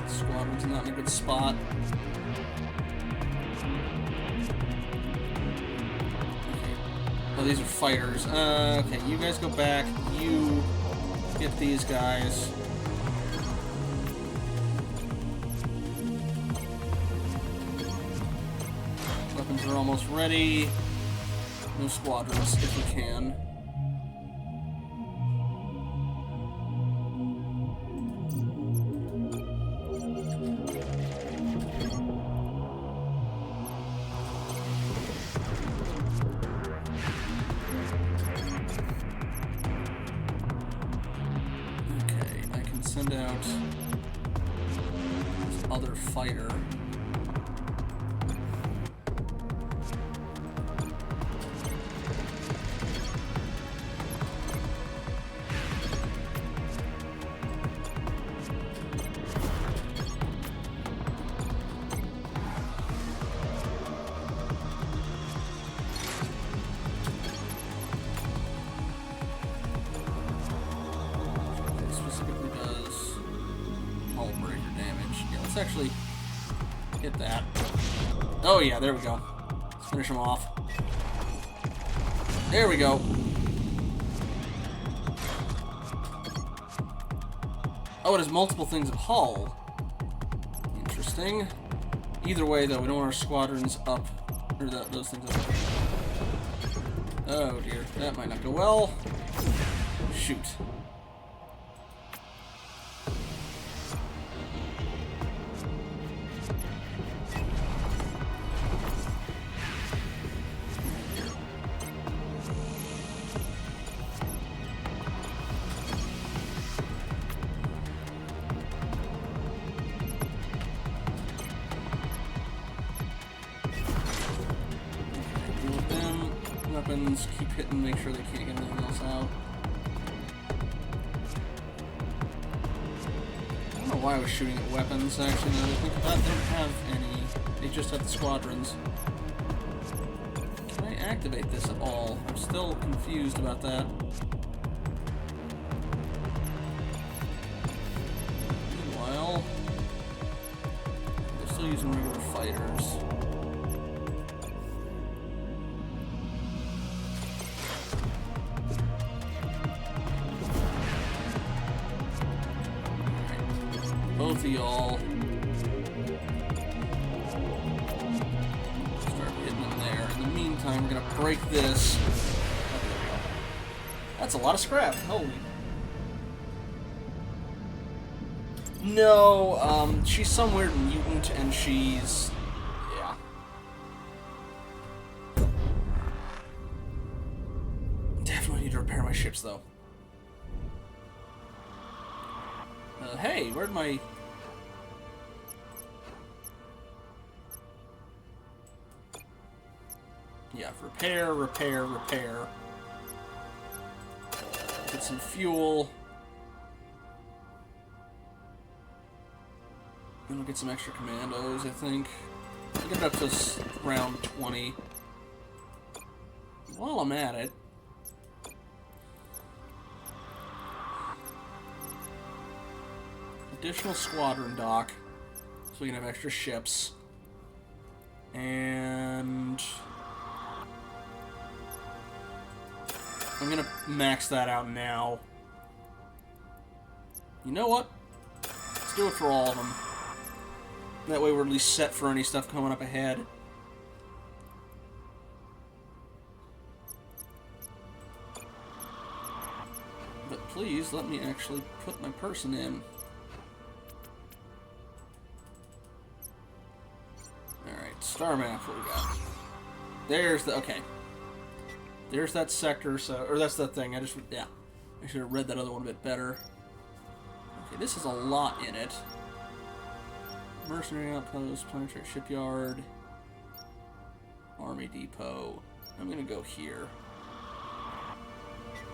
Squadron's not in a good spot. Oh, these are fighters. Okay, you guys go back. You get these guys. Weapons are almost ready. Move squadrons if we can. Send out this other fighter. Let's actually hit that. Oh yeah, there we go. Let's finish him off. There we go. Oh, it has multiple things of hull. Interesting. Either way, though, we don't want our squadrons up. Or those things up. Oh dear, that might not go well. Shoot. Weapons, keep hitting, make sure they can't get anything else out. I don't know why I was shooting at weapons, actually, now that I think about it. They don't have any. They just have the squadrons. Can I activate this at all? I'm still confused about that. Meanwhile, they're still using regular fighters. Both of y'all start hitting them there. In the meantime, we're gonna break this. That's a lot of scrap. Holy. No, she's some weird mutant, and she's... yeah. Definitely need to repair my ships, though. Hey, where'd my... yeah, repair. Get some fuel. And we'll get some extra commandos, I think. I'll get it up to round 20. While I'm at it... additional squadron dock, so we can have extra ships. And... I'm gonna max that out now. You know what? Let's do it for all of them. That way we're at least set for any stuff coming up ahead. But please let me actually put my person in. Alright, star map, what we got? There's the, okay. There's that sector, so, or that's that thing, I should have read that other one a bit better. Okay, this is a lot in it. Mercenary outpost, planetary shipyard, army depot. I'm gonna go here.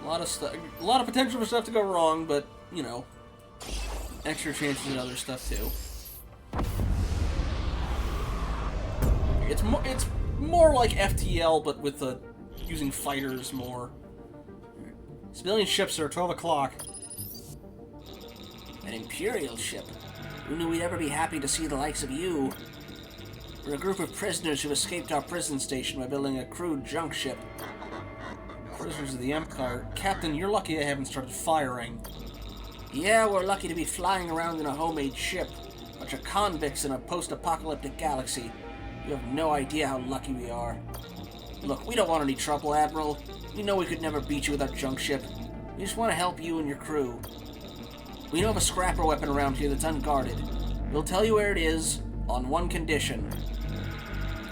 A lot of stuff, a lot of potential for stuff to go wrong, but you know, extra chances at other stuff too. It's more like FTL, but with using fighters more. Civilian ships are 12 o'clock. An Imperial ship. Who knew we'd ever be happy to see the likes of you? We're a group of prisoners who escaped our prison station by building a crude junk ship. Prisoners of the Empire. Captain, you're lucky I haven't started firing. Yeah, we're lucky to be flying around in a homemade ship. Bunch of convicts in a post-apocalyptic galaxy. You have no idea how lucky we are. Look, we don't want any trouble, Admiral. We know we could never beat you with our junk ship. We just want to help you and your crew. We know of a scrapper weapon around here that's unguarded. We'll tell you where it is, on one condition.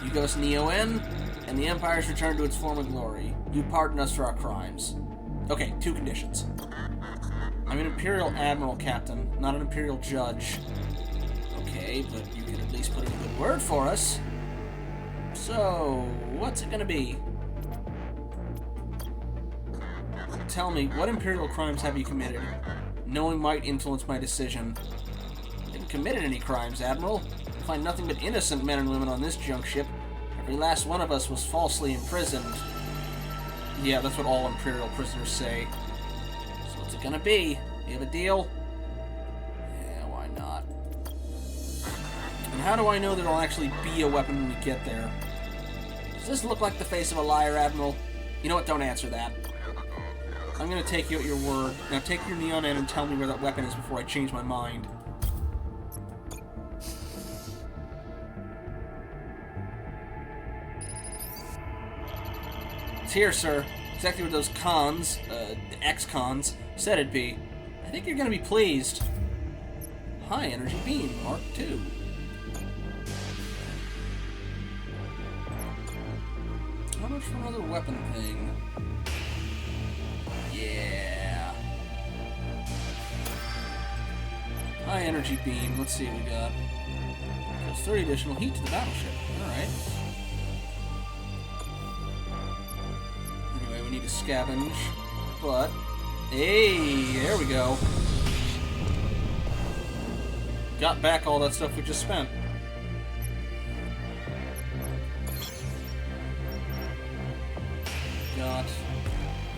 You give us an EON, and the Empire's return to its former glory. You pardon us for our crimes. Okay, 2 conditions. I'm an Imperial Admiral, Captain, not an Imperial Judge. Okay, but you can at least put in a good word for us. So, what's it gonna be? Tell me, what Imperial crimes have you committed? Knowing might influence my decision. I didn't commit any crimes, Admiral. I find nothing but innocent men and women on this junk ship. Every last one of us was falsely imprisoned. Yeah, that's what all Imperial prisoners say. So what's it gonna be? You have a deal? Yeah, why not? And how do I know there'll actually be a weapon when we get there? Does this look like the face of a liar, Admiral? You know what, don't answer that. I'm gonna take you at your word. Now take your neon in and tell me where that weapon is before I change my mind. It's here, sir. Exactly where those cons, the ex-cons, said it'd be. I think you're gonna be pleased. High energy beam, Mark II. How much for another weapon thing? Yeah. High energy beam. Let's see what we got. Gives 30 additional heat to the battleship. Alright. Anyway, we need to scavenge. But, hey, there we go. Got back all that stuff we just spent. Got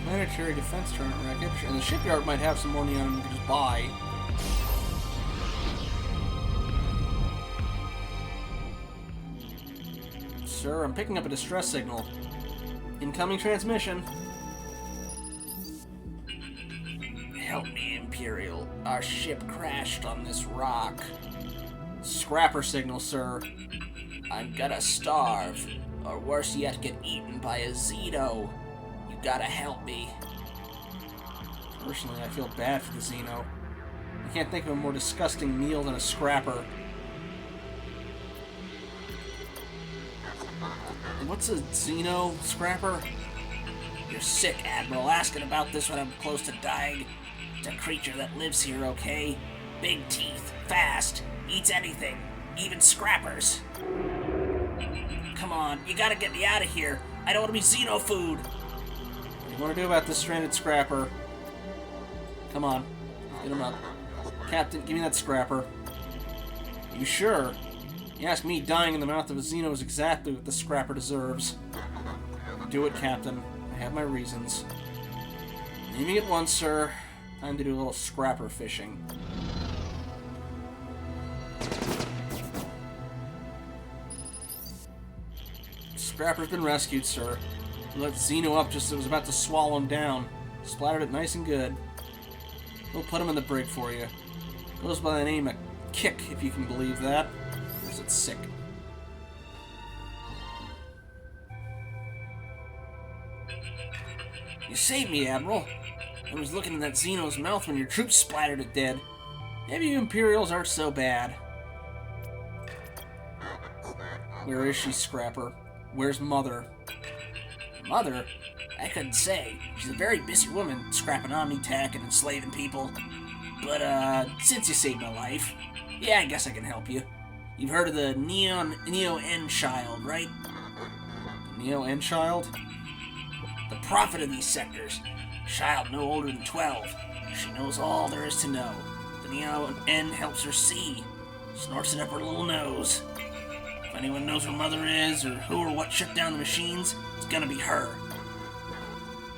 planetary defense turret wreckage, and the shipyard might have some more neon we can just buy. Sir, I'm picking up a distress signal. Incoming transmission. Help me, Imperial. Our ship crashed on this rock. Scrapper signal, sir. I'm gonna starve, or worse yet, get eaten by a Xeno. You gotta help me. Personally, I feel bad for the Xeno. I can't think of a more disgusting meal than a scrapper. What's a Xeno scrapper? You're sick, Admiral. Asking about this when I'm close to dying. It's a creature that lives here, okay? Big teeth, fast, eats anything, even scrappers. Come on, you gotta get me out of here. I don't want to be Xeno food. What do you want to do about this stranded scrapper? Come on, get him up. Captain, give me that scrapper. You sure? You ask me, dying in the mouth of a Xeno is exactly what the scrapper deserves. Do it, Captain. I have my reasons. Leaving at once, sir. Time to do a little scrapper fishing. Scrapper's been rescued, sir. We let Xeno up just as it was about to swallow him down. Splattered it nice and good. We'll put him in the brig for you. Goes by the name of Kick, if you can believe that. Or is it Sick? You saved me, Admiral. I was looking in that Xeno's mouth when your troops splattered it dead. Maybe you Imperials aren't so bad. Where is she, Scrapper? Where's Mother? Mother? I couldn't say. She's a very busy woman, scrapping omni-tech and enslaving people. But, since you saved my life, yeah, I guess I can help you. You've heard of the Neo-N child, right? The Neo-N child? The prophet of these sectors. Child no older than 12. She knows all there is to know. The Neo-N helps her see. Snorts it up her little nose. If anyone knows where Mother is, or who or what shut down the machines, it's gonna be her.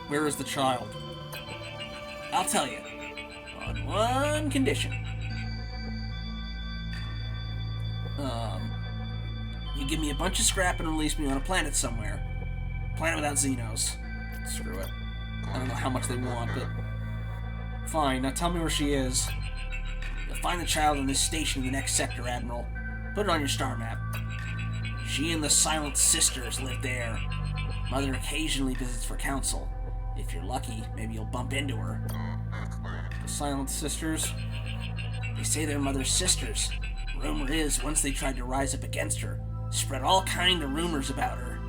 Where is the child? I'll tell you. On one condition. You give me a bunch of scrap and release me on a planet somewhere. Planet without Xenos. Screw it. I don't know how much they want, but... Fine, now tell me where she is. You'll find the child in this station in the next sector, Admiral. Put it on your star map. She and the Silent Sisters live there. Mother occasionally visits for counsel. If you're lucky, maybe you'll bump into her. The Silent Sisters? They say they're Mother's sisters. Rumor is, once they tried to rise up against her, spread all kind of rumors about her.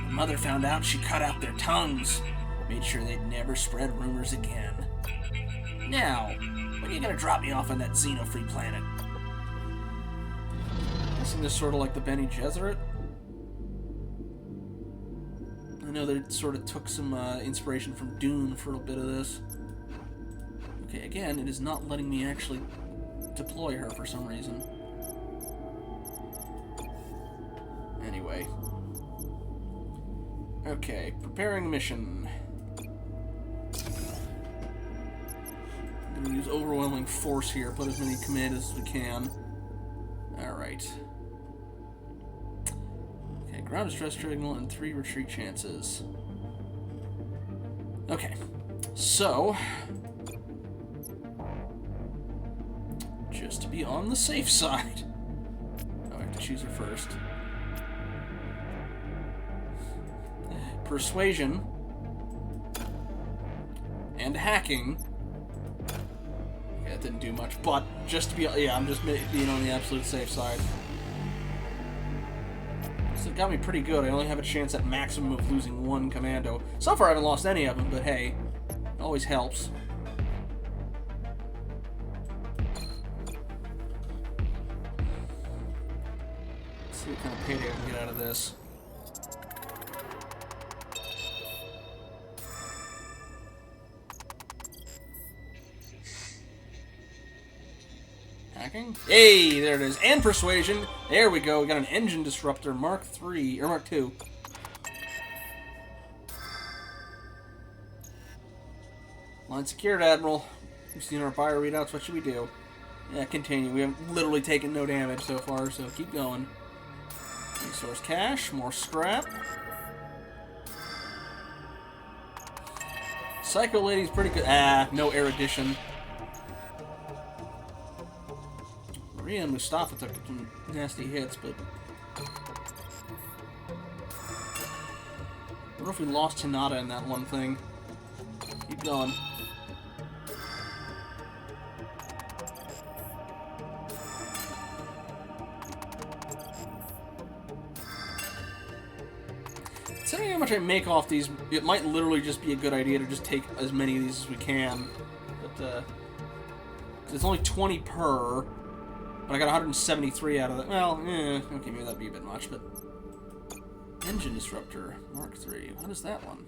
When Mother found out, she cut out their tongues. Made sure they'd never spread rumors again. Now, when are you gonna drop me off on that Xeno-free planet? Isn't this sort of like the Bene Gesserit? I know they sort of took some inspiration from Dune for a bit of this. Okay, again, it is not letting me actually deploy her for some reason. Anyway. Okay, preparing mission. I'm gonna use overwhelming force here, put as many commanders as we can. Alright. Okay, ground distress signal and 3 retreat chances. Okay, so... just to be on the safe side. Oh, I have to choose her first. Persuasion. And hacking. Okay, that didn't do much, but just to be... yeah, I'm just being on the absolute safe side. So it got me pretty good. I only have a chance at maximum of losing 1 commando. So far I haven't lost any of them, but hey, it always helps. Let's see what kind of payday I can get out of this. Hacking? Hey, there it is. And persuasion. There we go. We got an engine disruptor, Mark III, or Mark II. Line secured, Admiral. We've seen our buyer readouts. What should we do? Yeah, continue. We have literally taken no damage so far, so keep going. Resource cache, more scrap. Psycho Lady's pretty good. Ah, no erudition. Maria and Mustafa took some nasty hits, but... I wonder if we lost Hinata in that one thing. Keep going. Considering how much I make off these, it might literally just be a good idea to just take as many of these as we can. But, it's only 20 per... But I got 173 out of that. Well, okay, maybe that'd be a bit much, but... Engine Disruptor, Mark III. What is that one?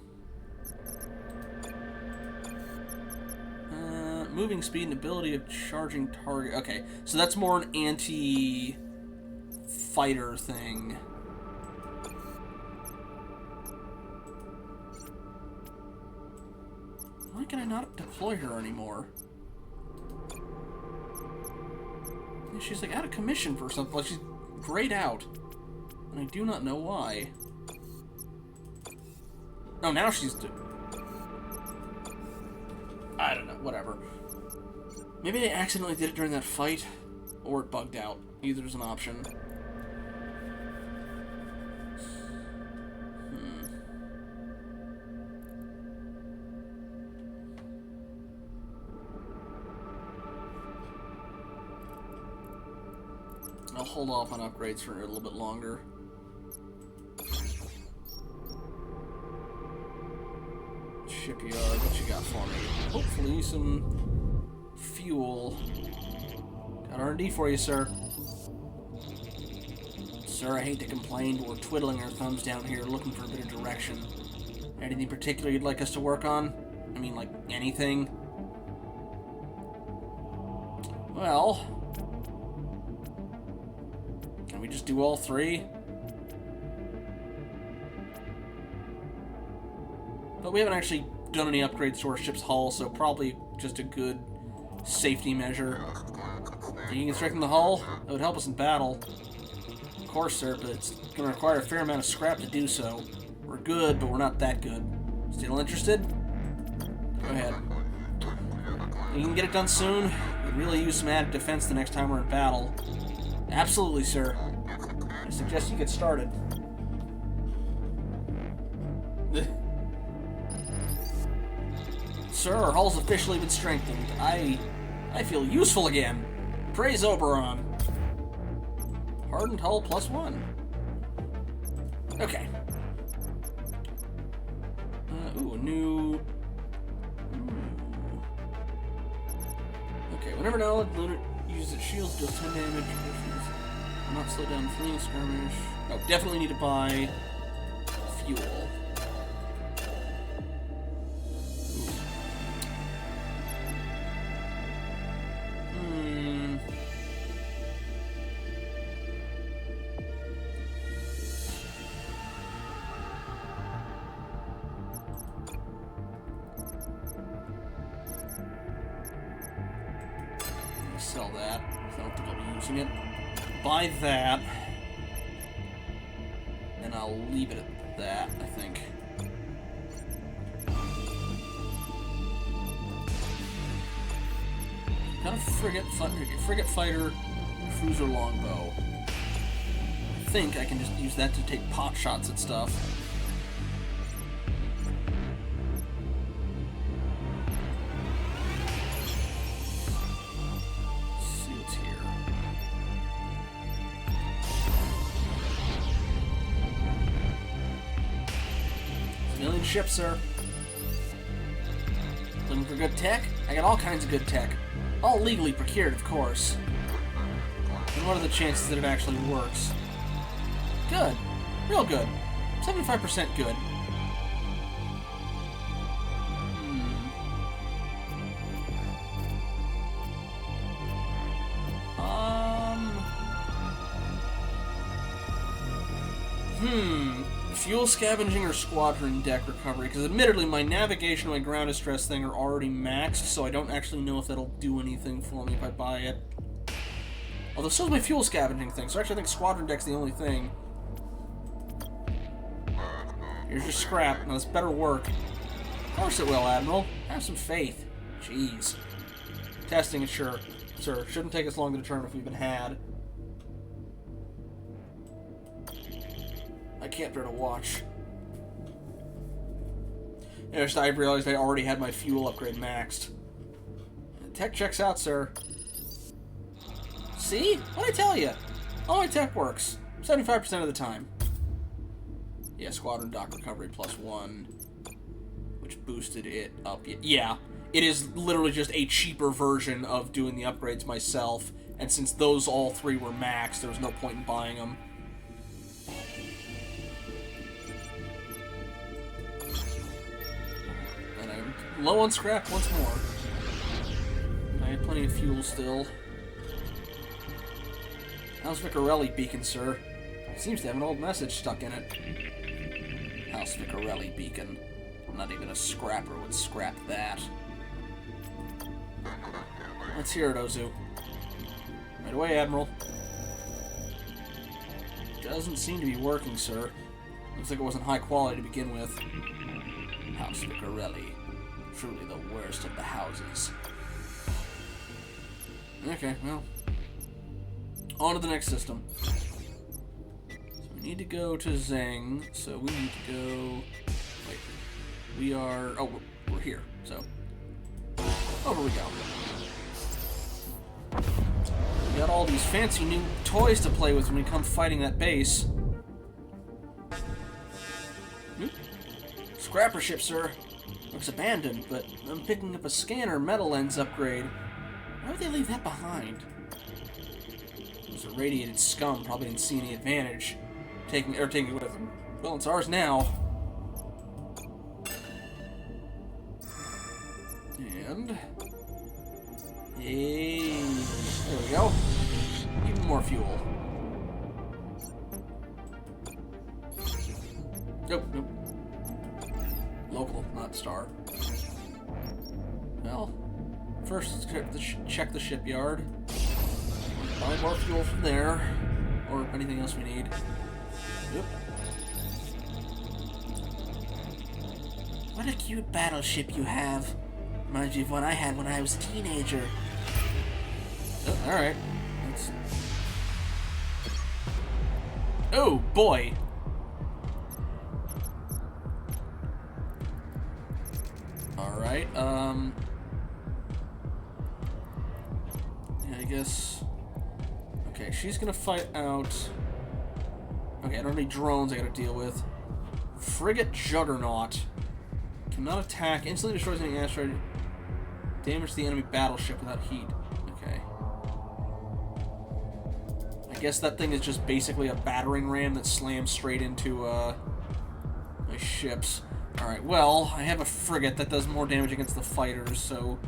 Moving speed and ability of charging target. Okay, so that's more an anti-fighter thing. Why can I not deploy her anymore? She's like out of commission for something. Like she's grayed out. And I do not know why. Oh, now she's... I don't know. Whatever. Maybe I accidentally did it during that fight. Or it bugged out. Either is an option. I'll hold off on upgrades for a little bit longer. Shipyard, what you got for me? Hopefully some fuel. Got R&D for you, sir. Sir, I hate to complain, but we're twiddling our thumbs down here looking for a bit of direction. Anything particular you'd like us to work on? I mean, like, anything? Well... can we just do all three? But we haven't actually done any upgrades to our ship's hull, so probably just a good safety measure. You can strengthen the hull? That would help us in battle. Of course, sir, but it's going to require a fair amount of scrap to do so. We're good, but we're not that good. Still interested? Go ahead. You can get it done soon. We could really use some added defense the next time we're in battle. Absolutely, sir. I suggest you get started. Sir, our hull's officially been strengthened. I feel useful again. Praise Oberon. Hardened hull +1. Okay. Ooh, a new... Okay, whenever an allied lunar uses its shields, deals 10 damage. Will not slow down fleeing skirmish. Oh, definitely need to buy fuel. Sell that. I don't think I'll be using it. Buy that. And I'll leave it at that, I think. Got a frigate fighter, cruiser longbow. I think I can just use that to take pot shots at stuff. Ship, sir. Looking for good tech? I got all kinds of good tech. All legally procured, of course. And what are the chances that it actually works? Good. Real good. 75% good. Fuel scavenging or squadron deck recovery, because admittedly my navigation and my ground distress thing are already maxed, so I don't actually know if that'll do anything for me if I buy it. Although so is my fuel scavenging thing, so actually I think squadron deck's the only thing. Here's your scrap. Now this better work. Of course it will, Admiral. Have some faith. Jeez. Testing it, sure. Sir, shouldn't take us long to determine if we've been had. I can't bear to watch. Yeah, I realized I already had my fuel upgrade maxed. Tech checks out, sir. See? What'd I tell you? All my tech works. 75% of the time. Yeah, squadron dock recovery +1. Which boosted it up. Yeah, it is literally just a cheaper version of doing the upgrades myself. And since those all three were maxed, there was no point in buying them. Low on scrap once more. I have plenty of fuel still. House Vicarelli beacon, sir. Seems to have an old message stuck in it. House Vicarelli beacon. Not even a scrapper would scrap that. Let's hear it, Ozu. Right away, Admiral. Doesn't seem to be working, sir. Looks like it wasn't high quality to begin with. House Vicarelli. Truly the worst of the houses. Okay, well. On to the next system. So we need to go to Zeng, so we need to go... Wait. We are... Oh, we're here, so... Over we go. We got all all these fancy new toys to play with when we come fighting that base. Oop. Scrapper ship, sir. Looks abandoned, but I'm picking up a scanner metal lens upgrade. Why would they leave that behind? Those irradiated scum probably didn't see any advantage taking it with them. Well, it's ours now. And hey, there we go. Even more fuel. Nope, nope. Local, not star. Well, first let's check the shipyard. Find more fuel from there, or anything else we need. Yep. What a cute battleship you have. Reminds me of one I had when I was a teenager. Oh, alright. Oh, boy! Alright, yeah, I guess... Okay, she's gonna fight out... Okay, I don't have any drones I gotta deal with. Frigate Juggernaut. Cannot attack, instantly destroys any asteroid. Damage the enemy battleship without heat. Okay. I guess that thing is just basically a battering ram that slams straight into, my ships. Alright, well, I have a frigate that does more damage against the fighters, so...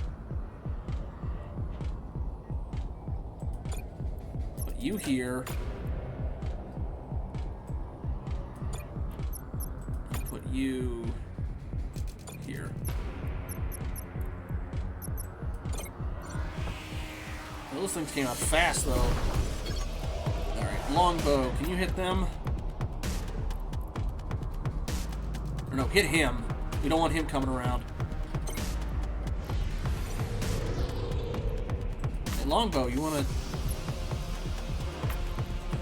Put you here. And put you... here. Those things came out fast, though. Alright, longbow. Can you hit them? Or no, hit him. We don't want him coming around. Hey, longbow, you want to...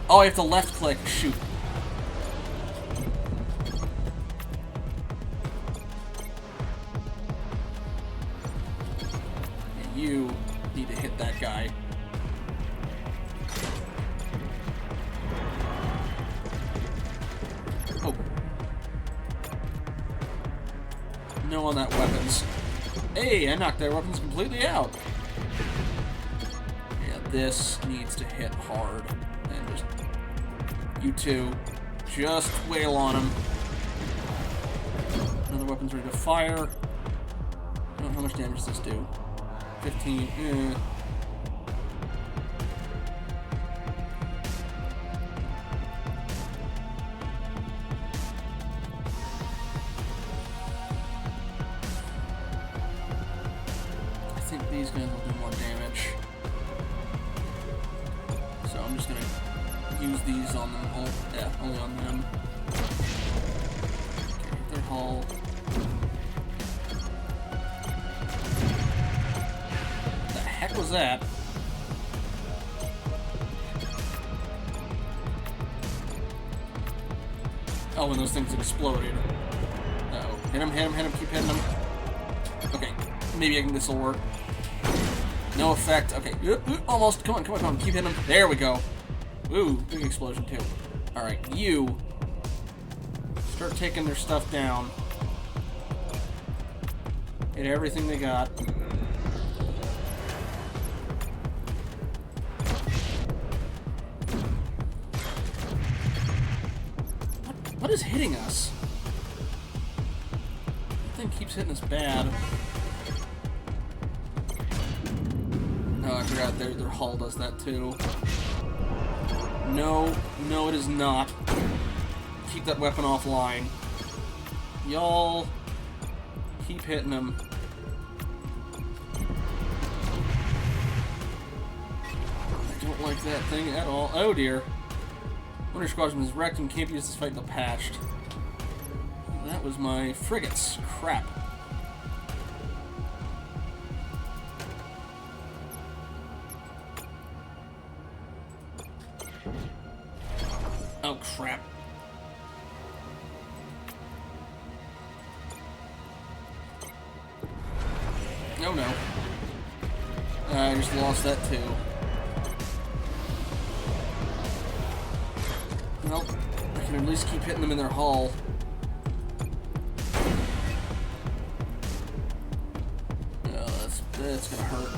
Oh, I have to left click. Shoot. And you need to hit that guy. Oh. No on that weapons. Hey, I knocked their weapons completely out. Yeah, this needs to hit hard. And just... You two. Just wail on him. Another weapon's ready to fire. I don't know how much damage does this do. 15. I think these guys will do more damage. So I'm just gonna use these on them. Yeah, only on them. Okay, their hull. The heck was that? Oh, when those things exploded. Uh-oh. Hit him, hit him, hit him, keep hitting him. Okay, maybe this will work. No effect. Okay, almost. Come on, come on, come on. Keep hitting him. There we go. Ooh, big explosion too. Alright, you start taking their stuff down. Hit everything they got. What is hitting us? That thing keeps hitting us bad. Oh, I forgot their hull does that too. No, no it is not. Keep that weapon offline. Y'all keep hitting them. I don't like that thing at all. Oh dear. Wonder Squadron is wrecked and can't be used this fight until patched. That was my frigates. Crap. Oh, crap. Oh, no. I just lost that, too. at least keep hitting them in their hull. Oh, that's gonna hurt.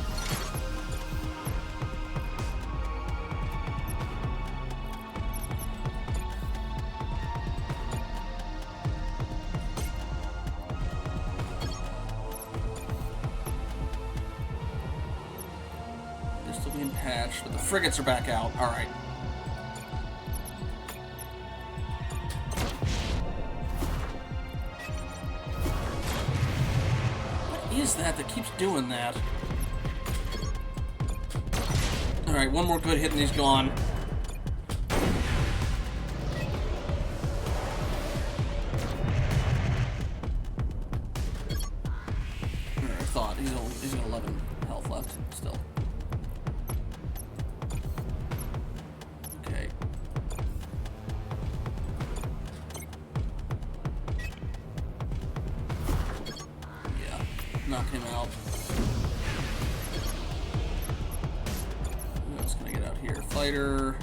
They're still being patched, but the frigates are back out. All right. Is that keeps doing that? Alright, one more good hit and he's gone. I thought he's got 11 health left still. Okay. Knock him out. Who else can I get out here? Fighter.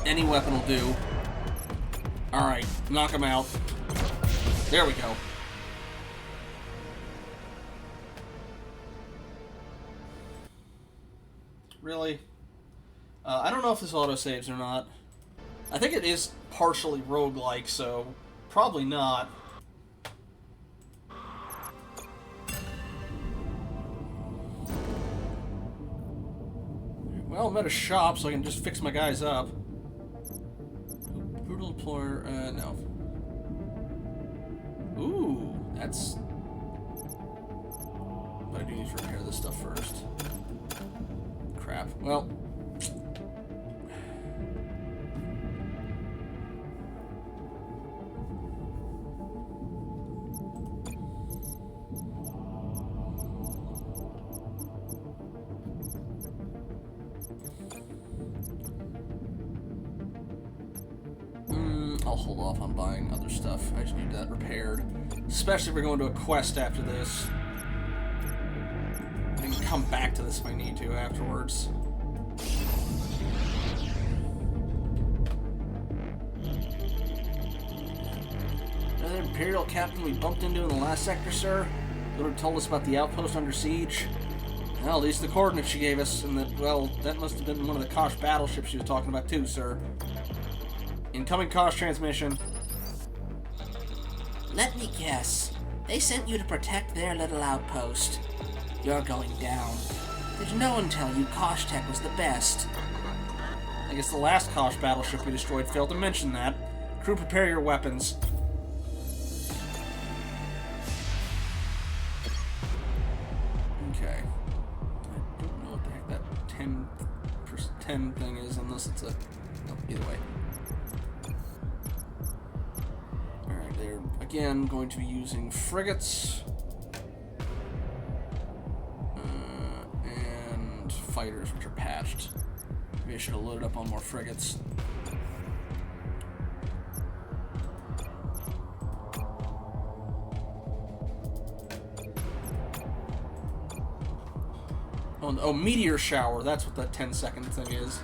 Any weapon will do. Alright, knock him out. There we go. Really? I don't know if this autosaves or not. I think it is partially roguelike, so probably not. Well, I'm at a shop, so I can just fix my guys up. Brutal deployer, no. Ooh, that's... But I do need to repair this stuff first. Crap. Well... I'll hold off on buying other stuff. I just need that repaired. Especially if we're going to a quest after this. I can come back to this if I need to afterwards. Another Imperial captain we bumped into in the last sector, sir? Would have told us about the outpost under siege? Well, at least the coordinates she gave us, and that, well, that must have been one of the Kosh battleships she was talking about too, sir. Incoming Kosh transmission. Let me guess. They sent you to protect their little outpost. You're going down. Did no one tell you Kosh Tech was the best? I guess the last Kosh battleship we destroyed failed to mention that. Crew, prepare your weapons. Okay. I don't know what the heck that 10 thing is, unless it's a... No, either way. Alright, they're, again, going to be using frigates. And fighters, which are patched. Maybe I should have loaded up on more frigates. Oh, meteor shower. That's what that 10-second thing is.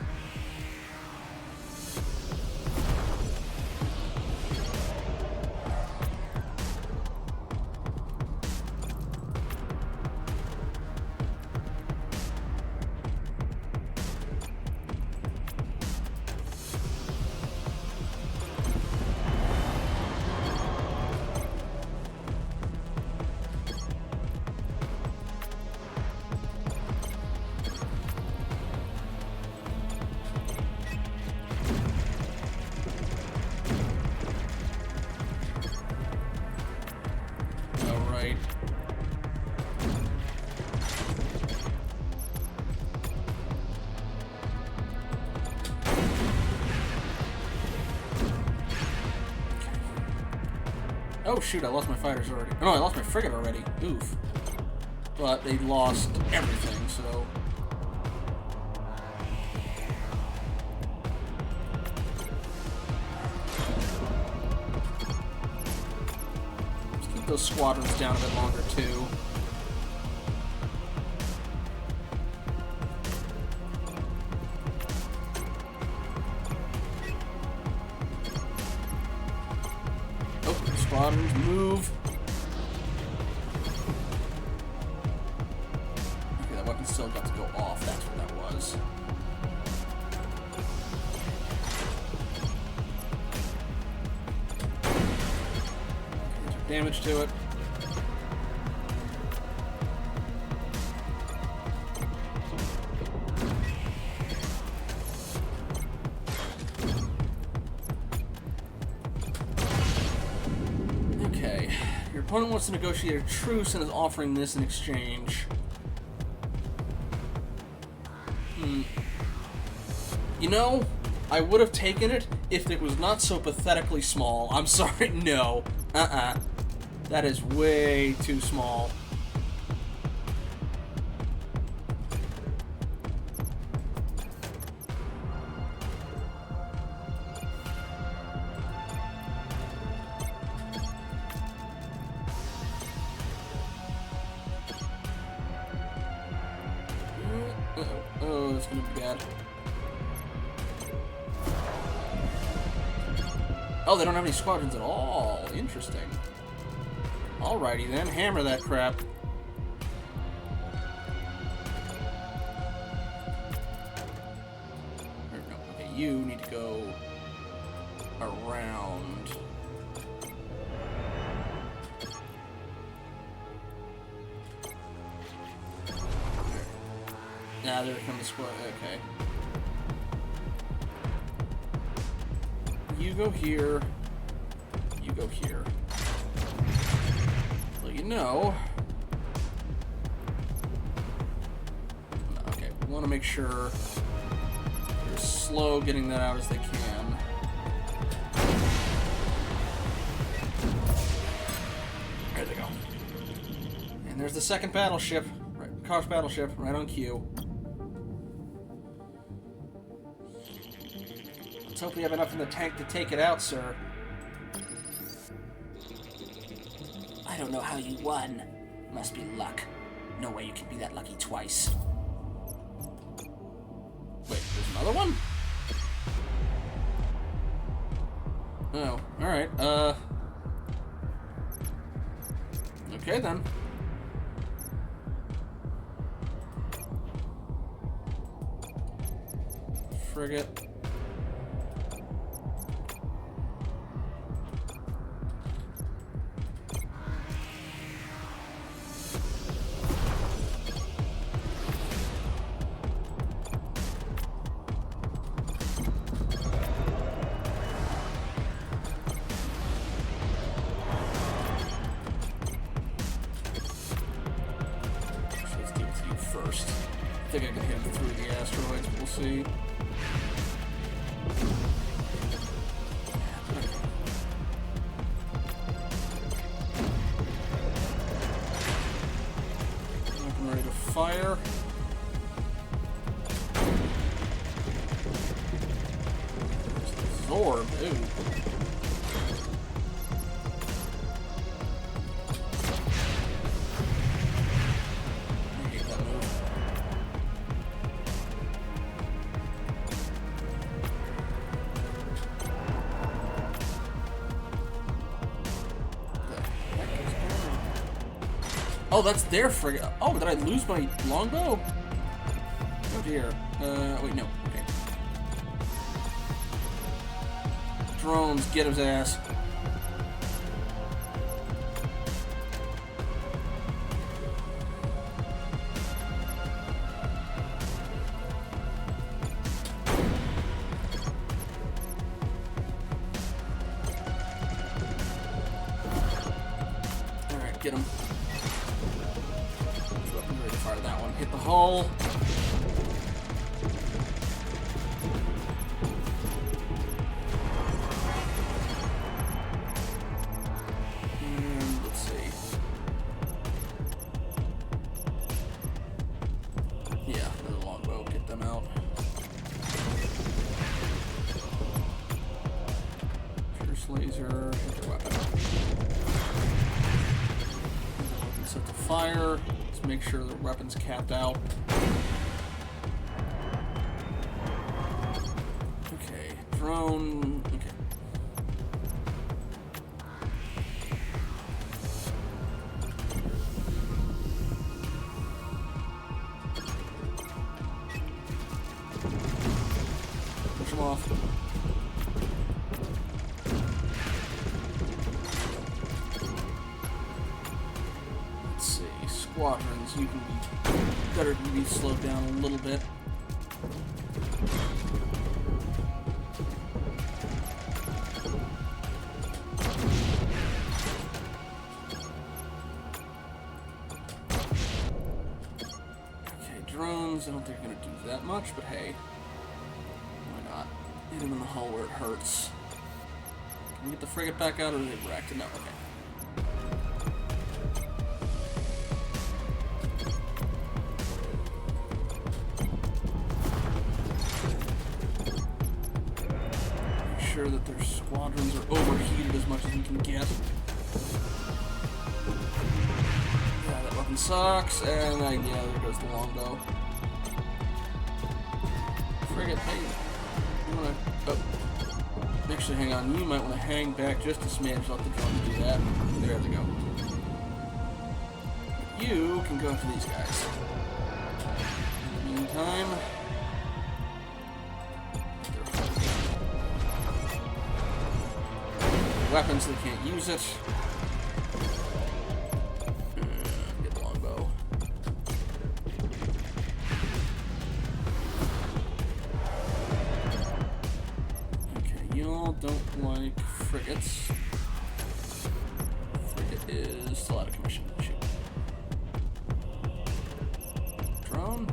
Oh shoot, I lost my fighters already. Oh, no, I lost my frigate already. Oof. But they lost everything, so... Let's keep those squadrons down a bit longer, too. move. Okay, that weapon still got to go off. That's what that was. Okay, took damage to it. Your opponent wants to negotiate a truce and is offering this in exchange. You know, I would have taken it if it was not so pathetically small. I'm sorry, no. That is way too small. Oh, that's gonna be bad. Oh, they don't have any squadrons at all. Interesting. Alrighty then, hammer that crap. Or, no, okay, you need to go around. Now there comes the squad. Okay. You go here. You go here. So you know. Okay, we want to make sure they're slow getting that out as they can. There they go. And there's the second battleship. Right, Kosh battleship, right on cue. Let's hope we have enough in the tank to take it out, sir. I don't know how you won. Must be luck. No way you can be that lucky twice. Wait, there's another one? Oh, alright, okay then. Frigate. First. I think I can hit him through the asteroids, but we'll see. I'm ready to fire. Zorb, ooh. Oh, that's their frigate. Oh, did I lose my longbow? Oh dear. Wait, no. Okay. Drones, get his ass. Alright, get him. Fire that one. Hit the hull. And let's see. Yeah, another longbow. Get them out. Pierce laser. Hit their weapon. Weapon set to fire. Make sure the weapon's capped out. Okay, drone. Okay. him off. Let's see. Squadrons, you can be better to be slowed down a little bit. Drones, I don't think they're going to do that much, but hey, why not? Hit him in the hull where it hurts. Can we get the frigate back out, or are they wrecked? No, okay. Make sure that their squadrons are overheated as much as we can get. Sucks, and yeah, there goes the longbow. Frigate, hey, you wanna, oh, actually hang on, you might want to hang back just a smidge, let the drone do that. There they go. You can go after these guys. In the meantime, weapons, they can't use it. Don't like frigates. Frigate is still out of commission. Shoot. Drone.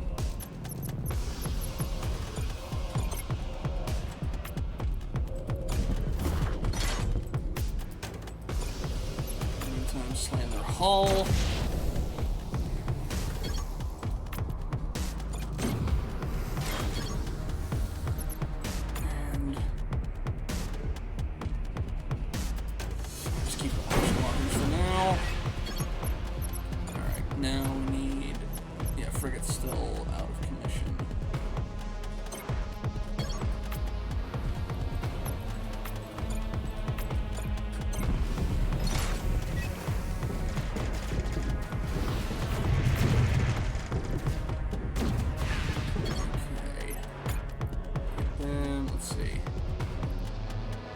Meantime, slam their hull.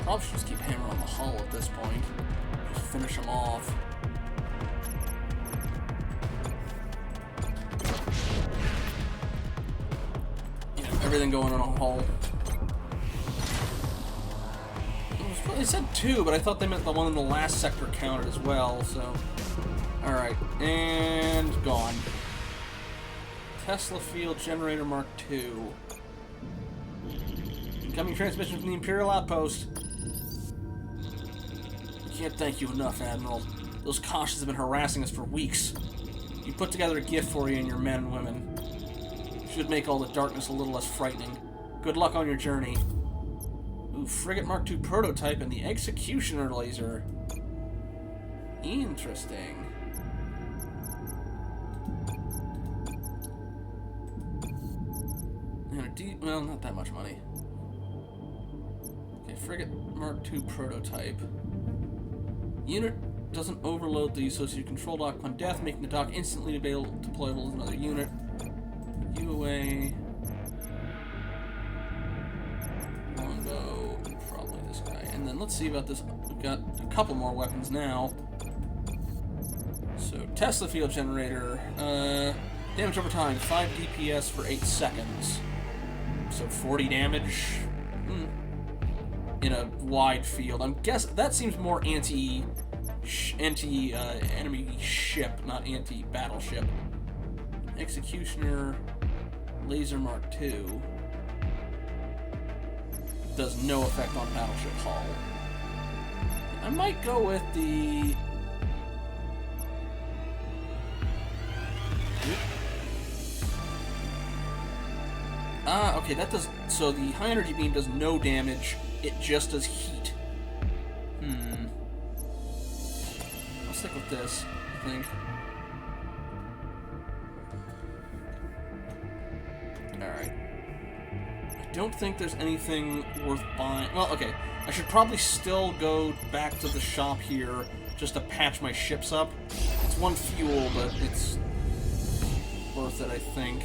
Probably should just keep hammering on the hull at this point. Just finish them off. Yeah, everything going on a hull. They said 2, but I thought they meant the one in the last sector counted as well, so... Alright, and gone. Tesla Field Generator Mark II. Incoming transmission from the Imperial Outpost. Can't thank you enough, Admiral. Those Koshs have been harassing us for weeks. You put together a gift for you and your men and women. Should make all the darkness a little less frightening. Good luck on your journey. Ooh, Frigate Mark II prototype and the Executioner laser. Interesting. And well, not that much money. Okay, Frigate Mark II prototype. Unit doesn't overload the associated control dock upon death, making the dock instantly deployable as another unit. UA. Longbow, and probably this guy. And then let's see about this. We've got a couple more weapons now. So, Tesla Field Generator. Damage over time, 5 DPS for 8 seconds. So 40 damage. In a wide field. I'm guessing that seems more anti enemy ship, not anti battleship. Executioner Laser Mark II does no effect on battleship hull. I might go with the okay, that does so the high energy beam does no damage. It just does heat. I'll stick with this, I think. Alright. I don't think there's anything worth buying. Well, okay. I should probably still go back to the shop here just to patch my ships up. It's 1 fuel, but it's worth it, I think.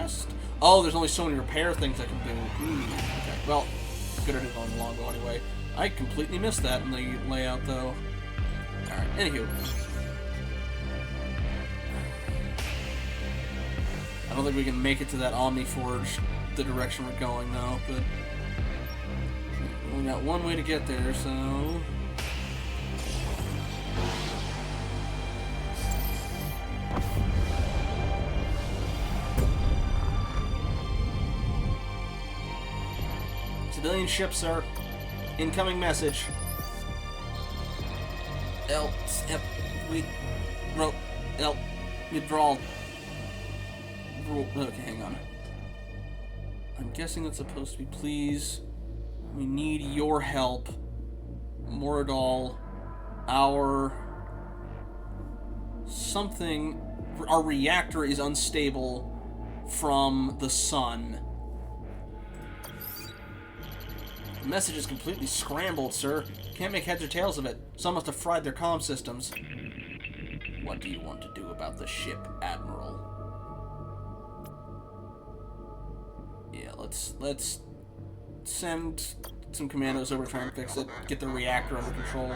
rest. Oh, there's only so many repair things I can do. Okay, well, good at it on the longbow anyway. I completely missed that in the layout, though. Alright, anywho. I don't think we can make it to that Omni Forge, the direction we're going, though, but... we only got one way to get there, so... Civilian ship, sir. Incoming message. Withdrawal. Okay, hang on. I'm guessing that's supposed to be please. We need your help. Moradal. Our... something... Our reactor is unstable from the sun. The message is completely scrambled, sir. Can't make heads or tails of it. Some must have fried their comm systems. What do you want to do about the ship, Admiral? Yeah, let's send some commandos over to try and fix it. Get the reactor under control.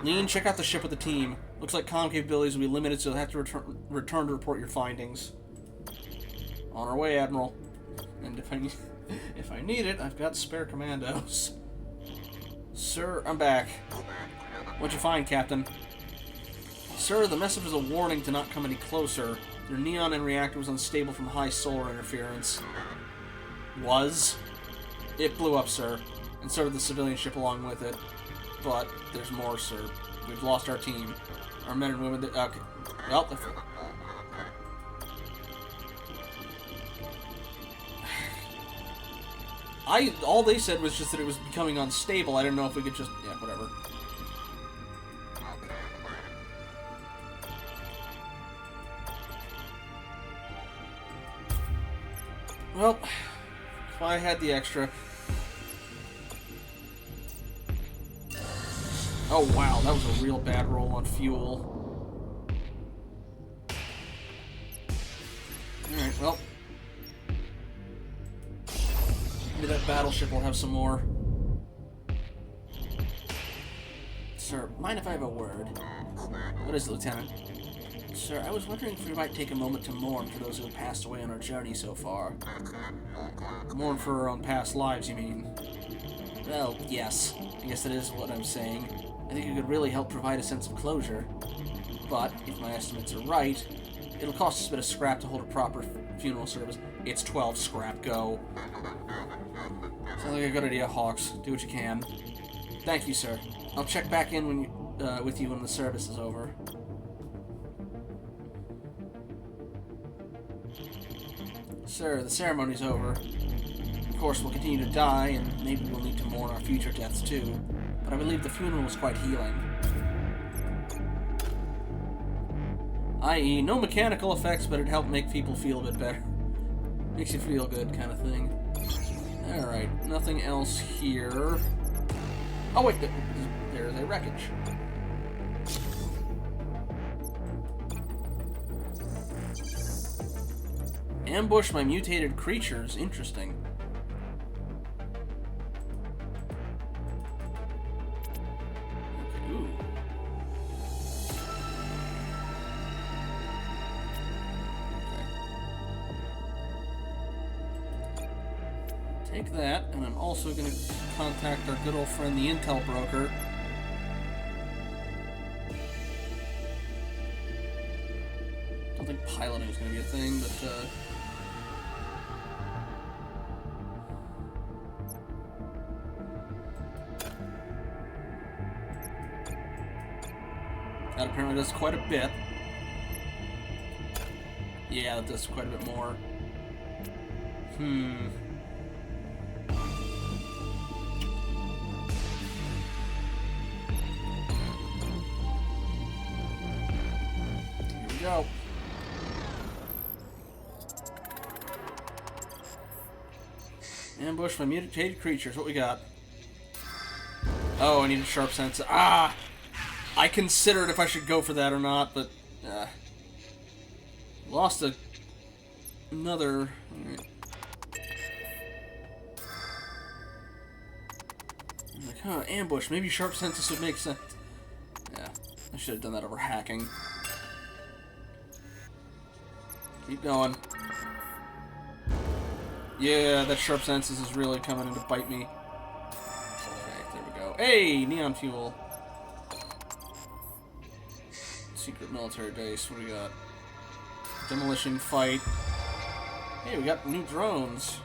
Lean, check out the ship with the team. Looks like comm capabilities will be limited, so you'll have to return to report your findings. On our way, Admiral. And if I need it, I've got spare commandos. Sir, I'm back. What'd you find, Captain? Sir, the message was a warning to not come any closer. Your neon and reactor was unstable from high solar interference. Was? It blew up, sir. And so did the civilian ship along with it. But there's more, sir. We've lost our team. Our men and women... Okay. Well, all they said was just that it was becoming unstable. I didn't know if we could just... yeah, whatever. Well, if I had the extra... oh, wow, that was a real bad roll on fuel. Alright, well... maybe that battleship will have some more. Sir, mind if I have a word? What is it, Lieutenant? Sir, I was wondering if we might take a moment to mourn for those who have passed away on our journey so far. Mourn for our own past lives, you mean? Well, yes. I guess that is what I'm saying. I think it could really help provide a sense of closure. But, if my estimates are right, it'll cost us a bit of scrap to hold a proper funeral service. It's 12 scrap, go. Sounds like a good idea, Hawks. Do what you can. Thank you, sir. I'll check back in with you when the service is over. Sir, the ceremony's over. Of course, we'll continue to die, and maybe we'll need to mourn our future deaths too. But I believe the funeral was quite healing. I.e., no mechanical effects, but it helped make people feel a bit better. Makes you feel good, kind of thing. Alright, nothing else here. Oh wait, there's a wreckage. Ambush by mutated creatures. Interesting. Okay, ooh. Okay. Take that, and I'm also going to contact our good old friend, the Intel Broker. I don't think piloting is going to be a thing, but, that apparently does quite a bit. Yeah, that does quite a bit more. Here we go. Ambush by mutated creatures. What we got? Oh, I need a sharp sense. Ah! I considered if I should go for that or not, but... lost a Another... Alright. I'm like, huh, ambush. Maybe sharp senses would make sense. Yeah, I should have done that over hacking. Keep going. Yeah, that sharp senses is really coming in to bite me. Okay, there we go. Hey, neon fuel. Secret military base. What do we got? Demolition fight. Hey, we got new drones.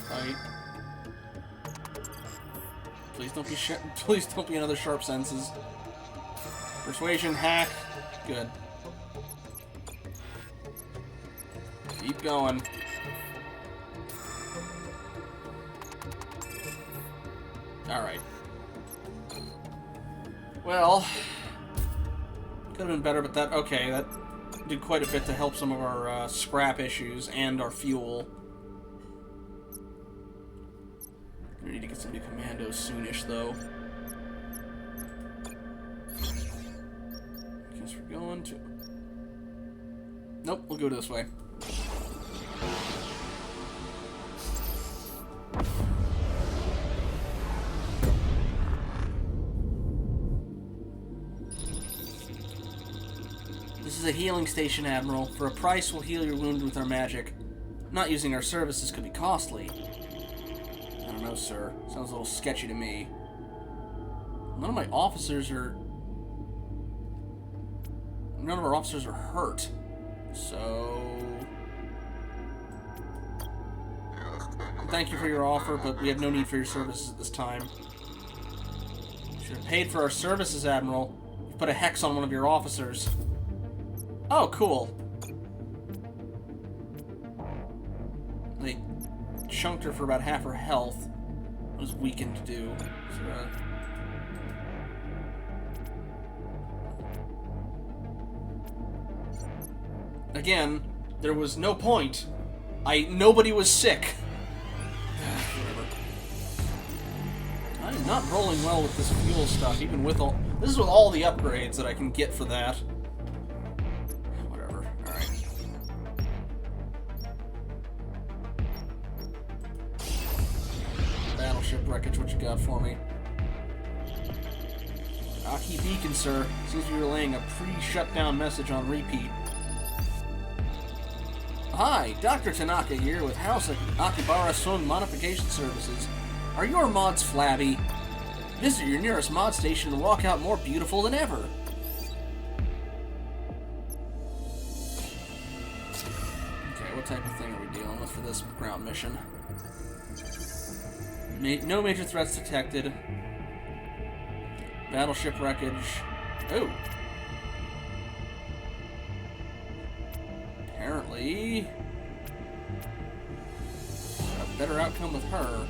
Fight. Please don't be please don't be another sharp senses. Persuasion, hack. Good. Keep going. Alright. Well, could have been better, but that... Okay, that did quite a bit to help some of our scrap issues and our fuel. We need to get some new commandos soonish, though. Guess we're going to... Nope, we'll go this way. This is a healing station, Admiral. For a price, we'll heal your wound with our magic. Not using our services could be costly. I don't know, sir. Sounds a little sketchy to me. None of our officers are hurt. So... Thank you for your offer, but we have no need for your services at this time. Should have paid for our services, Admiral. You put a hex on one of your officers. Oh, cool. They chunked her for about half her health. What was weakened to do? So, again, there was no point. Nobody was sick. I'm not rolling well with this fuel stuff, even with all... This is with all the upgrades that I can get for that. Battleship wreckage, what you got for me? Aki Beacon, sir. Seems to be relaying a pre-shutdown message on repeat. Hi, Dr. Tanaka here with House Akibara Sun Modification Services. Are your mods flabby? Visit your nearest mod station and walk out more beautiful than ever. Okay, what type of thing are we dealing with for this ground mission? No major threats detected. Battleship wreckage. Oh. Apparently... a better outcome with her.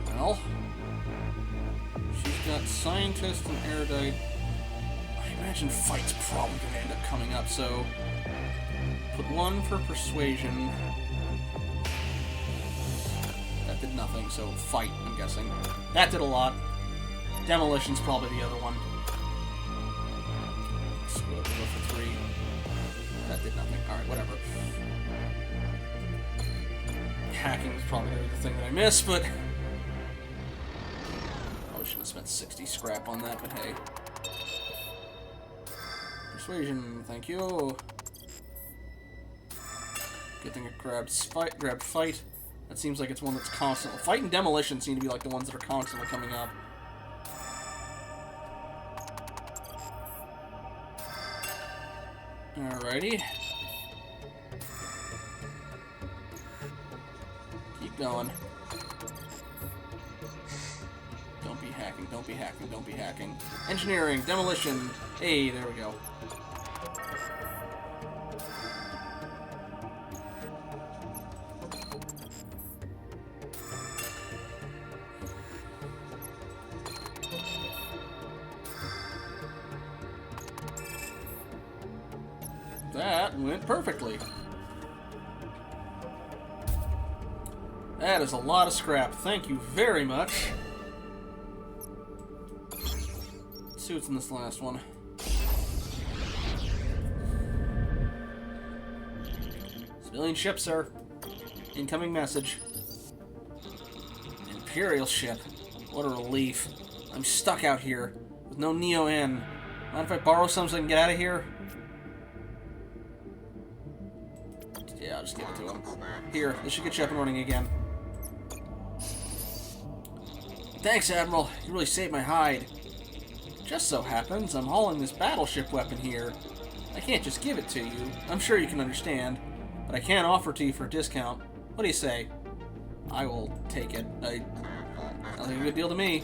Well... she's got scientist and erudite. I imagine fight's probably going to end up coming up, so... put one for persuasion. That did nothing, so fight, I'm guessing. That did a lot. Demolition's probably the other one. So we'll go for 3. That did nothing. Alright, whatever. Hacking was probably the thing that I missed, but... probably should have spent 60 scrap on that, but hey. Persuasion, thank you. Good thing it grabbed fight. That seems like it's one that's constantly... Fight and demolition seem to be like the ones that are constantly coming up. Alrighty. Keep going. Don't be hacking, don't be hacking, don't be hacking. Engineering, demolition. Hey, there we go. That went perfectly. That is a lot of scrap. Thank you very much. Let's see what's in this last one. Civilian ship, sir. Incoming message. Imperial ship. What a relief. I'm stuck out here with no Neo-N. Mind if I borrow some so I can get out of here? Yeah, I'll just give it to him. Here, this should get you up and running again. Thanks, Admiral. You really saved my hide. Just so happens I'm hauling this battleship weapon here. I can't just give it to you. I'm sure you can understand. But I can offer it to you for a discount. What do you say? I will take it. Sounds like a good deal to me.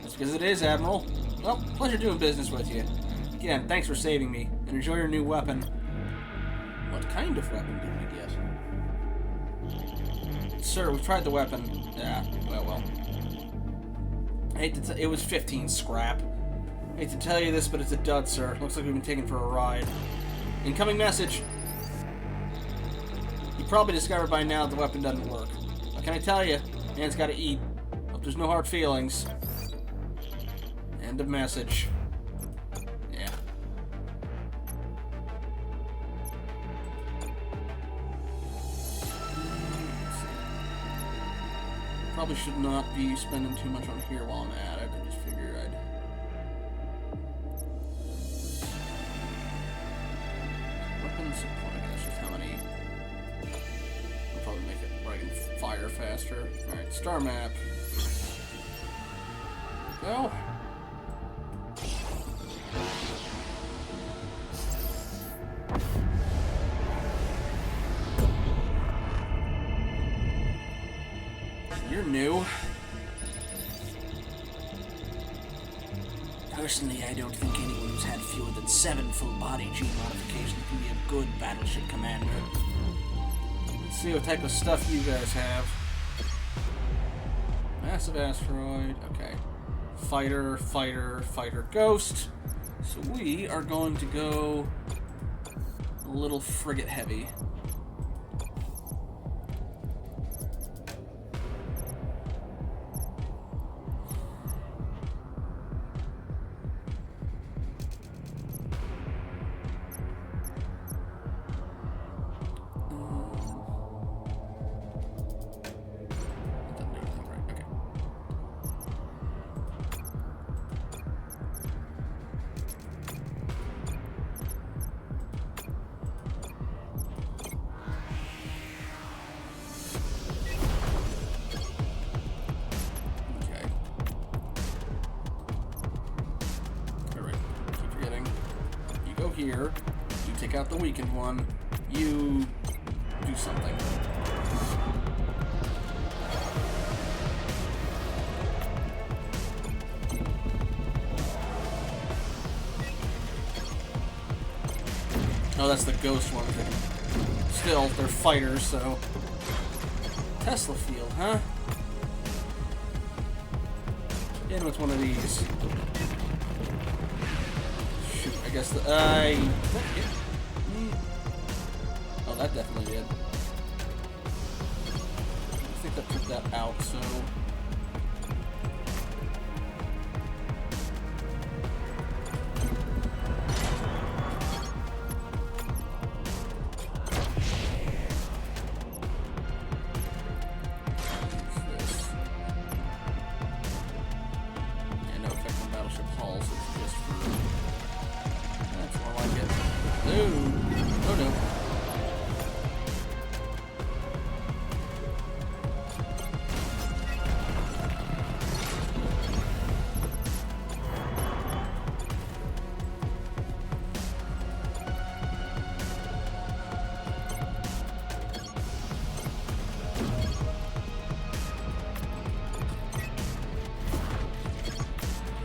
That's because it is, Admiral. Well, pleasure doing business with you. Again, thanks for saving me, and enjoy your new weapon. What kind of weapon did we get? Sir, we've tried the weapon. Yeah, well. I hate to it was 15 scrap. I hate to tell you this, but it's a dud, sir. Looks like we've been taken for a ride. Incoming message. You probably discovered by now that the weapon doesn't work. What can I tell you? Man's gotta eat. Hope there's no hard feelings. End of message. Yeah. Probably should not be spending too much on here while I'm at it. I just figured I'd... Weapon supply, that's just how many... I'll probably make it where I can fire faster. Alright, star map. Well... You're new. Personally, I don't think anyone who's had fewer than 7 full-body gene modifications can be a good battleship commander. Let's see what type of stuff you guys have. Massive asteroid. Okay. Fighter, ghost. So we are going to go a little frigate heavy. Here, you take out the weakened one, you do something. Oh, that's the ghost one. Still, they're fighters, so... Tesla field, huh? In with one of these. I guess the... did that hit me? Oh, that definitely did. I think that took that out, so... Yeah, no effect on battleship hulls, it's just for... Oh no.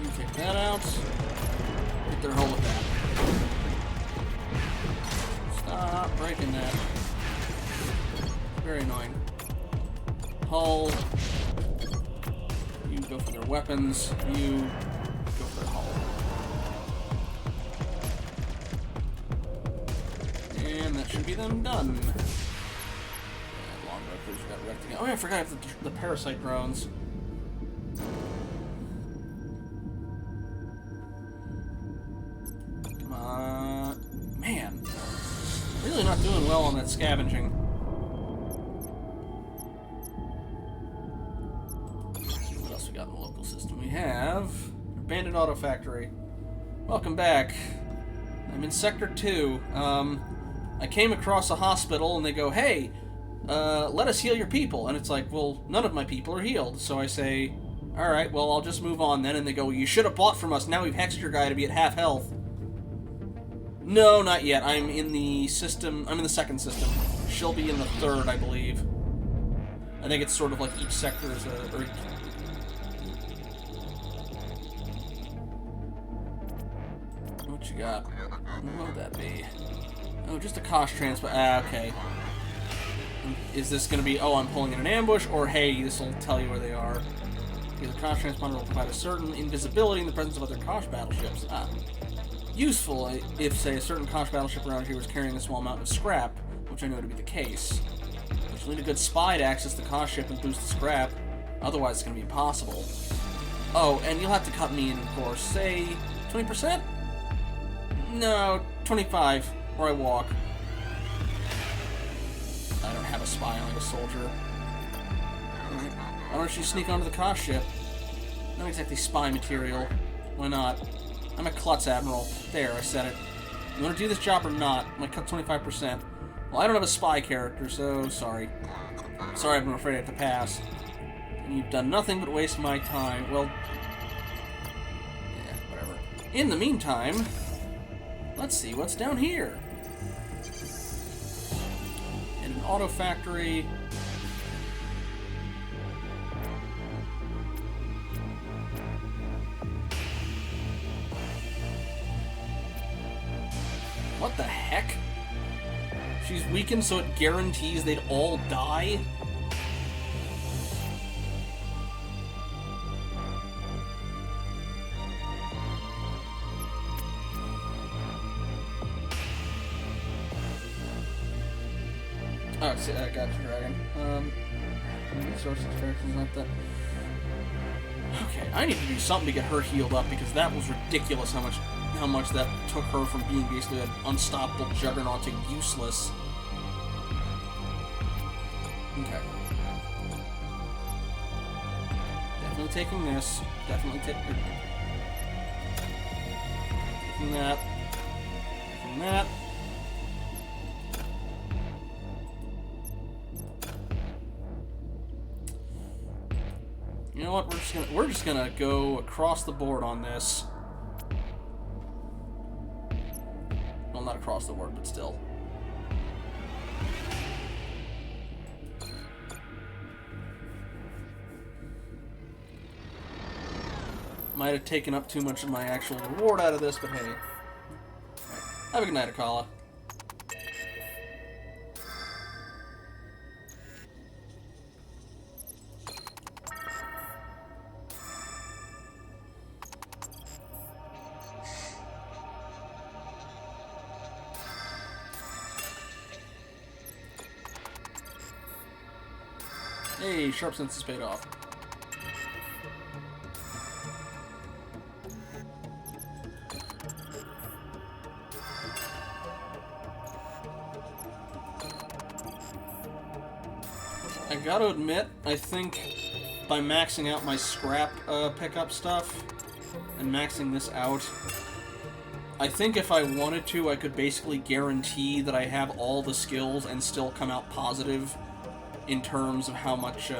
You take that out. Hit their hull with that. Stop breaking that. Very annoying. Hull. You go for their weapons. You go for their hull. And that should be them done. Yeah, long road cruiser got wrecked again. Oh yeah, I forgot the parasite drones. Come on. Man. Really not doing well on that scavenging. factory. Welcome back. I'm in Sector 2. I came across a hospital and they go, hey, let us heal your people. And it's like, well, none of my people are healed. So I say, alright, well, I'll just move on then. And they go, you should have bought from us. Now we've hexed your guy to be at half health. No, not yet. I'm in the system. I'm in the second system. She'll be in the third, I believe. I think it's sort of like each sector is a... Or, what you got? What would that be? Oh, just a cost transfer. Okay. Is this going to be, oh, I'm pulling in an ambush, or hey, this will tell you where they are? Because a cost transponder will provide a certain invisibility in the presence of other Kosh battleships. Ah. Useful if, say, a certain Kosh battleship around here was carrying a small amount of scrap, which I know to be the case. But you'll need a good spy to access the Kosh ship and boost the scrap. Otherwise, it's going to be impossible. Oh, and you'll have to cut me in, of course. Say, 20%? No, 25, or I walk. I don't have a spy on like a soldier. Why don't you sneak onto the Kosh ship? Not exactly spy material. Why not? I'm a Klutz Admiral. There, I said it. You want to do this job or not? I might cut 25%. Well, I don't have a spy character, so sorry. Sorry, I'm afraid I have to pass. And you've done nothing but waste my time. Well, yeah, whatever. In the meantime, let's see what's down here. In an auto factory. What the heck? She's weakened so it guarantees they'd all die? Oh, see, I got you, Dragon. Resources, fractions, not that. Okay, I need to do something to get her healed up because that was ridiculous how much that took her from being basically an unstoppable juggernaut to useless. Okay. Definitely taking this. Definitely taking that. Taking that. You know what? We're just gonna go across the board on this. Well, not across the board, but still. Might have taken up too much of my actual reward out of this, but hey. Right. Have a good night, Akala. Hey, sharp sense is paid off. I gotta admit, I think by maxing out my scrap pickup stuff and maxing this out, I think if I wanted to, I could basically guarantee that I have all the skills and still come out positive in terms of how much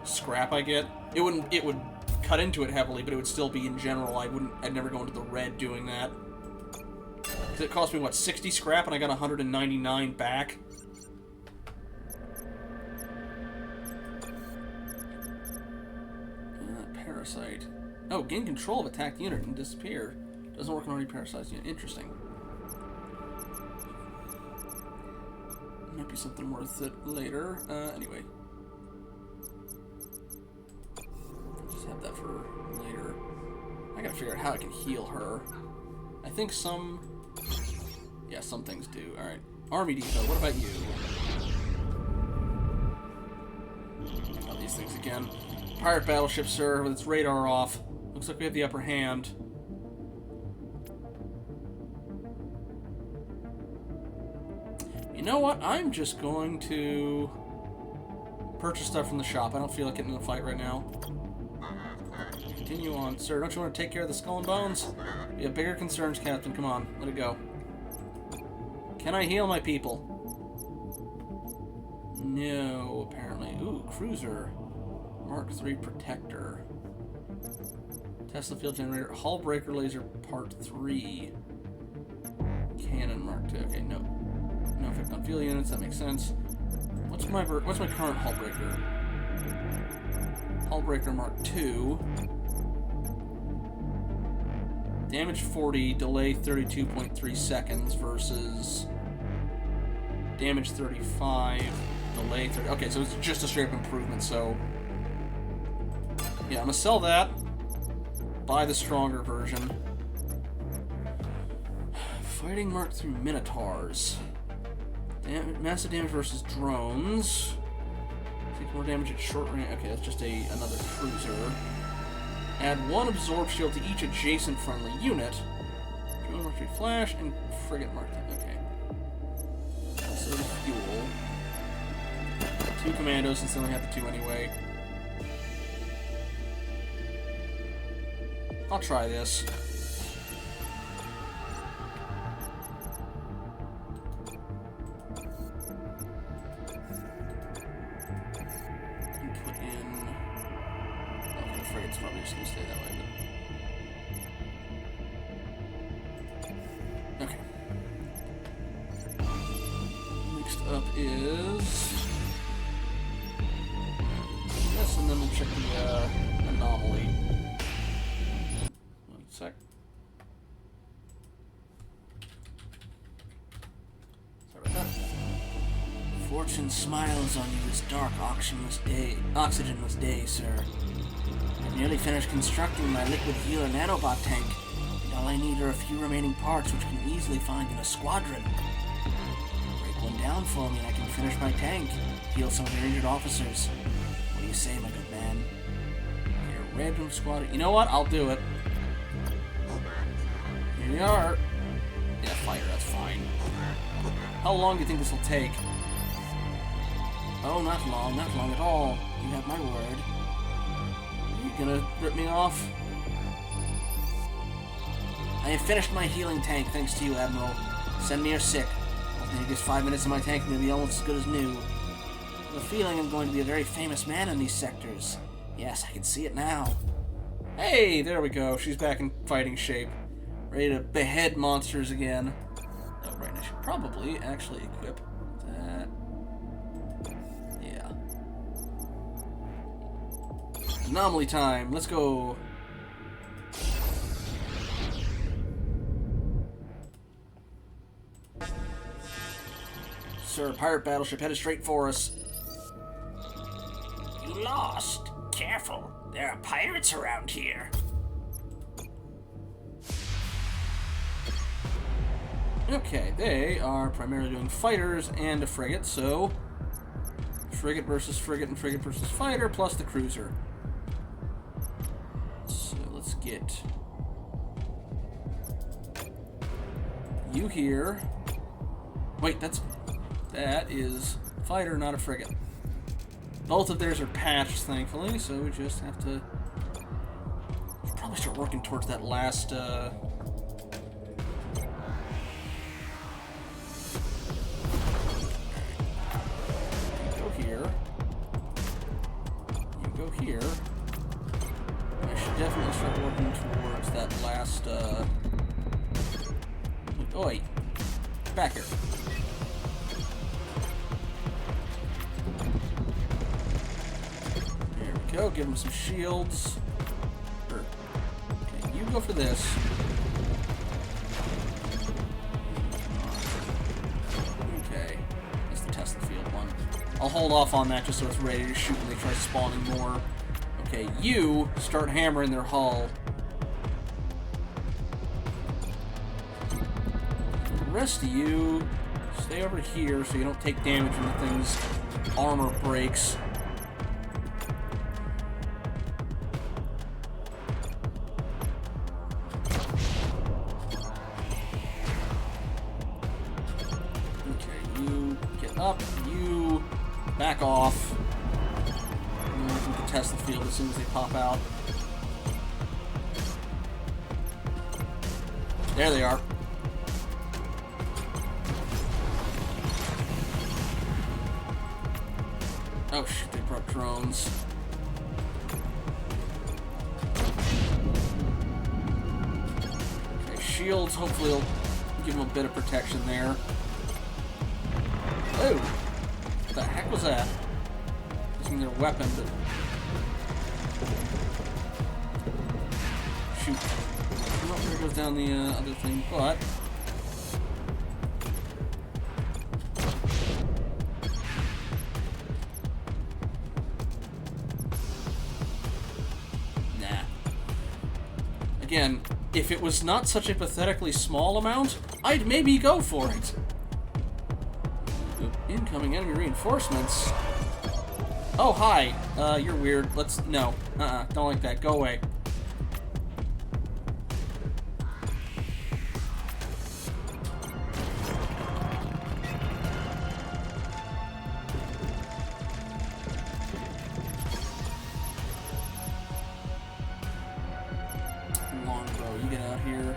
scrap I get. It would cut into it heavily, but it would still be in general. I'd never go into the red doing that. Because it cost me, what, 60 scrap and I got 199 back? Parasite. Oh, gain control of attacked unit and disappear. Doesn't work on already parasized unit. Interesting. Might be something worth it later. Anyway. Just have that for later. I gotta figure out how I can heal her. I think some... Yeah, some things do. Alright. Army Depot, what about you? Oh, these things again. Pirate battleship, sir, with its radar off. Looks like we have the upper hand. You know what? I'm just going to purchase stuff from the shop. I don't feel like getting in a fight right now. Continue on. Sir, don't you want to take care of the skull and bones? We have bigger concerns, Captain. Come on, let it go. Can I heal my people? No, apparently. Ooh, cruiser. Mark III Protector. Tesla field generator. Hull breaker laser part 3. Cannon Mark II. Okay, no. No effect on field units, that makes sense. What's my current hull breaker? Hull breaker Mark II. Damage 40, delay 32.3 seconds versus damage 35, delay 30. Okay, so it's just a straight up improvement, so yeah, I'm gonna sell that. Buy the stronger version. Fighting Mark III Minotaurs. Massive damage versus drones. Take more damage at short range. Okay, that's just another cruiser. Add 1 absorb shield to each adjacent friendly unit. Drone Mark III Flash and Frigate Mark III. Okay. So the fuel. 2 commandos since they only have the 2 anyway. I'll try this. Put in. Okay, the frigate's probably just gonna stay that way. But... Okay. Next up is this, and then we'll check the anomaly. 1 sec. Sorry about that. Fortune smiles on you this dark, oxygenless day, sir. I've nearly finished constructing my liquid healer nanobot tank, and all I need are a few remaining parts which can easily find in a squadron. Break one down for me and I can finish my tank, heal some of your injured officers. What do you say, my good man? Your random squad. You know what? I'll do it. Here you are. Yeah, fire, that's fine. How long do you think this will take? Oh, not long at all. You have my word. Are you gonna rip me off? I have finished my healing tank, thanks to you, Admiral. Send me your sick. I think just 5 minutes in my tank may be almost as good as new. I have a feeling I'm going to be a very famous man in these sectors. Yes, I can see it now. Hey, there we go. She's back in fighting shape. Ready to behead monsters again. Oh, right, I should probably actually equip that. Yeah. Anomaly time. Let's go. Sir, pirate battleship headed straight for us. You lost. Careful. There are pirates around here. Okay, they are primarily doing fighters and a frigate, so frigate versus frigate and frigate versus fighter plus the cruiser. So let's get you here. Wait, that is fighter, not a frigate. Both of theirs are patched, thankfully, so we just have to probably start working towards that last go here. You go here. I should definitely start working towards that last oh wait. Back here. Go, give him some shields. Okay, you go for this. Okay, that's the Tesla field one. I'll hold off on that just so it's ready to shoot when they try spawning more. Okay, you start hammering their hull. The rest of you stay over here so you don't take damage when the thing's armor breaks. Up, you back off. And then we can contest the field as soon as they pop out. There they are. Oh shit, they brought drones. Okay, shields, hopefully will give them a bit of protection there. Oh! What the heck was that? Using their weapon, but... Shoot. Oh, there goes down the other thing, but... Nah. Again, if it was not such a pathetically small amount, I'd maybe go for it. Incoming enemy reinforcements. Oh, hi. You're weird. Let's... No. Don't like that. Go away. Longbow, you get out here.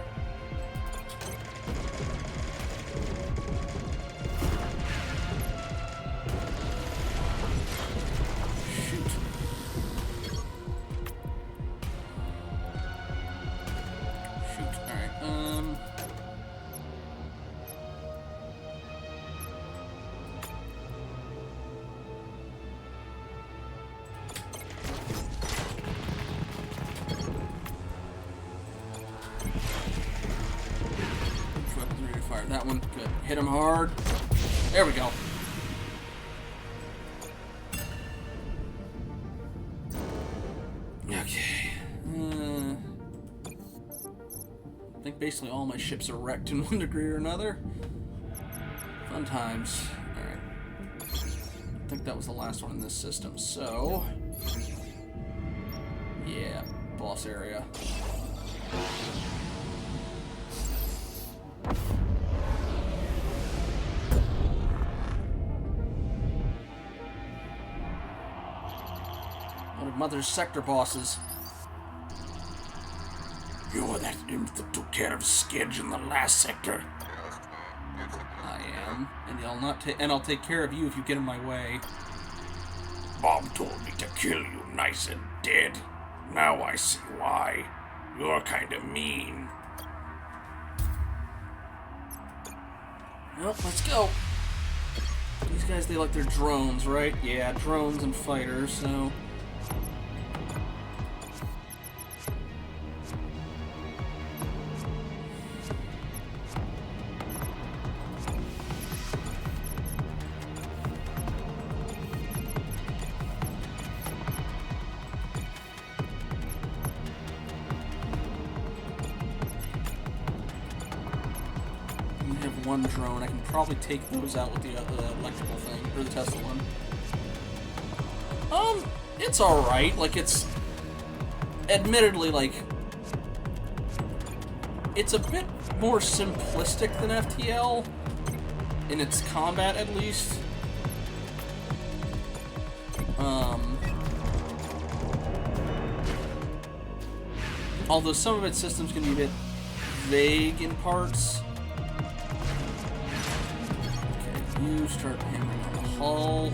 That one, good. Hit him hard. There we go. Okay. I think basically all my ships are wrecked in one degree or another. Fun times. Alright. I think that was the last one in this system, so... Yeah, boss area. One of Mother's sector bosses. You're that imp that took care of Skidge in the last sector. I am, and I'll take care of you if you get in my way. Bob told me to kill you nice and dead. Now I see why. You're kinda mean. Well, let's go. These guys, they like their drones, right? Yeah, drones and fighters, so... one drone. I can probably take those out with the electrical thing, or the Tesla one. It's alright. Like, it's... Admittedly, like... It's a bit more simplistic than FTL. In its combat, at least. Although some of its systems can be a bit vague in parts. You start hammering on the hull.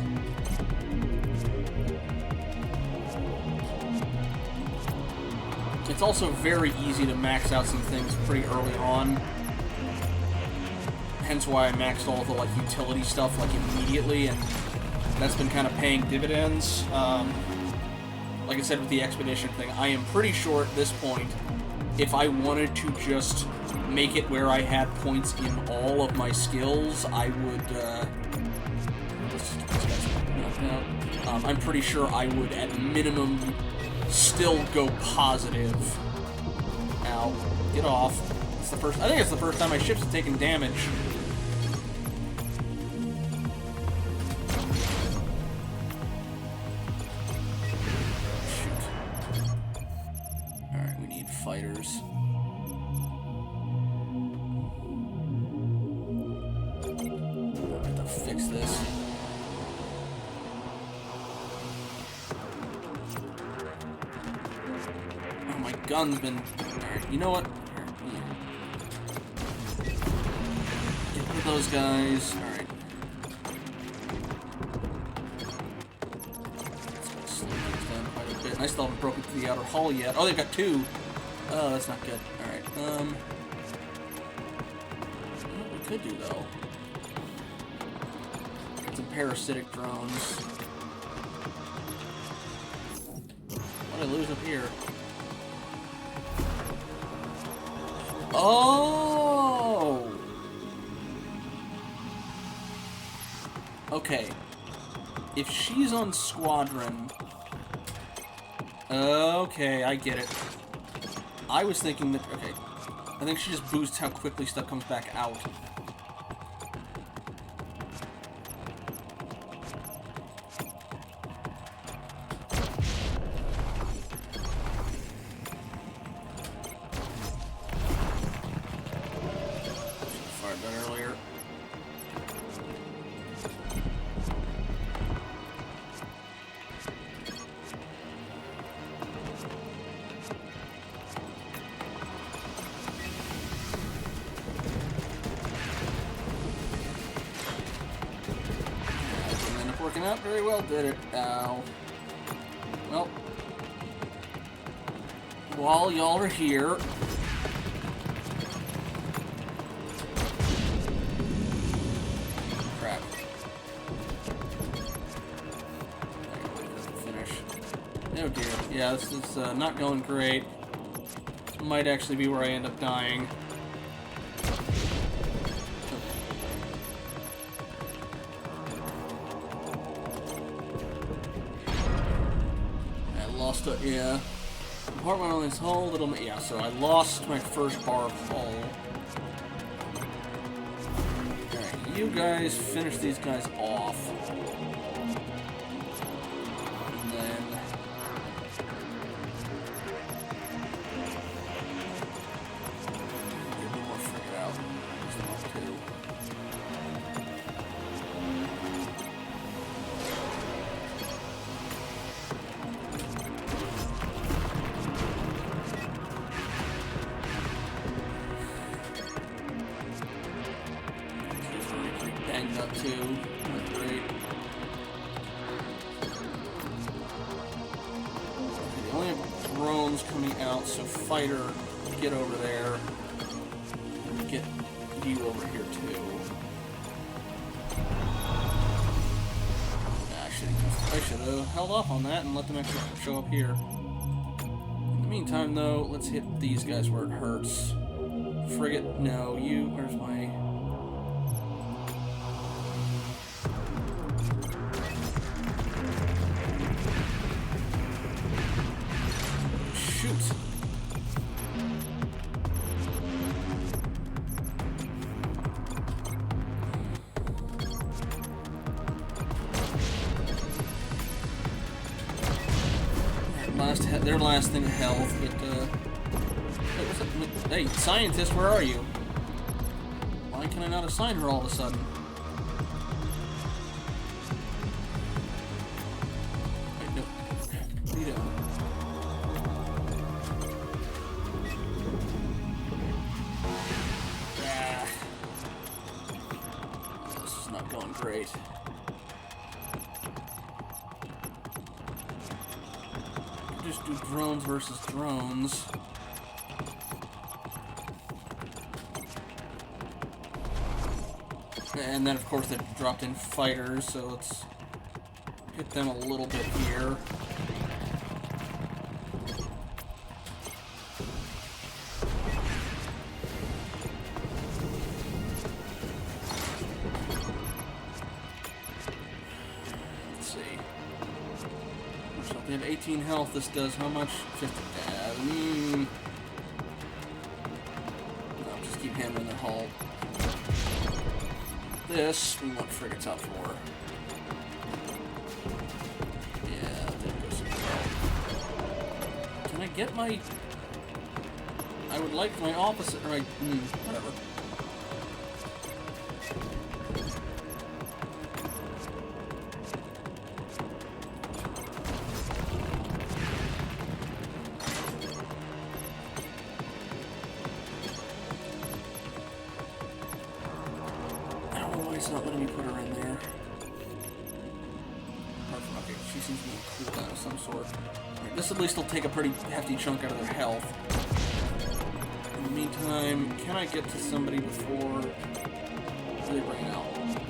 It's also very easy to max out some things pretty early on. Hence why I maxed all the utility stuff immediately, and that's been kind of paying dividends. Like I said with the expedition thing, I am pretty sure at this point, if I wanted to just make it where I had points in all of my skills, I would, I'm pretty sure I would, at minimum, still go positive. Ow. Get off. I think it's the first time my ships have taken damage. Shoot. Alright, we need fighters. Fix this. Oh, my gun's been... Alright, you know what? Here. those guys. Alright. Slow things down quite a bit. And I still haven't broken through the outer hull yet. Oh, they've got two. Oh, that's not good. Alright, you know what we could do, though? Some parasitic drones. What did I lose up here? Oh! Okay. If she's on squadron... Okay, I get it. I was thinking that... Okay. I think she just boosts how quickly stuff comes back out. Fired that earlier. Working out very well, did it? Ow. Well, while y'all are here, crap. Finish. Oh dear. Yeah, this is not going great. This might actually be where I end up dying. Yeah. Compartment on this hull, little... Yeah, so I lost my first bar of hull. Alright, you guys finish these guys off. And then... Get one more frigate out. Just one, two. Banged up too. Not great. They only have drones coming out, so fighter, get over there. Get you over here too. I should have held off on that and let them actually show up here. In the meantime, though, let's hit these guys where it hurts. Frigate, no, you. Where's my... Shoot! Their last thing of health, but hey, what's up? Hey, scientist, where are you? Why can I not assign her all of a sudden? Wait, no. What are you doing? Ah. This is not going great. Just do drones versus drones. And then, of course, they've dropped in fighters, so let's hit them a little bit here. They have 18 health. This does how much? 50. No, just keep hammering the hull. This we want frigates out for. Yeah, there goes some health. Can I get my... I would like my opposite... Or my... whatever. it's not letting me put her in there. Apart from, okay, she seems to be on cooldown of some sort. Alright, this at least will take a pretty hefty chunk out of their health. In the meantime, can I get to somebody before they bring out? Okay,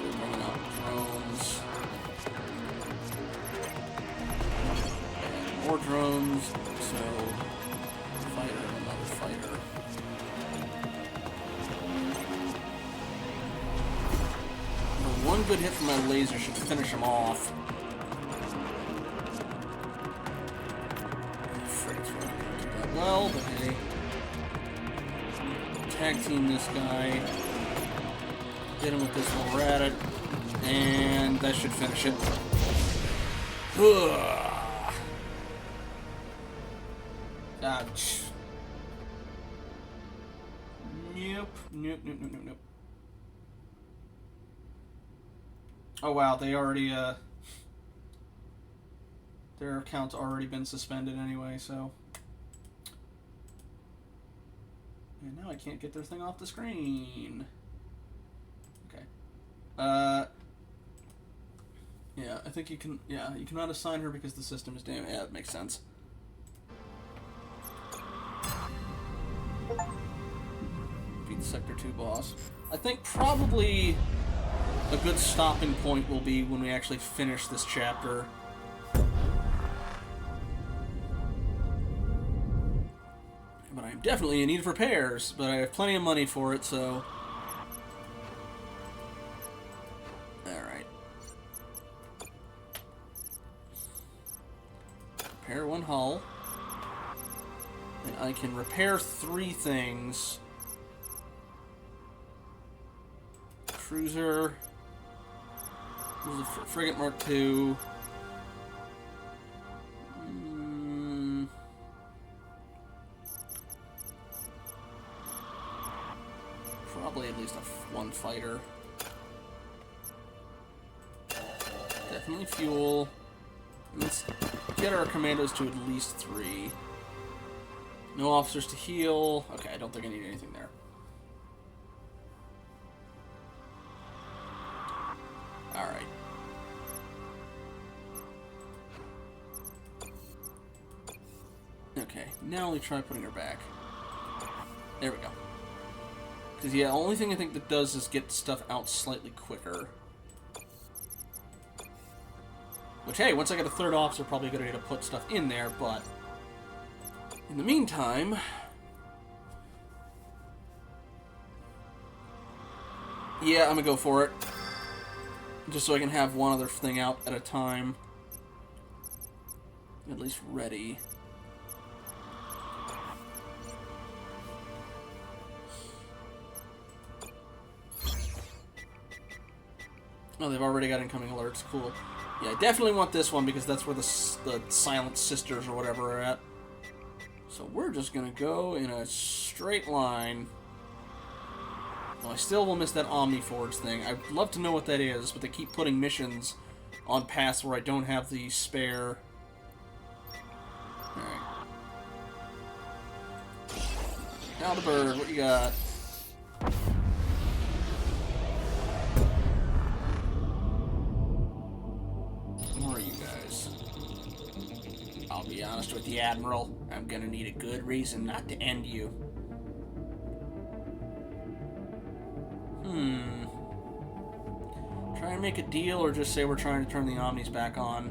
they're bringing out drones. And more drones, so fighter, another fighter. One good hit from my laser should finish him off. Frick's really gonna do that well, but hey. Tag team this guy. Hit him with this while we're at it. And that should finish it. Ouch. Nope. Nope. Oh wow, they already, their account's already been suspended anyway, so. And now I can't get their thing off the screen. Okay. Yeah, I think you can, yeah, you cannot assign her because the system is damaged. Yeah, that makes sense. Beat the Sector 2 boss. I think probably a good stopping point will be when we actually finish this chapter. But I'm definitely in need of repairs, but I have plenty of money for it, so. Alright. Repair one hull. And I can repair 3 things. Cruiser. There's a frigate Mark II. Probably at least one fighter. Definitely fuel. Let's get our commandos to at least 3. No officers to heal. Okay, I don't think I need anything there. Alright. Okay, now we try putting her back. There we go. Because, yeah, the only thing I think that does is get stuff out slightly quicker. Which, hey, once I get a 3rd officer, probably a good idea to put stuff in there, but in the meantime, yeah, I'm gonna go for it. Just so I can have one other thing out at a time. At least ready. Oh, they've already got incoming alerts. Cool. Yeah, I definitely want this one because that's where the Silent Sisters or whatever are at. So we're just going to go in a straight line. Well, I still will miss that Omniforge thing. I'd love to know what that is, but they keep putting missions on paths where I don't have the spare. Alright. Now the bird, what you got? Where are you guys? I'll be honest with you, Admiral. I'm gonna need a good reason not to end you. Try and make a deal, or just say we're trying to turn the Omnis back on.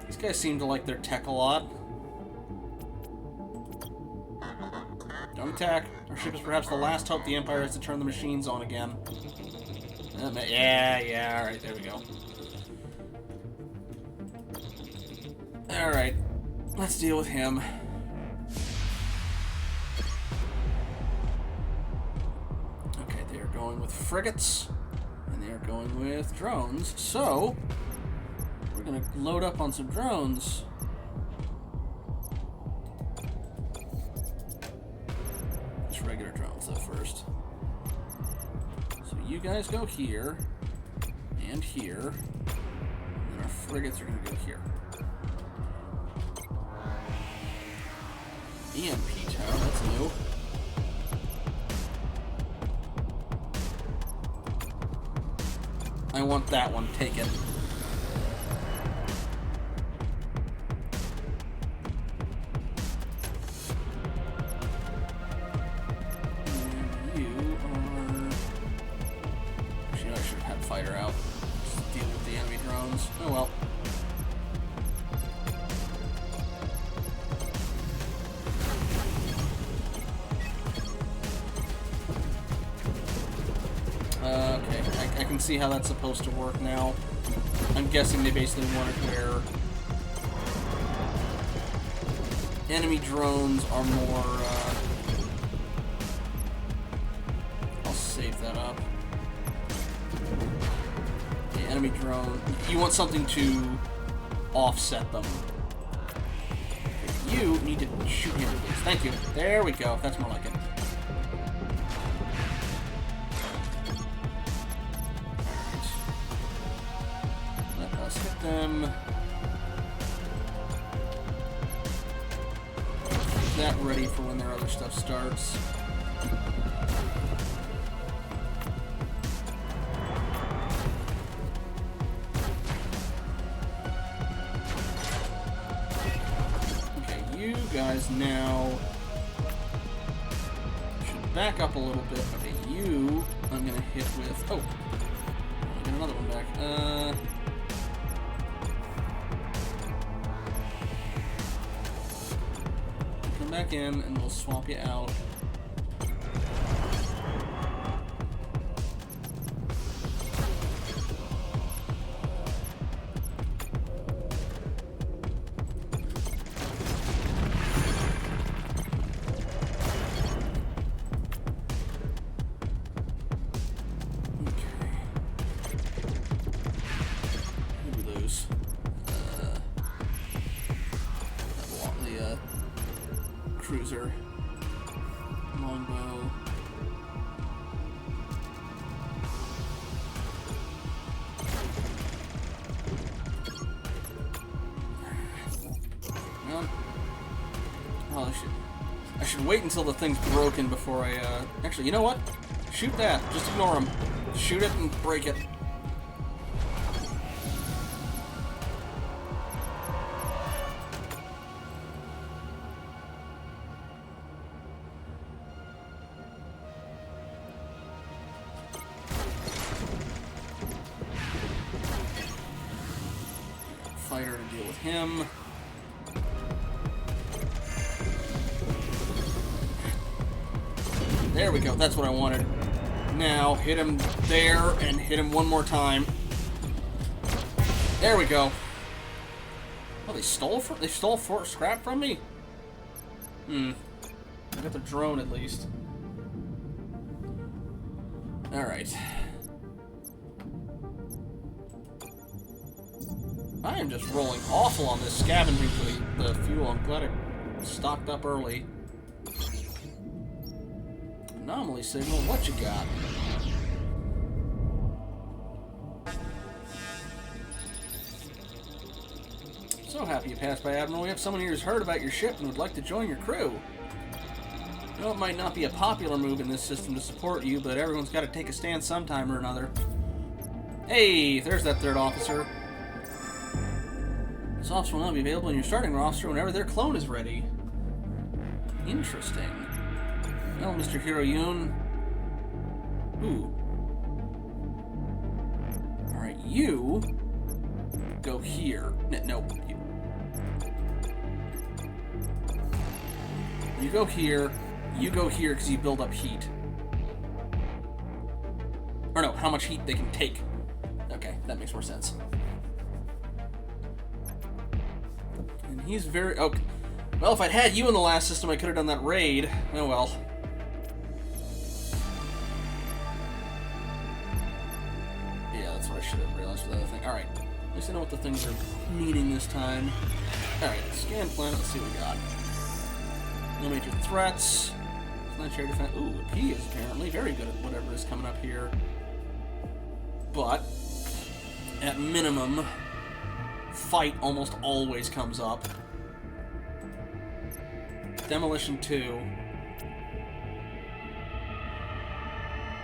These guys seem to like their tech a lot. Don't attack. Our ship is perhaps the last hope the Empire has to turn the machines on again. Yeah, alright, there we go. Alright, let's deal with him. Okay, they are going with frigates, and they are going with drones, so we're gonna load up on some drones. Just regular drones though first. So you guys go here, and here, and our frigates are gonna go here. EMP tower, that's new. I want that one. Take it. And you are... Actually, I should have had fighter out. Just deal with the enemy drones. Oh well. Okay, I can see how that's supposed to work now. I'm guessing they basically want it where enemy drones are more, I'll save that up. The enemy drone, you want something to offset them. You need to shoot him, please. Thank you. There we go. That's more like it. Hit them. Keep that ready for when their other stuff starts. Okay, you guys now should back up a little bit. Okay, you I'm gonna hit with. Oh, I'll get another one back. Back in and we'll swap you out. Cruiser, longbow. Well, oh, I should wait until the thing's broken before I, actually, you know what? Shoot that. Just ignore him. Shoot it and break it. Fighter to deal with him. There we go. That's what I wanted. Now hit him there and hit him one more time. There we go. Oh, they stole scrap from me. I got the drone at least. All right. I am just rolling awful on this scavenging for the fuel. I'm glad I stocked up early. Anomaly signal, what you got? So happy you passed by, Admiral. We have someone here who's heard about your ship and would like to join your crew. I know it might not be a popular move in this system to support you, but everyone's got to take a stand sometime or another. Hey, there's that third officer. This officer will not be available in your starting roster whenever their clone is ready. Interesting. Well, Mr. Hiroyun. Ooh. Alright, you go here. No. You go here. You go here because you build up heat. Or no, how much heat they can take. Okay, that makes more sense. And he's very... Oh, well, if I'd had you in the last system, I could have done that raid. Oh, well. Yeah, that's what I should have realized for the other thing. Alright, at least I know what the things are meaning this time. Alright, scan planet, let's see what we got. No major threats. Planetary defense. Ooh, he is apparently very good at whatever is coming up here. But, at minimum, fight almost always comes up. Demolition 2.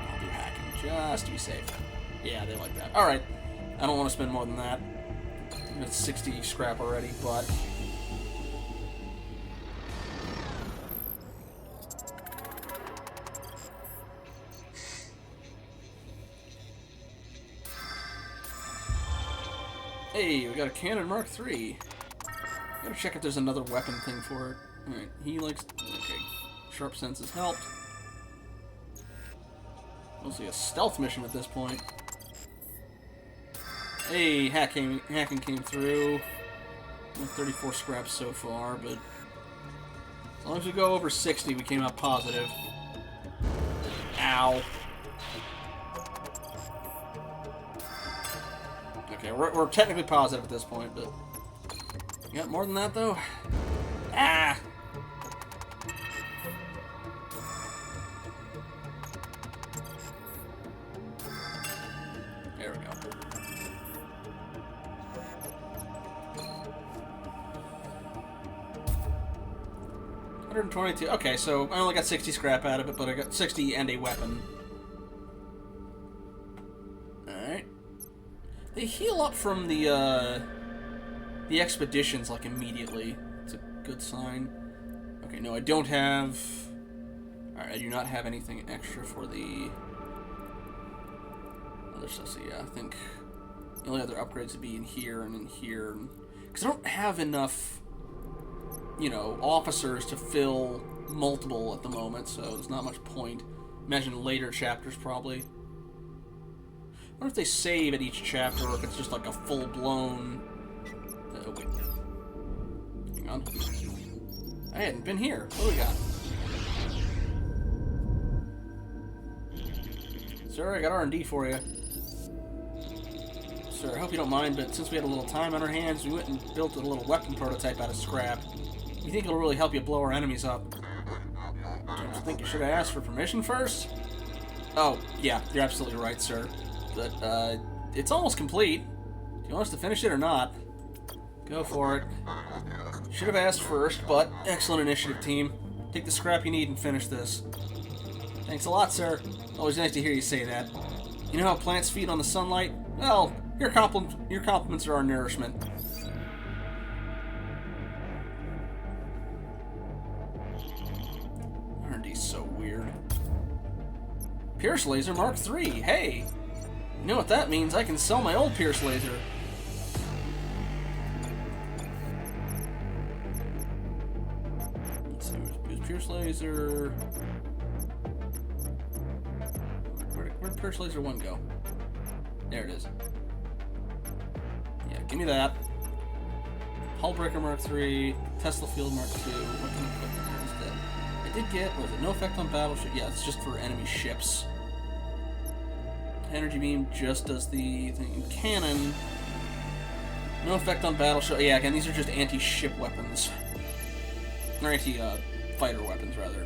I'll do hacking just to be safe. Yeah, they like that. Alright. I don't want to spend more than that. It's 60 scrap already, but... Hey, we got a cannon Mark III. Gotta check if there's another weapon thing for it. Alright, he likes... Okay. Sharp senses helped. Mostly a stealth mission at this point. Hey, hacking came through. 34 scraps so far, but as long as we go over 60, we came out positive. Ow. Okay, we're technically positive at this point, but you got more than that though? Ah. There we go. $122. Okay, so I only got 60 scrap out of it, but I got 60 and a weapon. Alright. They heal up from the expeditions, like, immediately. It's a good sign. Okay, no, I don't have... Alright, I do not have anything extra for the... other stuff, so yeah, I think the only other upgrades would be in here and in here. Because I don't have enough, you know, officers to fill multiple at the moment, so there's not much point. Imagine later chapters, probably. I wonder if they save at each chapter, or if it's just like a full-blown... Oh, wait. Hang on. I hadn't been here. What do we got? Sir, I got R&D for you. Sir, I hope you don't mind, but since we had a little time on our hands, we went and built a little weapon prototype out of scrap. We think it'll really help you blow our enemies up. Don't you think you should have asked for permission first? Oh, yeah, you're absolutely right, sir. But, it's almost complete. Do you want us to finish it or not? Go for it. Should have asked first, but excellent initiative, team. Take the scrap you need and finish this. Thanks a lot, sir. Always nice to hear you say that. You know how plants feed on the sunlight? Well, your compliments are our nourishment. R&D's so weird. Pierce Laser Mark III. Hey! You know what that means? I can sell my old Pierce Laser. Let's see, where's Pierce Laser? Where'd Pierce Laser 1 go? There it is. Yeah, give me that. Hullbreaker Mark III, Tesla Field Mark II. What can I put in there instead? I did get, was it no effect on battleship? Yeah, it's just for enemy ships. Energy beam just does the thing. Cannon, no effect on battleship. Yeah, again, these are just anti-ship weapons. Or anti-fighter weapons, rather.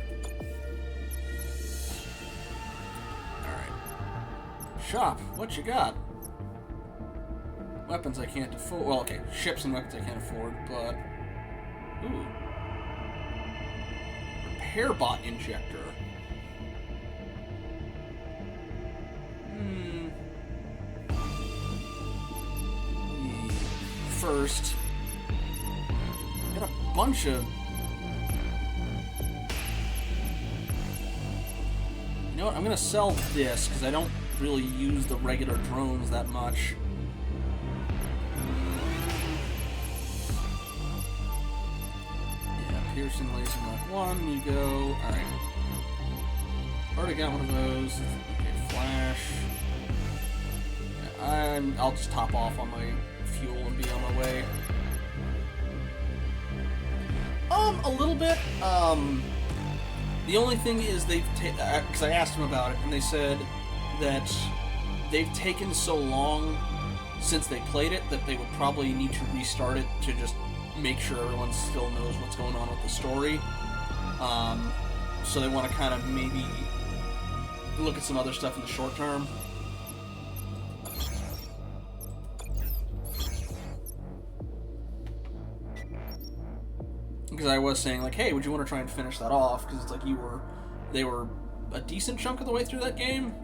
Alright. Shop, what you got? Weapons I can't afford. Well, okay, ships and weapons I can't afford, but... Ooh. Repair bot injector. First, got a bunch of... You know what, I'm gonna sell this, because I don't really use the regular drones that much. Yeah, piercing laser Mark 1, you go. Alright. Already got one of those. Okay, flash. Yeah, I'll just top off on my fuel and be on my way. A little bit. The only thing is they've because I asked them about it, and they said that they've taken so long since they played it that they would probably need to restart it to just make sure everyone still knows what's going on with the story. So they want to kind of maybe look at some other stuff in the short term. Because I was saying, like, hey, would you want to try and finish that off? Because it's like they were a decent chunk of the way through that game.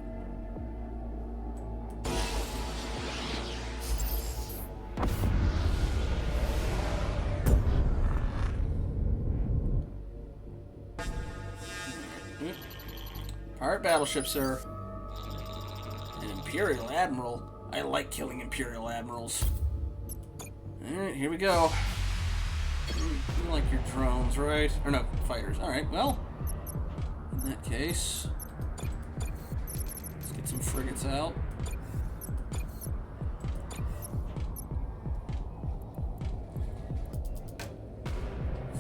Pirate battleship, sir. An Imperial Admiral. I like killing Imperial Admirals. Alright, here we go. You like your drones, right? Or no, fighters. Alright, well, in that case, let's get some frigates out.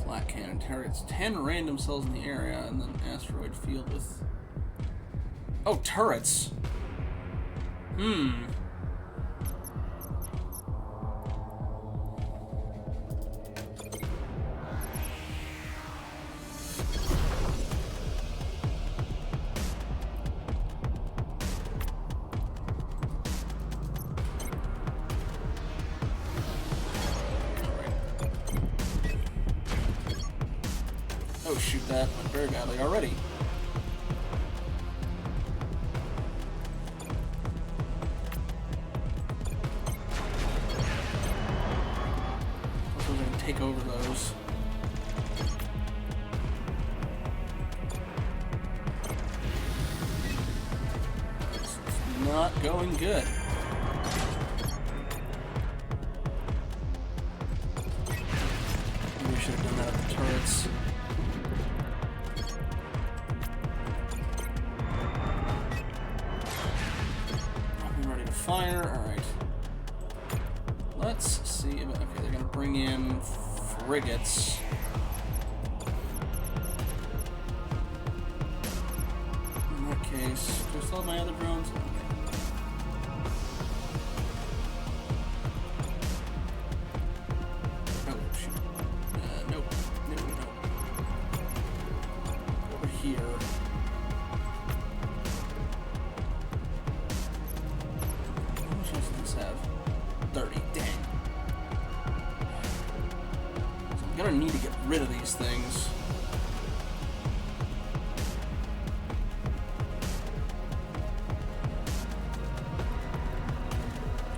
Flat cannon targets 10 random cells in the area, and then asteroid field with... Oh, turrets! Oh shoot, that went very badly already. Hopefully we can take over those. It's not going good. Maybe we should have done that at the turrets. Fire, alright. Let's see about, okay, they're gonna bring in frigates. In that case, do I still have my other drones? Okay. Oh, shoot. Nope. Nope. Over here. Have 30. Dang. So I'm gonna need to get rid of these things.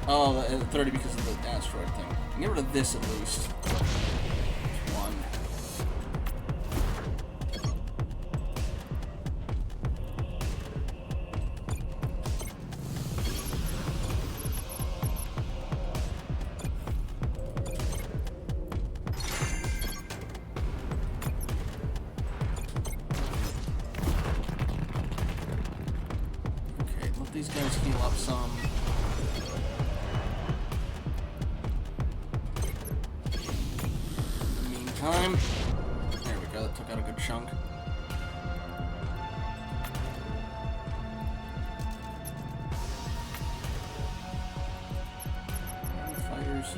Oh, 30 because of the asteroid thing. I can get rid of this at least. One. These guys heal up some. In the meantime, there we go, that took out a good chunk. Fighters.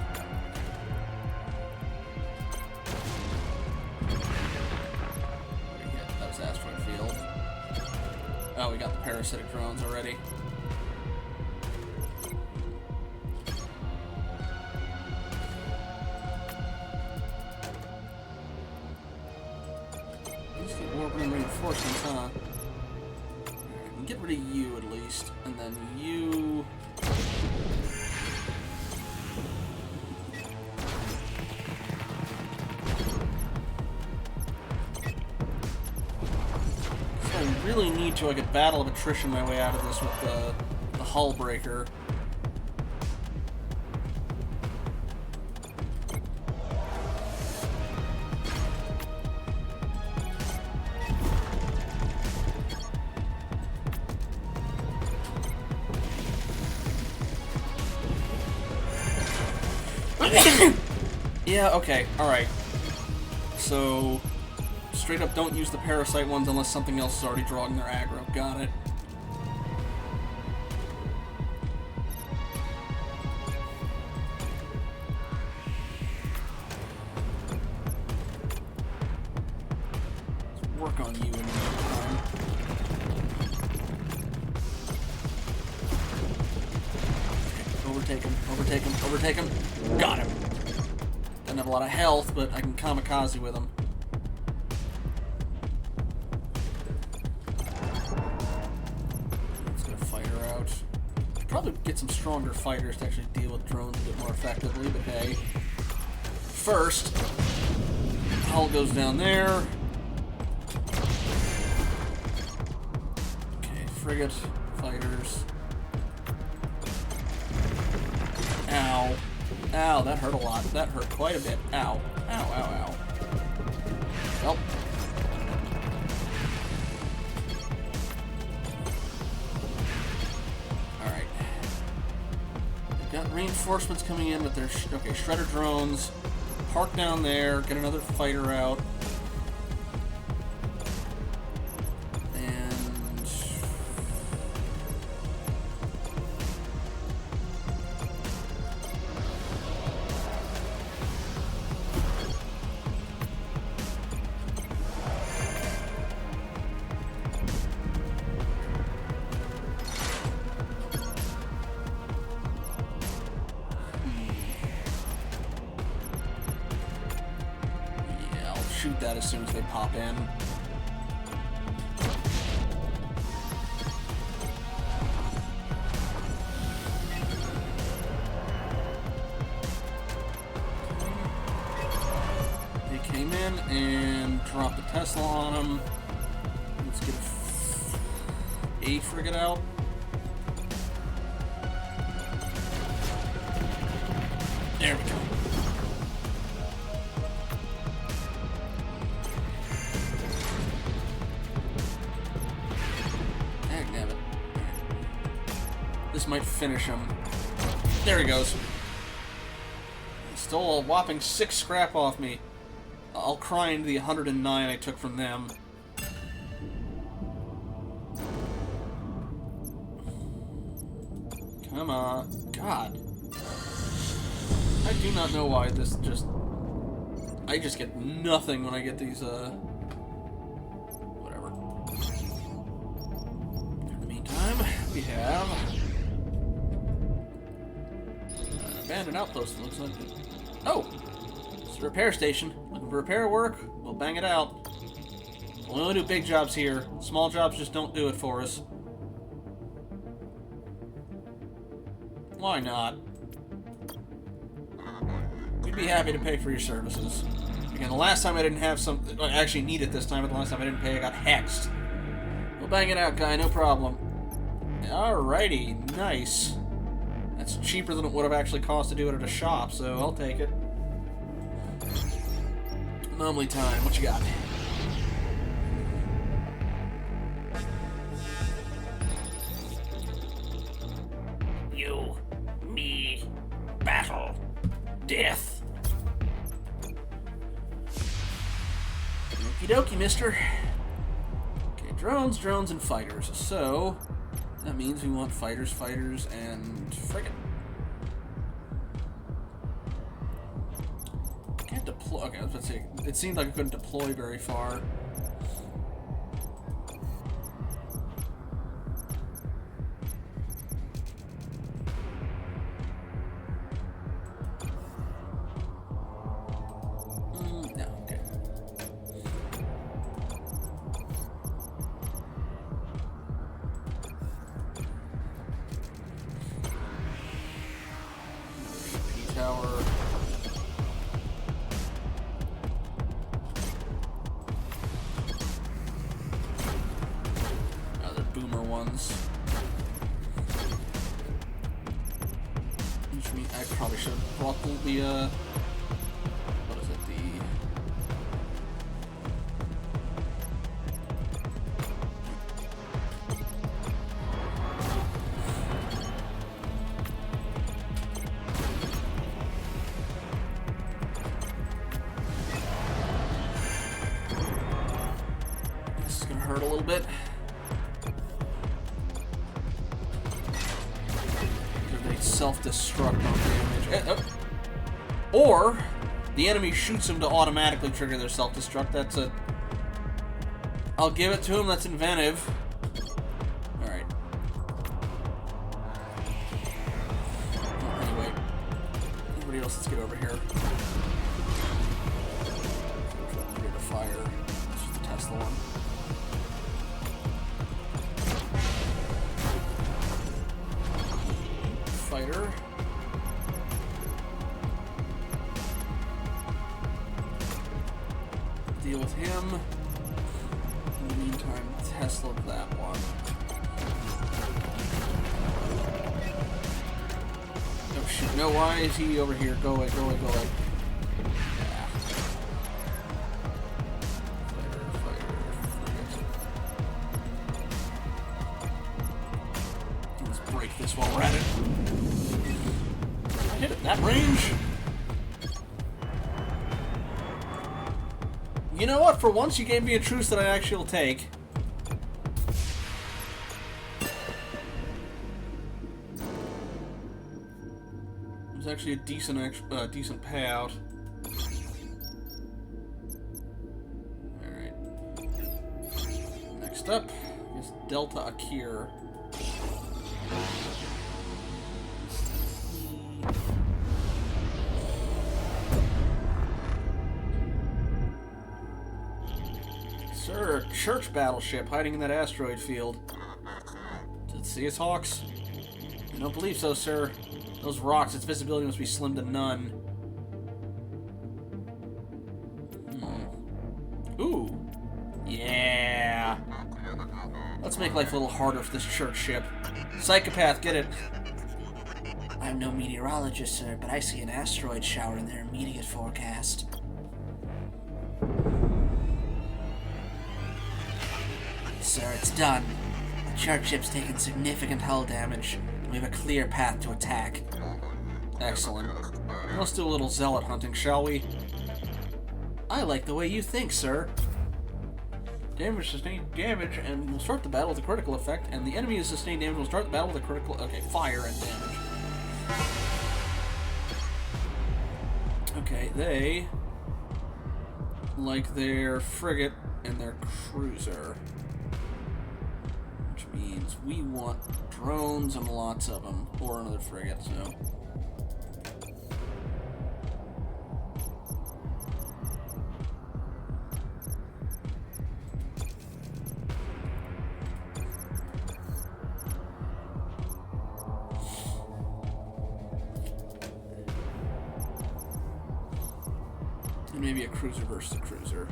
That was asteroid field. Oh, we got the parasitic drones already. Reinforcements, huh? I can get rid of you at least, and then you. So I really need to, like, a battle of attrition my way out of this with the hull breaker. Yeah, okay, alright. So, straight up don't use the parasite ones unless something else is already drawing their aggro. Got it. Let's work on you in the meantime. Overtake him, overtake him, overtake him. Got him. Doesn't have a lot of health, but I can kamikaze with him. Let's get a fighter out. Probably get some stronger fighters to actually deal with drones a bit more effectively, but hey. First, hull goes down there. frigate fighters. Ow. Ow, that hurt a lot. That hurt quite a bit. Ow. Ow, ow, ow. Well. Alright. We've got reinforcements coming in, but they're... okay, shredder drones. Park down there. Get another fighter out. Shoot that as soon as they pop in. They came in and dropped the Tesla on them. Let's get a frigate out. There we go. This might finish him. There he goes. He stole a whopping 6 scrap off me. I'll cry into the 109 I took from them. Come on. God. I do not know why this just... I just get nothing when I get these, whatever. In the meantime, we have... abandoned outpost, looks like it. Oh! It's a repair station. Looking for repair work? We'll bang it out. We only do big jobs here. Small jobs just don't do it for us. Why not? We'd be happy to pay for your services. Again, the last time I didn't have some... I actually need it this time, but the last time I didn't pay, I got hexed. We'll bang it out, guy, no problem. Alrighty, nice. That's cheaper than it would have actually cost to do it at a shop, so I'll take it. Anomaly time, what you got? You, me, battle, death. Okie dokie, mister. Okay, drones, drones, and fighters. So, that means we want fighters, fighters, and frigate. Can't deploy. Okay, I was about to say, it seemed like I couldn't deploy very far. No, okay. Tower. Other boomer ones. Which means I probably should have brought the what is it, this is gonna hurt a little bit. They self-destruct on damage. Or the enemy shoots him to automatically trigger their self-destruct. That's a... I'll give it to him, that's inventive. Alright. Anyway. Everybody else, let's get over here. Ready to fire. This is the Tesla one. Fighter. Deal with him. In the meantime, Tesla that one. No, why is he over here? Go away, go away, go away. Yeah. Let's break this while we're at it. I hit it that range. You know what? For once, you gave me a truce that I actually will take. It was actually a decent payout. Alright. Next up is Delta Akir. Sir, a church battleship hiding in that asteroid field. Did it see us, Hawks? I don't believe so, sir. Those rocks, its visibility must be slim to none. Ooh. Yeah. Let's make life a little harder for this church ship. Psychopath, get it. I'm no meteorologist, sir, but I see an asteroid shower in their immediate forecast. Sir, it's done. The church ship's taken significant hull damage. We have a clear path to attack. Excellent. Let's do a little zealot hunting, shall we? I like the way you think, sir. Damage, sustained damage, and will start the battle with a critical effect, and the enemy is sustained damage will start the battle with a critical... Okay, fire and damage. Okay, they like their frigate and their cruiser. Which means we want drones and lots of them, or another frigate, so... Maybe a cruiser versus a cruiser.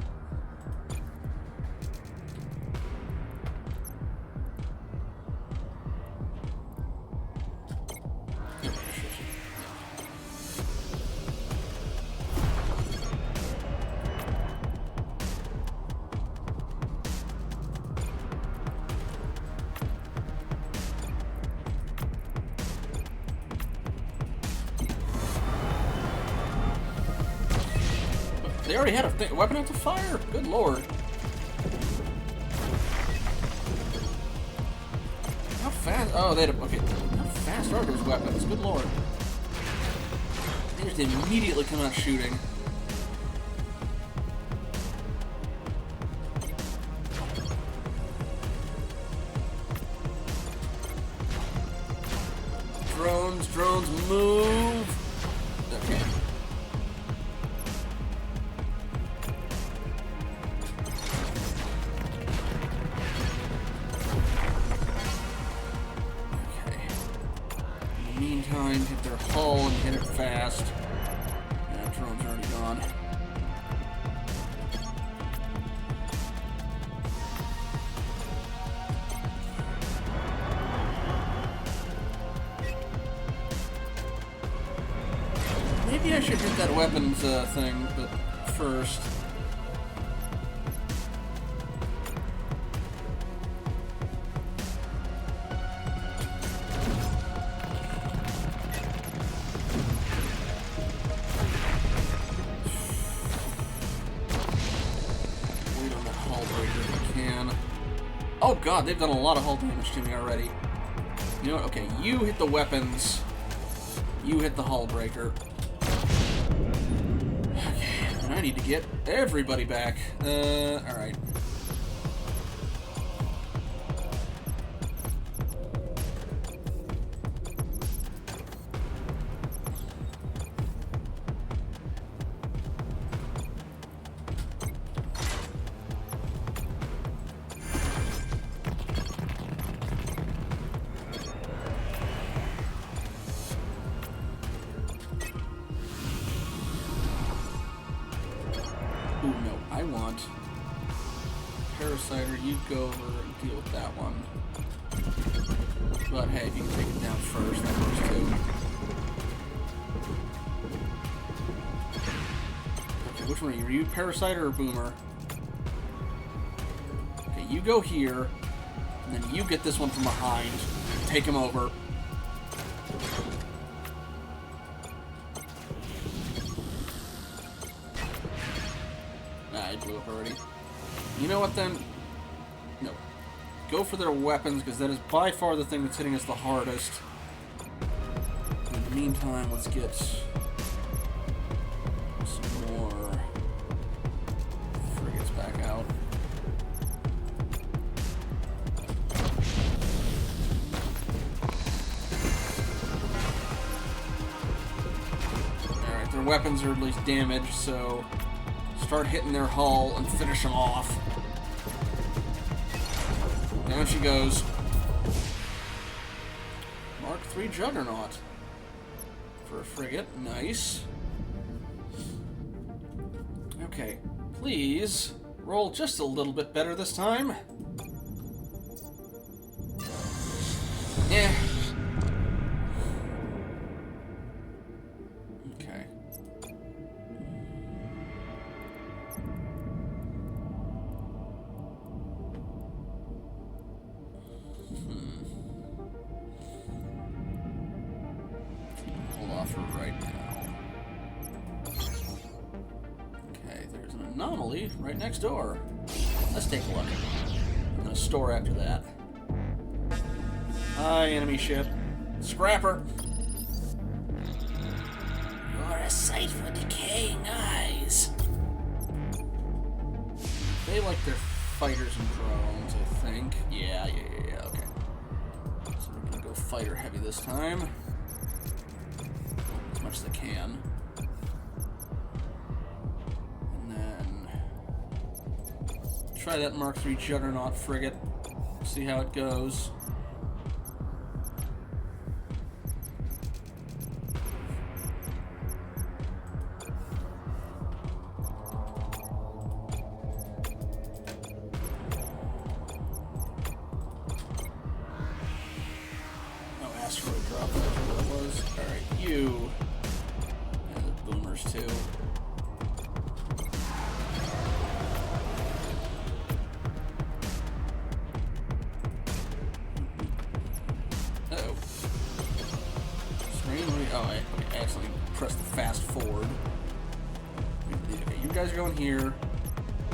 They already had a weapon out to fire? Good lord. How fast? Oh, they had a... Okay. How fast are those weapons? Good lord. They just immediately come out shooting. Drones, move! Okay. Meantime, hit their hull and hit it fast. Yeah, drone's already gone. Maybe I should hit that weapons thing, but first. Oh god, they've done a lot of hull damage to me already. You know what? Okay, you hit the weapons. You hit the hull breaker. Okay, and I need to get everybody back. Alright. Ooh, no, I want Parasiter, you go over and deal with that one. But hey, if you can take it down first, that works too. Which one are you? Parasiter or Boomer? Okay, you go here, and then you get this one from behind. Take him over. I blew up already. You know what then? No. Go for their weapons, because that is by far the thing that's hitting us the hardest. In the meantime, let's get some more frigates back out. Alright, their weapons are at least damaged, so start hitting their hull and finish them off. Down she goes. Mark III Juggernaut. For a frigate. Nice. Okay. Please roll just a little bit better this time. Yeah. Okay. Hold off for right now. Okay, there's an anomaly right next door. Let's take a look. I'm gonna store after that. Hi, enemy ship. Scrapper! You're a sight for decaying eyes. They like their fighters and drones, I think. Yeah, okay. So we're gonna go fighter heavy this time. As much as I can. And then try that Mark III Juggernaut frigate. See how it goes. Asteroid drop, that's what it was. Alright, you. And the boomers, too. Uh-oh. Oh, I accidentally pressed the fast forward. Okay, you guys are going here.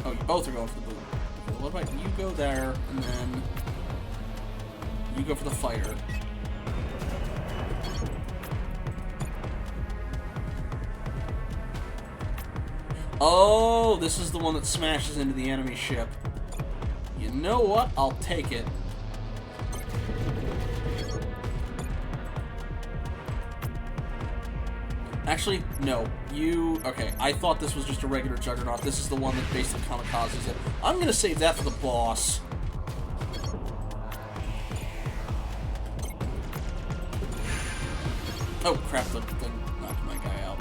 Oh, you both are going for the boom. Okay, what about you go there, and then you go for the fighter. Oh, this is the one that smashes into the enemy ship. You know what? I'll take it. Actually, no. You... Okay, I thought this was just a regular Juggernaut. This is the one that basically kamikazes it. I'm gonna save that for the boss. Oh, crap. The thing knocked my guy out.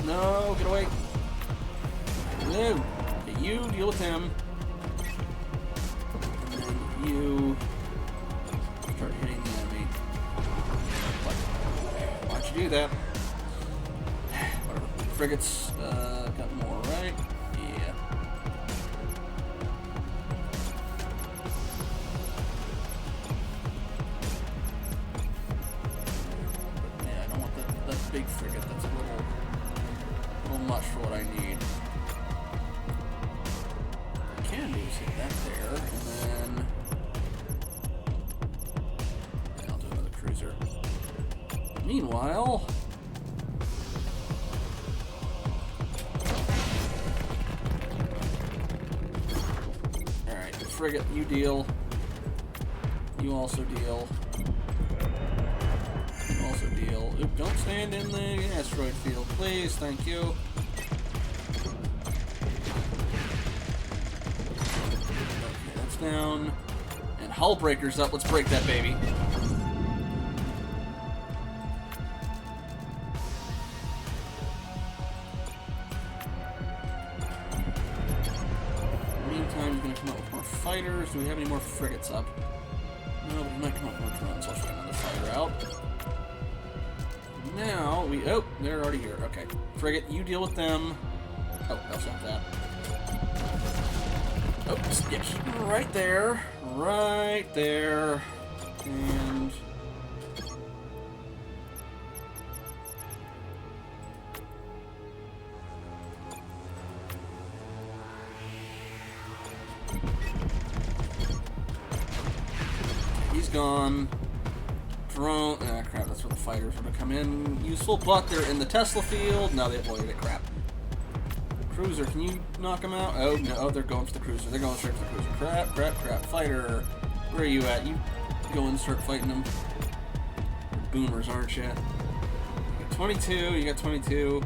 No, get away. No. Okay, you deal with him. And then you start hitting the enemy. Why'd you do that? Whatever. Frigates got more, right? Yeah. Yeah, I don't want that big frigate. That's a little much for what I need. What I can do is hit that there, and then yeah, I'll do another cruiser. Meanwhile, alright, frigate, you deal. You also deal. Also deal. Oop, don't stand in the asteroid field, please. Thank you. Okay, that's down. And hull breaker's up. Let's break that baby. Meantime, he's going to come up with more fighters. Do we have any more frigates up? No, but he might come up with more drones. I'll try another fighter out. now we... Oh, they're already here. Okay. Frigate, you deal with them. Oh, that's not that. Oops, yeah, keep them right there. Right there. And... he's gone. Drone. Ah, crap, that's where the fighters are going to come in. Useful, but they're in the Tesla field. No, they avoided it. Crap. Cruiser, can you knock them out? Oh, no, oh, they're going for the cruiser. They're going straight for the cruiser. Crap, crap, crap. Fighter, where are you at? You go and start fighting them. Boomers, aren't you? You got 22, you got 22.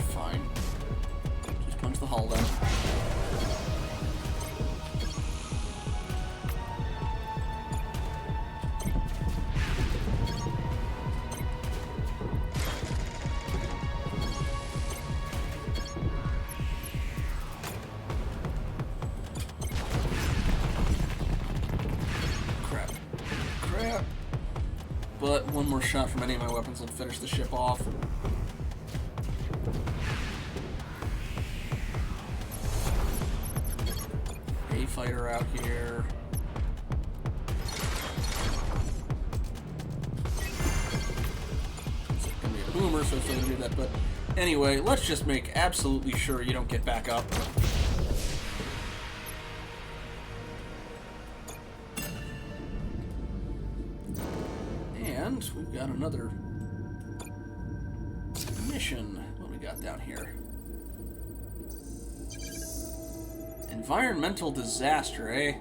Fine. Just punch the hull then. But one more shot from any of my weapons will finish the ship off. A fighter out here. It's gonna be a boomer, so it's gonna do that. But anyway, let's just make absolutely sure you don't get back up. And we've got another mission. What do we got down here? Environmental disaster, eh?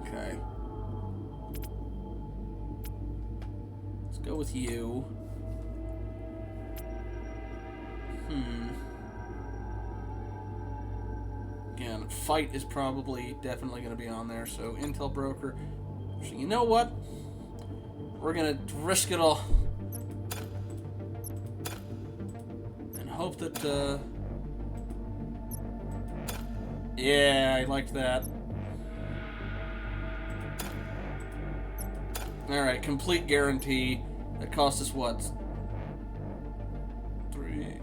Okay. Let's go with you. Again, fight is probably definitely going to be on there, so intel broker. So you know what? We're gonna risk it all. And hope that, yeah, I liked that. Alright, complete guarantee. That cost us what? 3,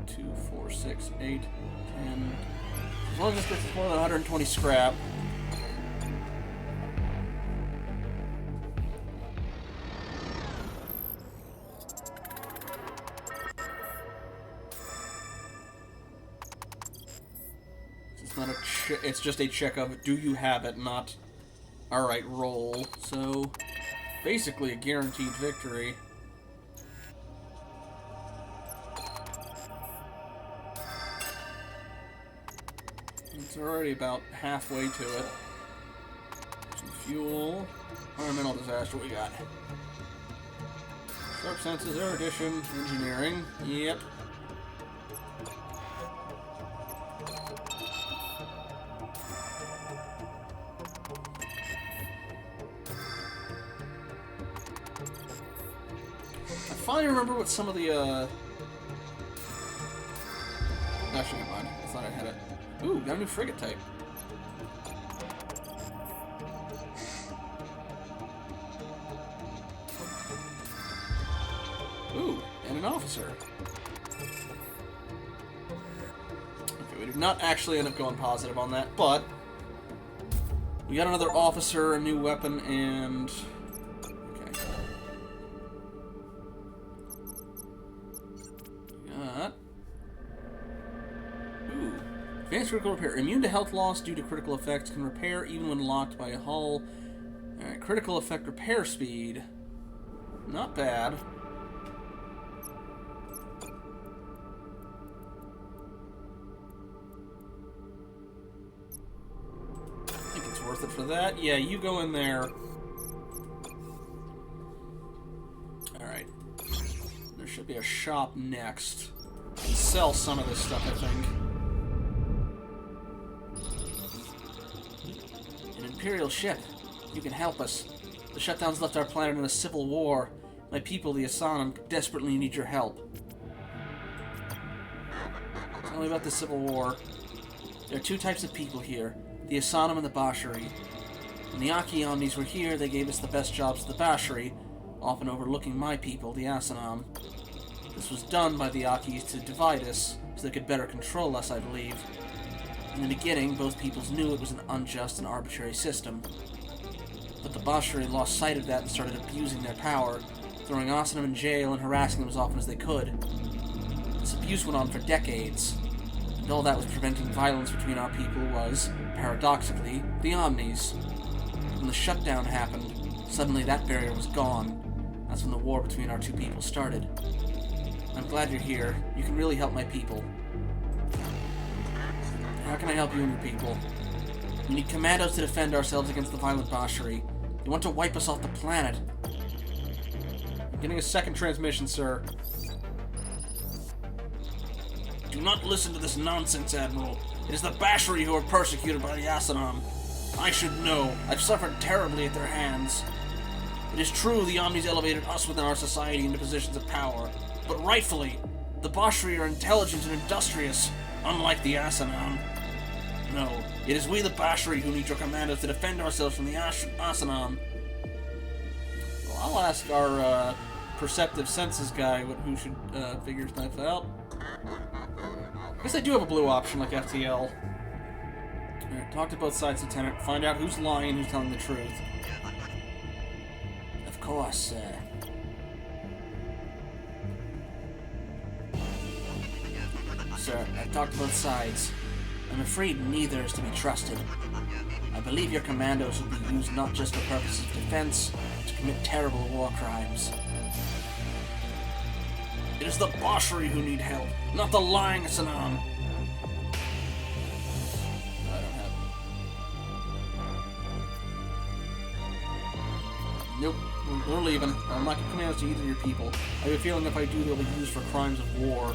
2, 4, 6, 8, 10. As long as this gets more than 120 scrap. It's just a check of, do you have it, not, alright, roll. So, basically a guaranteed victory. It's already about halfway to it. Some fuel. Environmental disaster, what we got? Sharp senses, erudition, engineering. Yep. I finally remember what some of the, actually, never mind. I thought I had it. Ooh, got a new frigate type. Ooh, and an officer. Okay, we did not actually end up going positive on that, but we got another officer, a new weapon, and... Advanced critical repair. Immune to health loss due to critical effects. Can repair even when locked by a hull. Alright, critical effect repair speed. Not bad. I think it's worth it for that. Yeah, you go in there. Alright. There should be a shop next. And sell some of this stuff, I think. Imperial ship. You can help us. The shutdowns left our planet in a civil war. My people, the Asanam, desperately need your help. Tell me about the civil war. There are two types of people here. The Asanam and the Bashari. When the Aki Omnis were here, they gave us the best jobs at the Bashari. often overlooking my people, the Asanam. This was done by the Akis to divide us, so they could better control us, I believe. In the beginning, both peoples knew it was an unjust and arbitrary system. But the Bashari lost sight of that and started abusing their power, throwing Asanam in jail and harassing them as often as they could. This abuse went on for decades, and all that was preventing violence between our people was, paradoxically, the Omnis. When the shutdown happened, suddenly that barrier was gone. That's when the war between our two peoples started. I'm glad you're here. You can really help my people. How can I help you and your people? We need commandos to defend ourselves against the violent Bashari. They want to wipe us off the planet. I'm getting a second transmission, sir. Do not listen to this nonsense, Admiral. It is the Bashari who are persecuted by the Asanam. I should know. I've suffered terribly at their hands. It is true the Omnis elevated us within our society into positions of power, but rightfully, the Bashari are intelligent and industrious, unlike the Asanam. No, it is we the Bashari who need your commandos to defend ourselves from the Asanam. Well, I'll ask our perceptive senses guy who should figure stuff out. I guess I do have a blue option like FTL. Alright, talk to both sides, Lieutenant. Find out who's lying and who's telling the truth. Of course, Sir, I've talked to both sides. I'm afraid neither is to be trusted. I believe your commandos will be used not just for purposes of defense, but to commit terrible war crimes. It is the Bashari who need help, not the lying Asanam. Nope, we're leaving. I'm not giving commands to either of your people. I have a feeling if I do, they'll be used for crimes of war.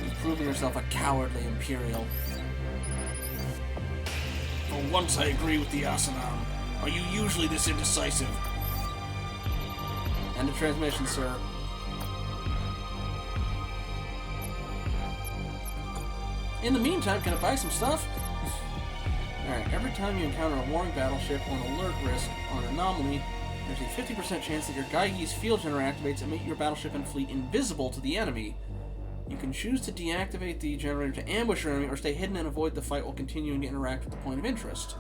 You've proven yourself a cowardly Imperial. For once I agree with the Asanam. Are you usually this indecisive? End of transmission, sir. In the meantime, can I buy some stuff? Alright, every time you encounter a warring battleship or an alert risk or an anomaly, there's a 50% chance that your Geige's field generator activates and make your battleship and fleet invisible to the enemy. You can choose to deactivate the generator to ambush your enemy or stay hidden and avoid the fight while continuing to interact with the point of interest.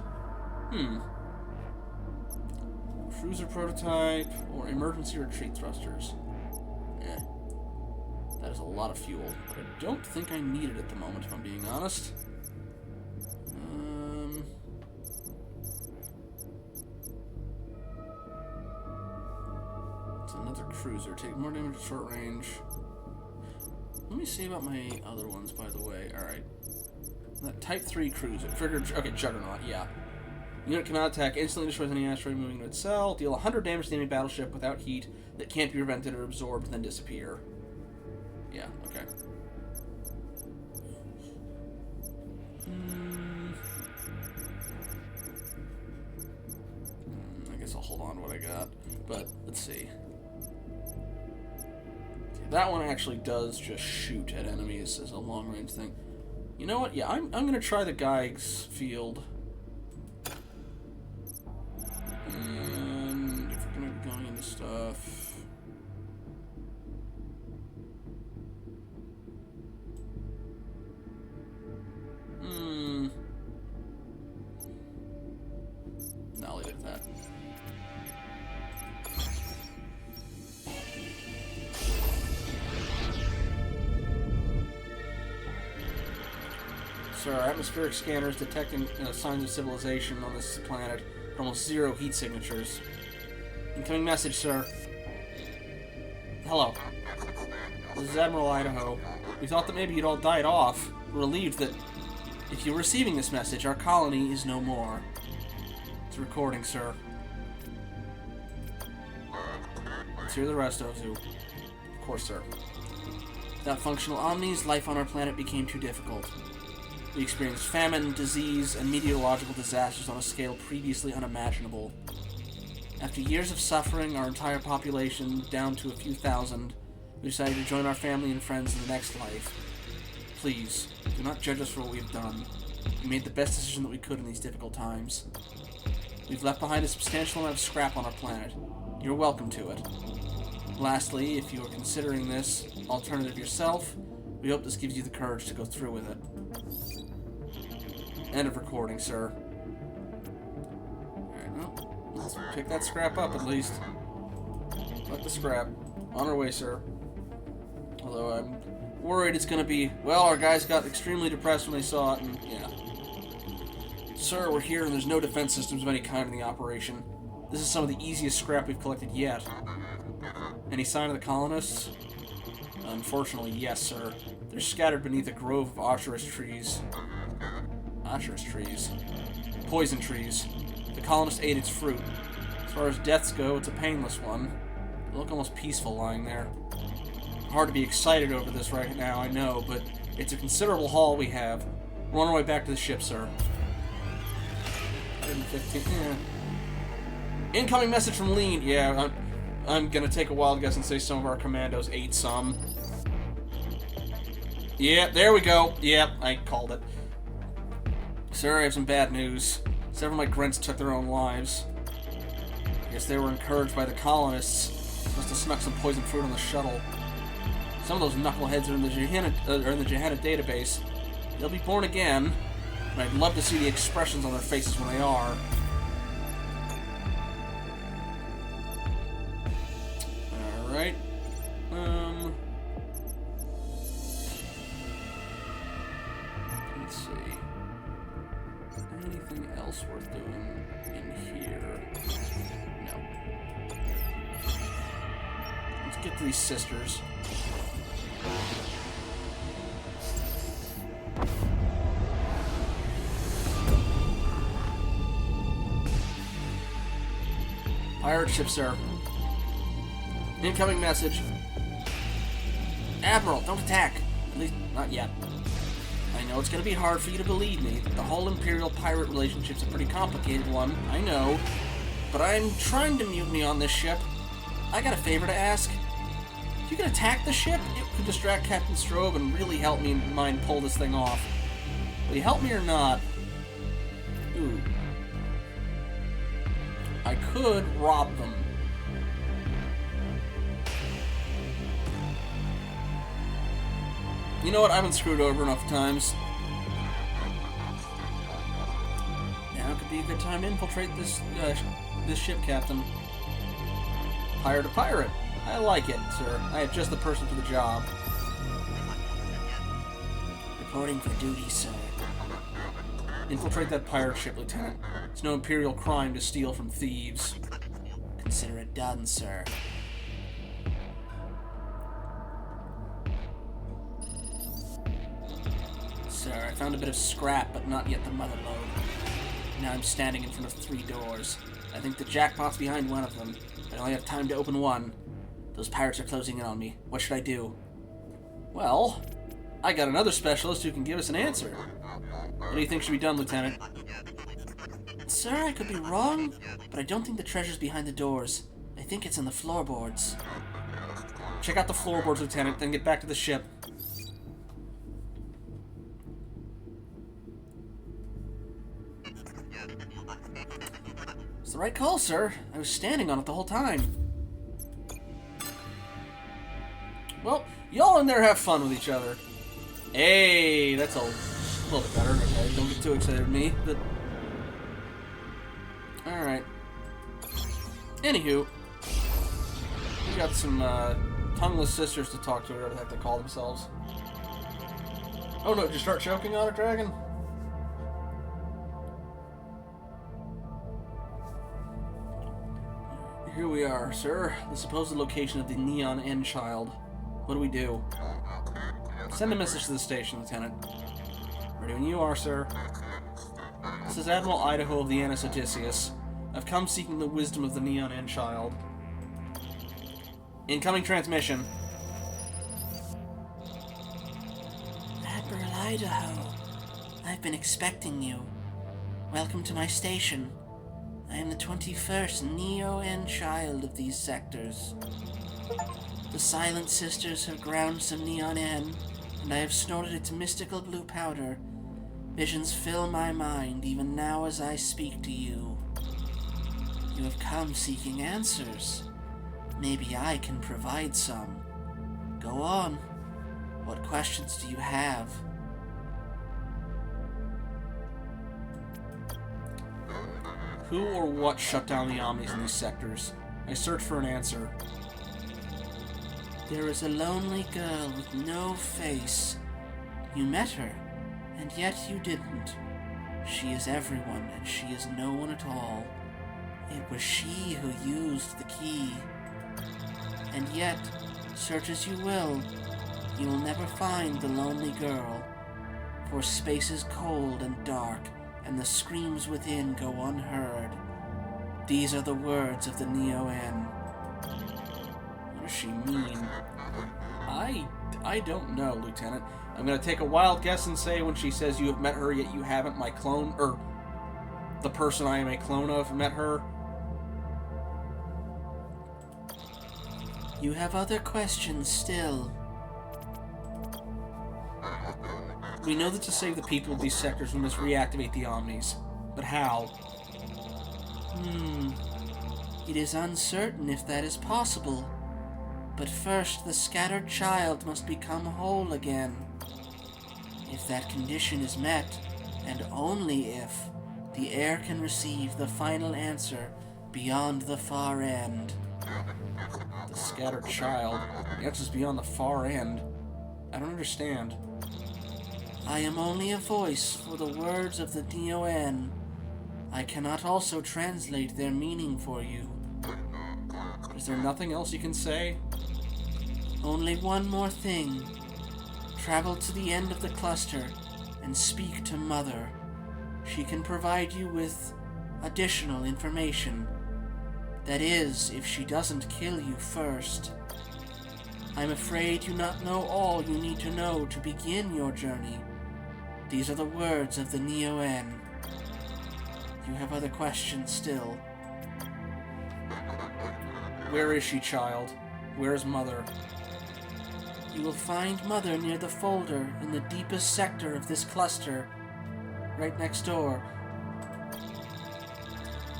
Cruiser prototype or emergency retreat thrusters. Eh. That is a lot of fuel, but I don't think I need it at the moment, if I'm being honest. It's another cruiser. Take more damage at short range. Let me see about my other ones, by the way. Alright. That Type 3 cruiser. Okay, Juggernaut, yeah. Unit cannot attack, instantly destroys any asteroid moving to its cell, deal 100 damage to the enemy battleship without heat that can't be prevented or absorbed, and then disappear. Yeah, okay. I guess I'll hold on to what I got, but let's see. Okay, that one actually does just shoot at enemies as a long-range thing. You know what? Yeah, I'm going to try the Geige's field. And if we're going to be going into stuff... No, I'll leave it at that. So our atmospheric scanners detecting signs of civilization on this planet. Almost zero heat signatures. Incoming message, sir. Hello. This is Admiral Idaho. We thought that maybe you'd all died off. We're relieved that if you're receiving this message, our colony is no more. It's a recording, sir. Let's hear the rest of you. Of course, sir. Without functional omnis, life on our planet became too difficult. We experienced famine, disease, and meteorological disasters on a scale previously unimaginable. After years of suffering, our entire population, down to a few thousand, we decided to join our family and friends in the next life. Please, do not judge us for what we have done. We made the best decision that we could in these difficult times. We've left behind a substantial amount of scrap on our planet. You're welcome to it. Lastly, if you are considering this alternative yourself, we hope this gives you the courage to go through with it. End of recording, sir. Alright, well, let's pick that scrap up at least. Let the scrap. On our way, sir. Although I'm worried it's gonna be, well, our guys got extremely depressed when they saw it, and yeah. Sir, we're here and there's no defense systems of any kind in the operation. This is some of the easiest scrap we've collected yet. Any sign of the colonists? Unfortunately, yes, sir. They're scattered beneath a grove of ocherous trees. Ocherous trees? Poison trees. The colonists ate its fruit. As far as deaths go, it's a painless one. They look almost peaceful lying there. Hard to be excited over this right now, I know, but it's a considerable haul we have. We're on our way back to the ship, sir. 115, yeah. Incoming message from Lean. Yeah, I'm gonna take a wild guess and say some of our commandos ate some. Yeah, there we go. Yeah, I called it. Sir, I have some bad news. Several of my grunts took their own lives. I guess they were encouraged by the colonists. Must have snuck some poison fruit on the shuttle. Some of those knuckleheads are in the Gehenna database. They'll be born again, and I'd love to see the expressions on their faces when they are. Alright. Let's see. Anything else worth doing in here? No. Let's get to these sisters. Pirate ship, sir. Incoming message. Admiral, don't attack. At least, not yet. I know it's gonna be hard for you to believe me. The whole Imperial-Pirate relationship's a pretty complicated one, I know. But I'm trying to mutiny on this ship. I got a favor to ask. If you can attack the ship, it could distract Captain Strobe and really help me and mine pull this thing off. Will you help me or not? Ooh. I could rob them. You know what? I've been screwed over enough times. Now could be a good time to infiltrate this ship, Captain. Pirate to pirate. I like it, sir. I have just the person for the job. Reporting for duty, sir. Infiltrate that pirate ship, Lieutenant. It's no Imperial crime to steal from thieves. Consider it done, sir. Sir, I found a bit of scrap, but not yet the mother lode. Now I'm standing in front of 3 doors. I think the jackpot's behind one of them, but I only have time to open one. Those pirates are closing in on me. What should I do? Well, I got another specialist who can give us an answer. What do you think should be done, Lieutenant? Sir, I could be wrong, but I don't think the treasure's behind the doors. I think it's in the floorboards. Check out the floorboards, Lieutenant, then get back to the ship. It's the right call, sir. I was standing on it the whole time. Well, y'all in there have fun with each other. Hey, that's a little bit better. Okay, don't get too excited with me, but... Alright. Anywho, we got some tongueless sisters to talk to, whatever the heck they call themselves. Oh no, did you start choking on it, Dragon? Here we are, sir. The supposed location of the Neon End Child. What do we do? Send a message to the station, Lieutenant. Ready when you are, sir. This is Admiral Idaho of the Annis Odysseus. I've come seeking the wisdom of the Neon End Child. Incoming transmission. Admiral Idaho, I've been expecting you. Welcome to my station. I am the 21st Neo-End Child of these sectors. The Silent Sisters have ground some Neon N, and I have snorted its mystical blue powder. Visions fill my mind even now as I speak to you. You have come seeking answers. Maybe I can provide some. Go on. What questions do you have? Who or what shut down the Omnis in these sectors? I search for an answer. There is a lonely girl with no face. You met her, and yet you didn't. She is everyone, and she is no one at all. It was she who used the key. And yet, search as you will never find the lonely girl. For space is cold and dark, and the screams within go unheard. These are the words of the Neo-N. What does she mean? I don't know, Lieutenant. I'm gonna take a wild guess and say when she says you have met her yet you haven't, my clone, or the person I am a clone of, met her. You have other questions still. We know that to save the people of these sectors we must reactivate the Omnis. But how? It is uncertain if that is possible. But first, the scattered child must become whole again. If that condition is met, and only if, the heir can receive the final answer beyond the far end. The scattered child. The answer's beyond the far end. I don't understand. I am only a voice for the words of the Neo-N. I cannot also translate their meaning for you. Is there nothing else you can say? Only one more thing. Travel to the end of the cluster and speak to Mother. She can provide you with additional information. That is, if she doesn't kill you first. I'm afraid you not know all you need to know to begin your journey. These are the words of the Neo-N. You have other questions still. Where is she, child? Where is Mother? You will find Mother near the folder in the deepest sector of this cluster. Right next door.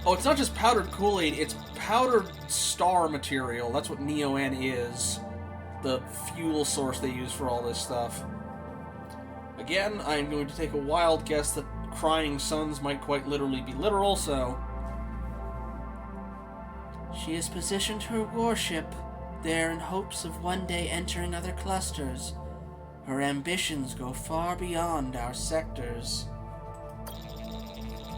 Oh, it's not just powdered Kool-Aid, it's powdered star material. That's what Neo-N is. The fuel source they use for all this stuff. Again, I'm going to take a wild guess that crying sons might quite literally be literal, so... She has positioned her warship there in hopes of one day entering other clusters. Her ambitions go far beyond our sectors.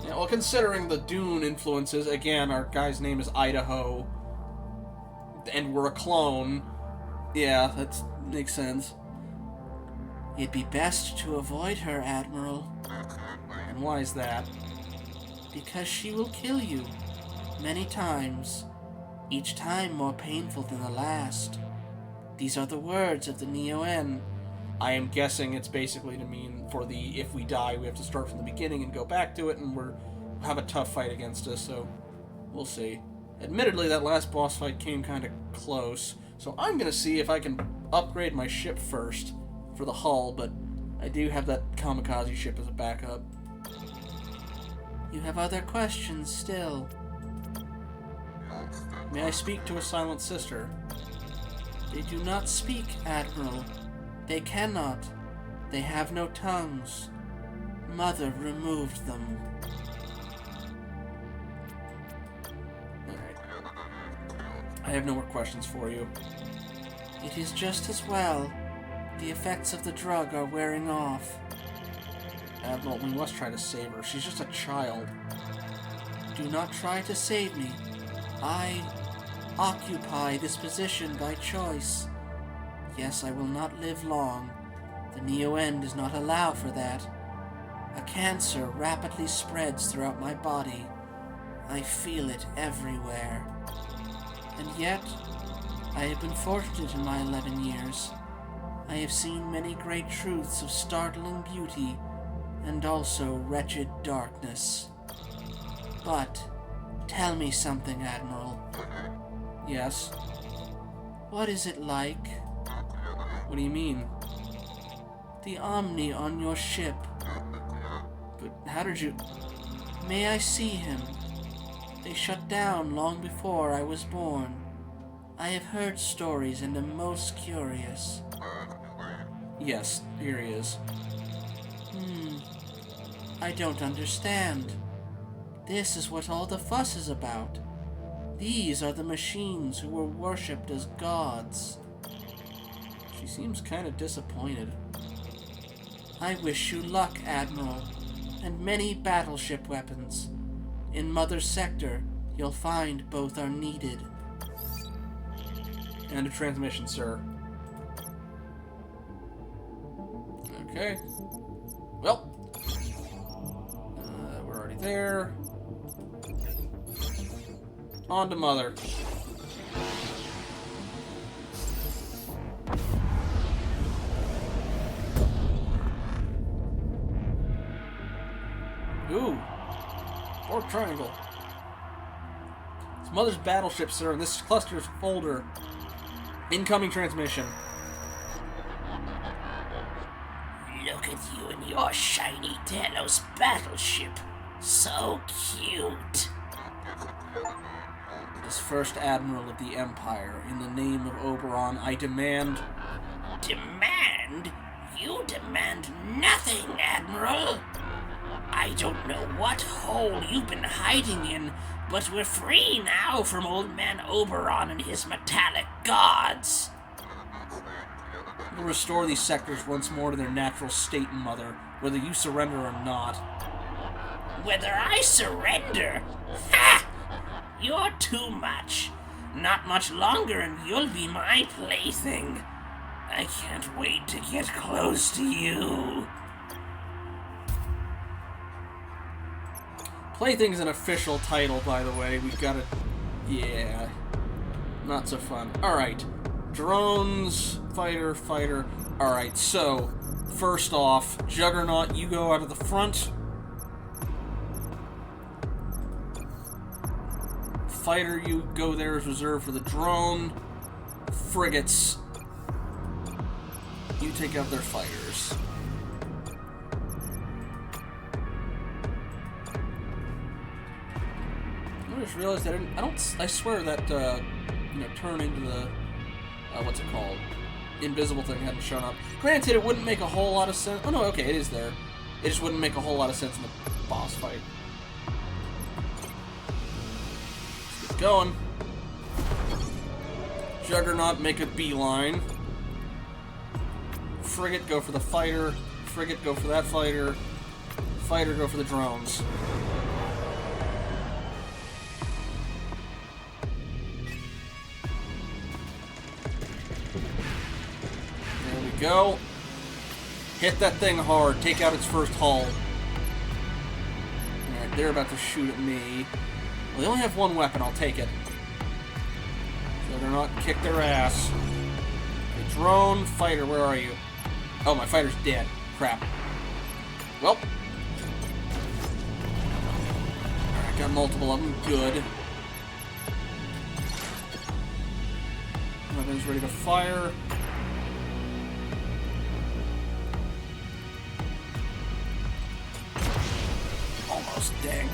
Yeah, well, considering the Dune influences, again, our guy's name is Idaho, and we're a clone. Yeah, that makes sense. It'd be best to avoid her, Admiral. And why is that? Because she will kill you. Many times. Each time more painful than the last. These are the words of the Neo-N. I am guessing it's basically to mean for the if we die we have to start from the beginning and go back to it, and we'll have a tough fight against us, so we'll see. Admittedly, that last boss fight came kind of close, so I'm going to see if I can upgrade my ship first for the hull, but I do have that kamikaze ship as a backup. You have other questions still. May I speak to a silent sister? They do not speak, Admiral. They cannot. They have no tongues. Mother removed them. Alright. I have no more questions for you. It is just as well. The effects of the drug are wearing off. Admiral, we must try to save her. She's just a child. Do not try to save me. I occupy this position by choice. Yes, I will not live long. The Neo-N does not allow for that. A cancer rapidly spreads throughout my body. I feel it everywhere. And yet, I have been fortunate in my 11 years. I have seen many great truths of startling beauty and also wretched darkness. But, tell me something, Admiral. Yes? What is it like? What do you mean? The Omni on your ship. But how did you... May I see him? They shut down long before I was born. I have heard stories and am most curious. Yes, here he is. I don't understand. This is what all the fuss is about. These are the machines who were worshipped as gods. She seems kind of disappointed. I wish you luck, Admiral, and many battleship weapons. In Mother's sector, you'll find both are needed. And a transmission, sir. Okay. Well, we're already there. On to Mother. Ooh. Or triangle. It's Mother's battleship, sir, and this cluster's folder. Incoming transmission. Look at you and your shiny Delos battleship. So cute. As First Admiral of the Empire, in the name of Oberon, I demand... Demand? You demand nothing, Admiral. I don't know what hole you've been hiding in, but we're free now from Old Man Oberon and his metallic gods. We'll restore these sectors once more to their natural state, Mother, whether you surrender or not. Whether I surrender? Ha! You're too much. Not much longer and you'll be my plaything. I can't wait to get close to you. Plaything's an official title, by the way. We've got to... Yeah. Not so fun. Alright. Drones, fighter. Alright, so, first off, Juggernaut, you go out of the front. Fighter, you go there as reserve for the drone. Frigates, you take out their fighters. I just realized that I swear that, turn into the, what's it called? Invisible thing hadn't shown up. Granted, it wouldn't make a whole lot of sense. Oh no, okay, it is there. It just wouldn't make a whole lot of sense in the boss fight. Let's get going. Juggernaut, make a beeline. Frigate, go for the fighter. Frigate, go for that fighter. Fighter, go for the drones. There we go. Hit that thing hard. Take out its first hull. Alright, they're about to shoot at me. Well, they only have one weapon. I'll take it. So they're not kick their ass. The drone fighter, where are you? Oh, my fighter's dead. Crap. Well. Alright, got multiple of them. Good. Weapons ready to fire. Almost dang.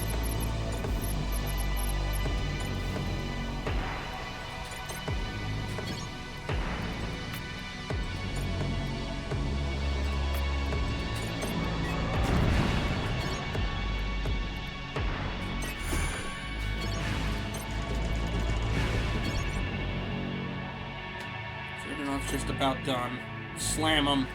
Juggernaut's just about done. Slam him.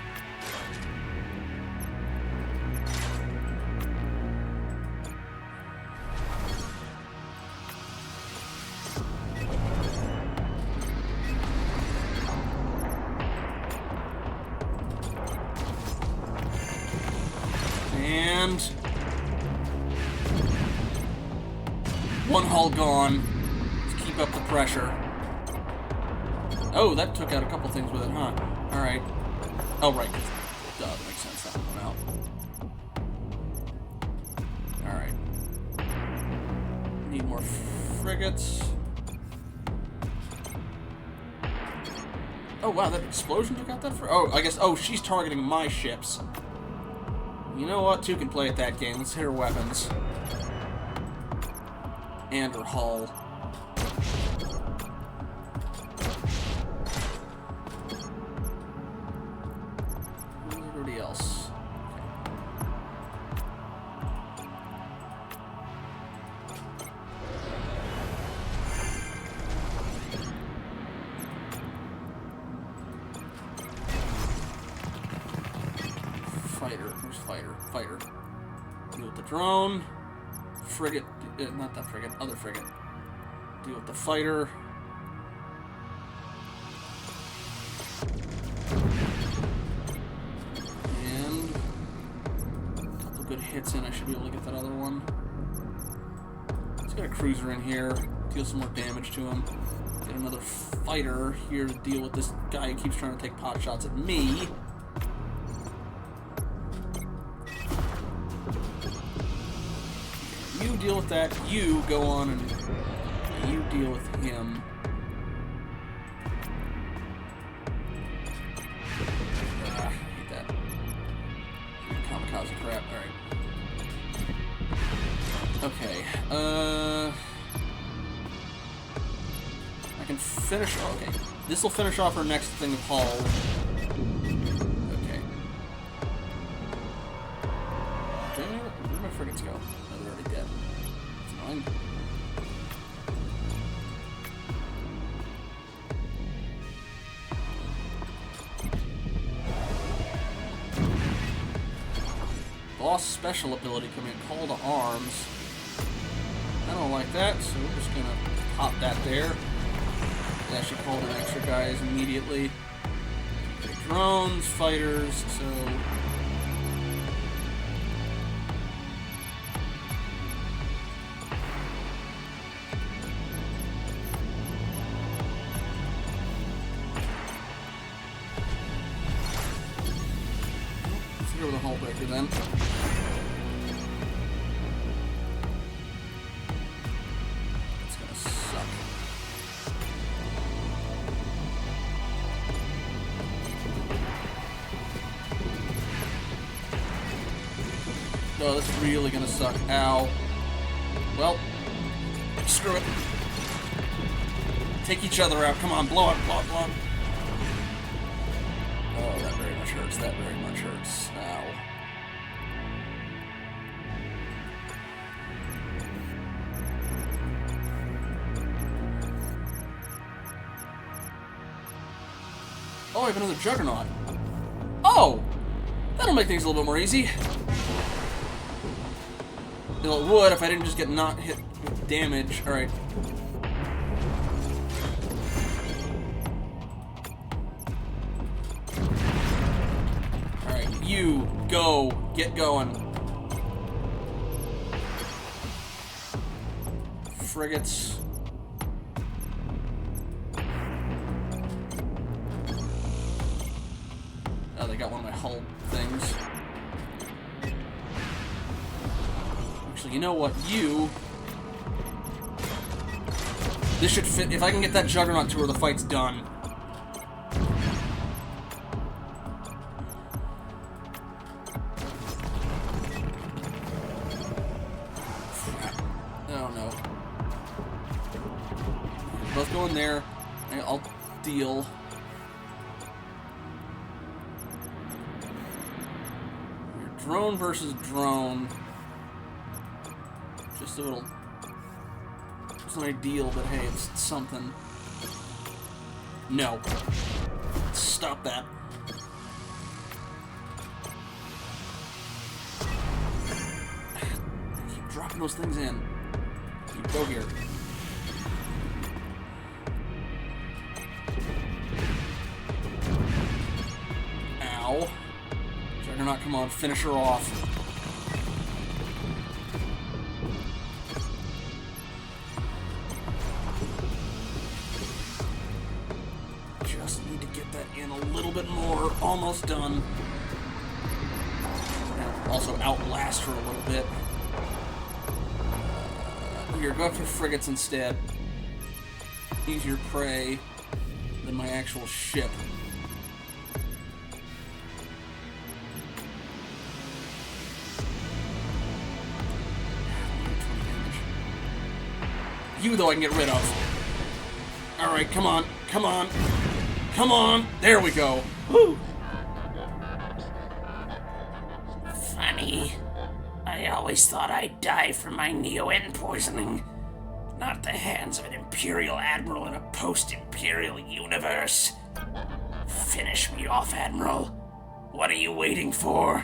And one hull gone. Let's keep up the pressure. Oh, that took out a couple things with it, huh? Alright. Oh, right. Duh, that makes sense. That one went out. Alright. Need more frigates. Oh, wow, that explosion took out that Oh, I guess... Oh, she's targeting my ships. You know what? Two can play at that game. Let's hit her weapons. and her hull. Where's everybody else? Fighter. Where's fighter? Fighter. Deal with the drone. Frigate. Not that frigate. Other frigate. Deal with the fighter. And a couple good hits in. I should be able to get that other one. Let's get a cruiser in here. Deal some more damage to him. Get another fighter here to deal with this guy who keeps trying to take pot shots at me. You deal with that. You go on and you deal with him. I hate that. Kamikaze crap. Alright. Okay. I can finish. Oh, okay. This will finish off our next thing of hull. Okay. Where'd my frigates go? Oh, they're already dead. Fine. Boss special ability coming in, call to arms. I don't like that, so we're just gonna pop that there. It actually called in extra guys immediately. Drones, fighters, so with a hull breaker then. It's gonna suck. Oh, that's really gonna suck. Ow. Well, screw it. Take each other out. Come on, blow up, blow up, blow up. Oh, that very much hurts. That very much hurts. Ow. Oh, I have another Juggernaut. Oh! That'll make things a little bit more easy. Well, it would if I didn't just get not hit with damage. Alright. Alright, you go. Get going. Frigates. Oh, they got one of my hull things. Actually, you know what? This should fit. If I can get that Juggernaut to where the fight's done. Oh no. Both go in there. I'll deal. Drone versus drone. Just a little. It's not ideal, but hey, it's something. No. Stop that. Keep dropping those things in. You go here. Ow. Juggernaut, come on, finish her off. Just need to get that in a little bit more. Almost done. And also outlast her a little bit. Here, go after frigates instead. Easier prey than my actual ship. You, though, I can get rid of. Alright, come on. Come on. Come on. There we go. Woo! Funny. I always thought I'd die from my Neo-N poisoning. Not at the hands of an Imperial Admiral in a post-Imperial universe. Finish me off, Admiral. What are you waiting for?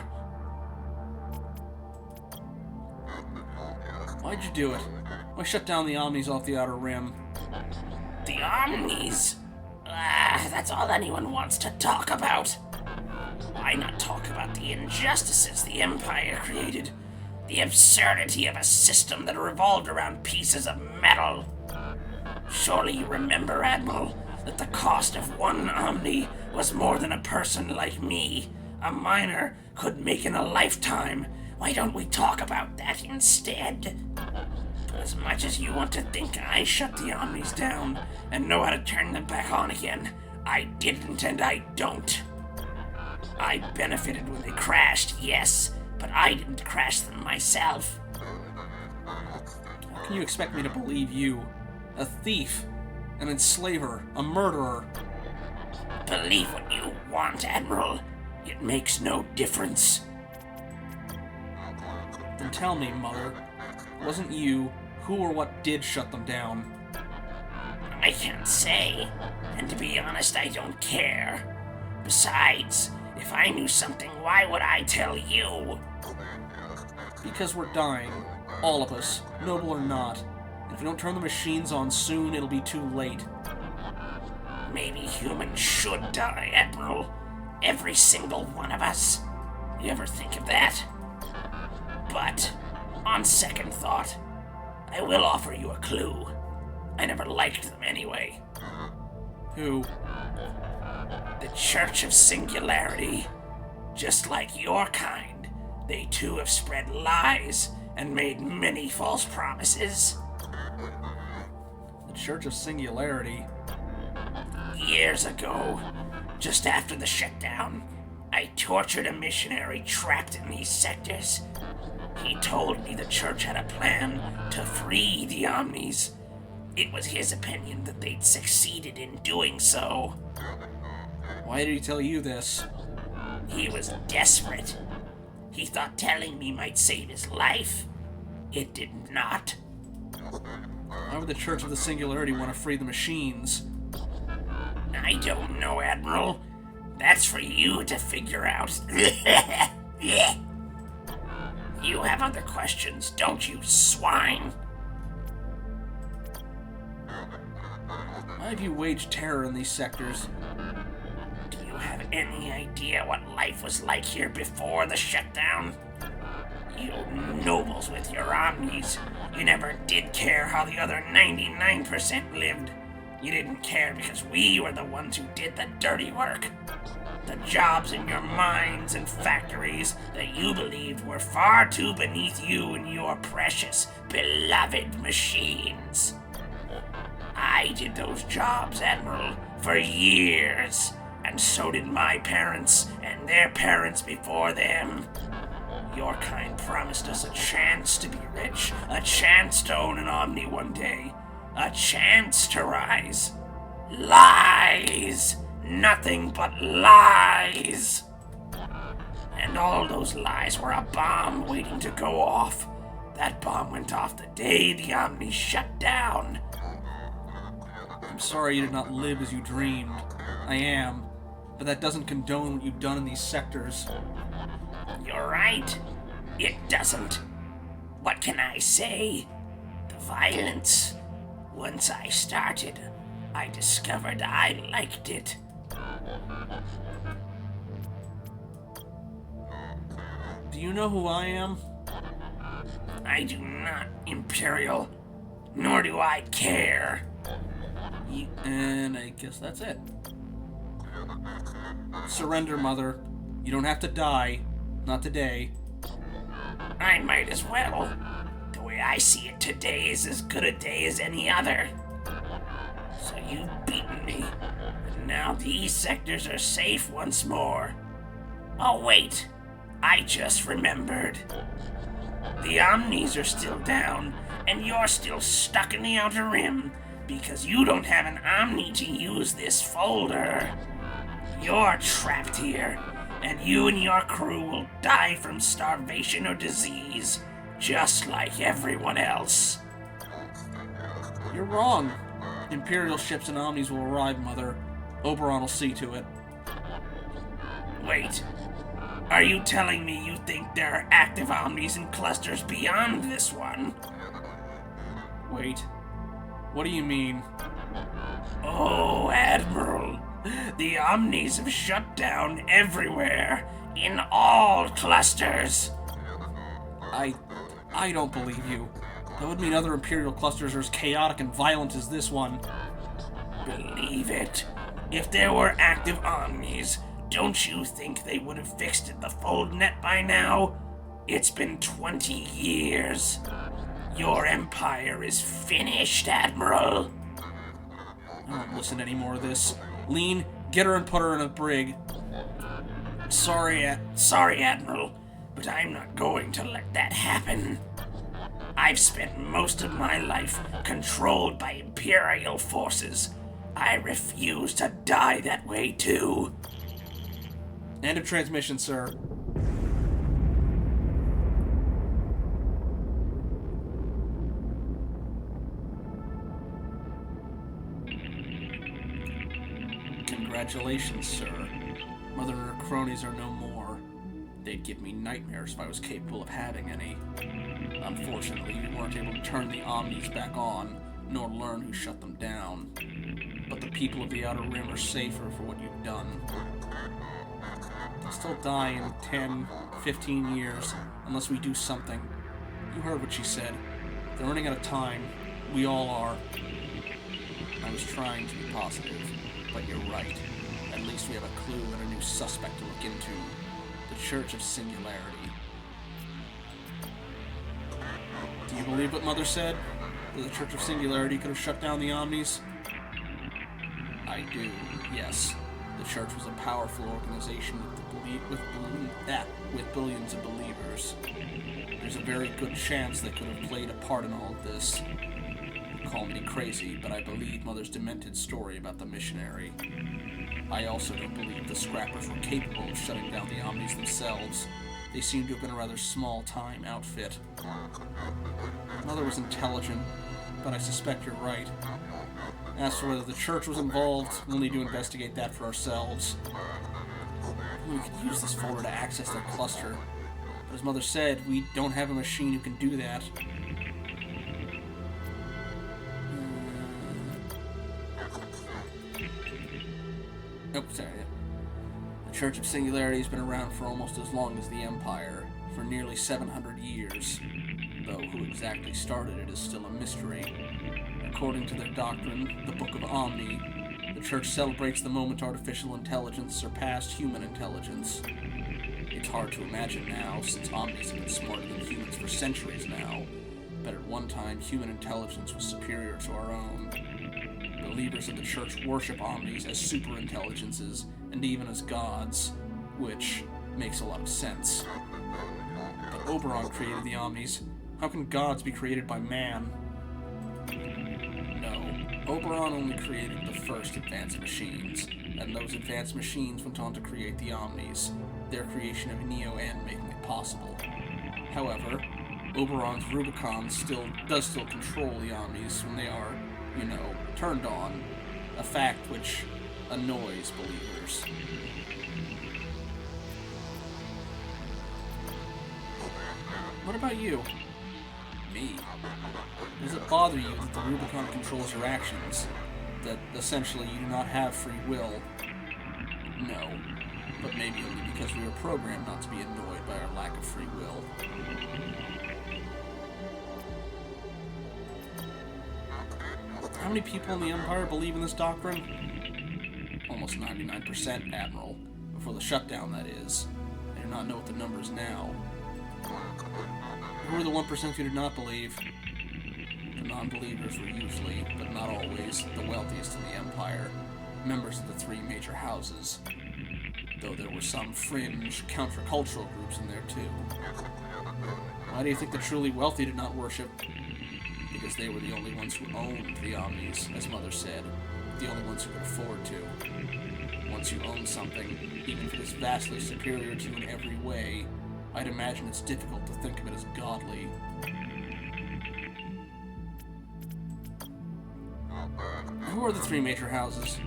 Why'd you do it? Why shut down the Omnis off the Outer Rim? The Omnis? That's all anyone wants to talk about. Why not talk about the injustices the Empire created? The absurdity of a system that revolved around pieces of metal. Surely you remember, Admiral, that the cost of one Omni was more than a person like me, a miner, could make in a lifetime. Why don't we talk about that instead? As much as you want to think I shut the Omnis down and know how to turn them back on again, I didn't and I don't. I benefited when they crashed, yes, but I didn't crash them myself. How can you expect me to believe you? A thief, an enslaver, a murderer. Believe what you want, Admiral. It makes no difference. Then tell me, Mother, it wasn't you, who or what did shut them down? I can't say, and to be honest, I don't care. Besides, if I knew something, why would I tell you? Because we're dying. All of us, noble or not. If we don't turn the machines on soon, it'll be too late. Maybe humans should die, Admiral. Every single one of us. You ever think of that? But, on second thought, I will offer you a clue. I never liked them anyway. Who? The Church of Singularity. Just like your kind, they too have spread lies and made many false promises. The Church of Singularity? Years ago, just after the shutdown, I tortured a missionary trapped in these sectors. He told me the church had a plan to free the Omnis. It was his opinion that they'd succeeded in doing so. Why did he tell you this? He was desperate. He thought telling me might save his life. It did not. Why would the Church of the Singularity want to free the machines? I don't know, Admiral. That's for you to figure out. You have other questions, don't you, swine? Why have you waged terror in these sectors? Do you have any idea what life was like here before the shutdown? You nobles with your Omnis, you never did care how the other 99% lived. You didn't care because we were the ones who did the dirty work. The jobs in your mines and factories that you believed were far too beneath you and your precious, beloved machines. I did those jobs, Admiral, for years, and so did my parents and their parents before them. Your kind promised us a chance to be rich, a chance to own an Omni one day, a chance to rise. Lies! Nothing but lies! And all those lies were a bomb waiting to go off. That bomb went off the day the Omni shut down. I'm sorry you did not live as you dreamed. I am. But that doesn't condone what you've done in these sectors. You're right. It doesn't. What can I say? The violence. Once I started, I discovered I liked it. Do you know who I am? I do not, Imperial. Nor do I care. And I guess that's it. Surrender, Mother. You don't have to die. Not today. I might as well. The way I see it, today is as good a day as any other. So you've beaten me. And now these sectors are safe once more. Oh wait, I just remembered. The Omnis are still down, and you're still stuck in the Outer Rim because you don't have an Omni to use this folder. You're trapped here, and you and your crew will die from starvation or disease, just like everyone else. You're wrong. Imperial ships and Omnis will arrive, Mother. Oberon will see to it. Wait, are you telling me you think there are active Omnis and clusters beyond this one? Wait. What do you mean? Oh, Admiral, the Omnis have shut down everywhere, in all clusters. I don't believe you. That would mean other Imperial clusters are as chaotic and violent as this one. Believe it. If there were active Omnis, don't you think they would have fixed the fold net by now? It's been 20 years. Your empire is finished, Admiral. I don't listen to any more of this. Lean, get her and put her in a brig. Sorry, Admiral, but I'm not going to let that happen. I've spent most of my life controlled by Imperial forces. I refuse to die that way, too. End of transmission, sir. Congratulations, sir. Mother and her cronies are no more. They'd give me nightmares if I was capable of having any. Unfortunately, you weren't able to turn the Omnis back on, nor learn who shut them down. But the people of the Outer Rim are safer for what you've done. They'll still die in 10, 15 years, unless we do something. You heard what she said. They're running out of time. We all are. I was trying to be positive, but you're right. At least we have a clue and a new suspect to look into. The Church of Singularity. Do you believe what Mother said? That the Church of Singularity could have shut down the Omnis? I do, yes. The Church was a powerful organization with billions of believers. There's a very good chance they could have played a part in all of this. Call me crazy, but I believe Mother's demented story about the missionary. I also don't believe the Scrappers were capable of shutting down the Omnis themselves. They seem to have been a rather small-time outfit. Mother was intelligent, but I suspect you're right. As for whether the Church was involved, we'll need to investigate that for ourselves. We could use this folder to access their cluster. But as Mother said, we don't have a machine who can do that. Oh, sorry. The Church of Singularity has been around for almost as long as the Empire, for nearly 700 years, though who exactly started it is still a mystery. According to their doctrine, the Book of Omni, the Church celebrates the moment artificial intelligence surpassed human intelligence. It's hard to imagine now, since Omnis have been smarter than humans for centuries now, but at one time human intelligence was superior to our own. Believers of the Church worship Omnis as superintelligences, and even as gods, which makes a lot of sense. But Oberon created the Omnis. How can gods be created by man? No, Oberon only created the first advanced machines, and those advanced machines went on to create the Omnis, their creation of Neo-N making it possible. However, Oberon's Rubicon does still control the Omnis when they are, turned on, a fact which annoys believers. What about you? Me? Does it bother you that the Rubicon controls your actions? That essentially you do not have free will? No, but maybe only because we are programmed not to be annoyed by our lack of free will. How many people in the Empire believe in this doctrine? Almost 99%, Admiral. Before the shutdown, that is. I do not know what the number is now. Who are the 1% who did not believe? The non-believers were usually, but not always, the wealthiest in the Empire, members of the three major houses, though there were some fringe, countercultural groups in there too. Why do you think the truly wealthy did not worship? Because they were the only ones who owned the Omnis, as Mother said. The only ones who could afford to. Once you own something, even if it is vastly superior to you in every way, I'd imagine it's difficult to think of it as godly. Who are the three major houses?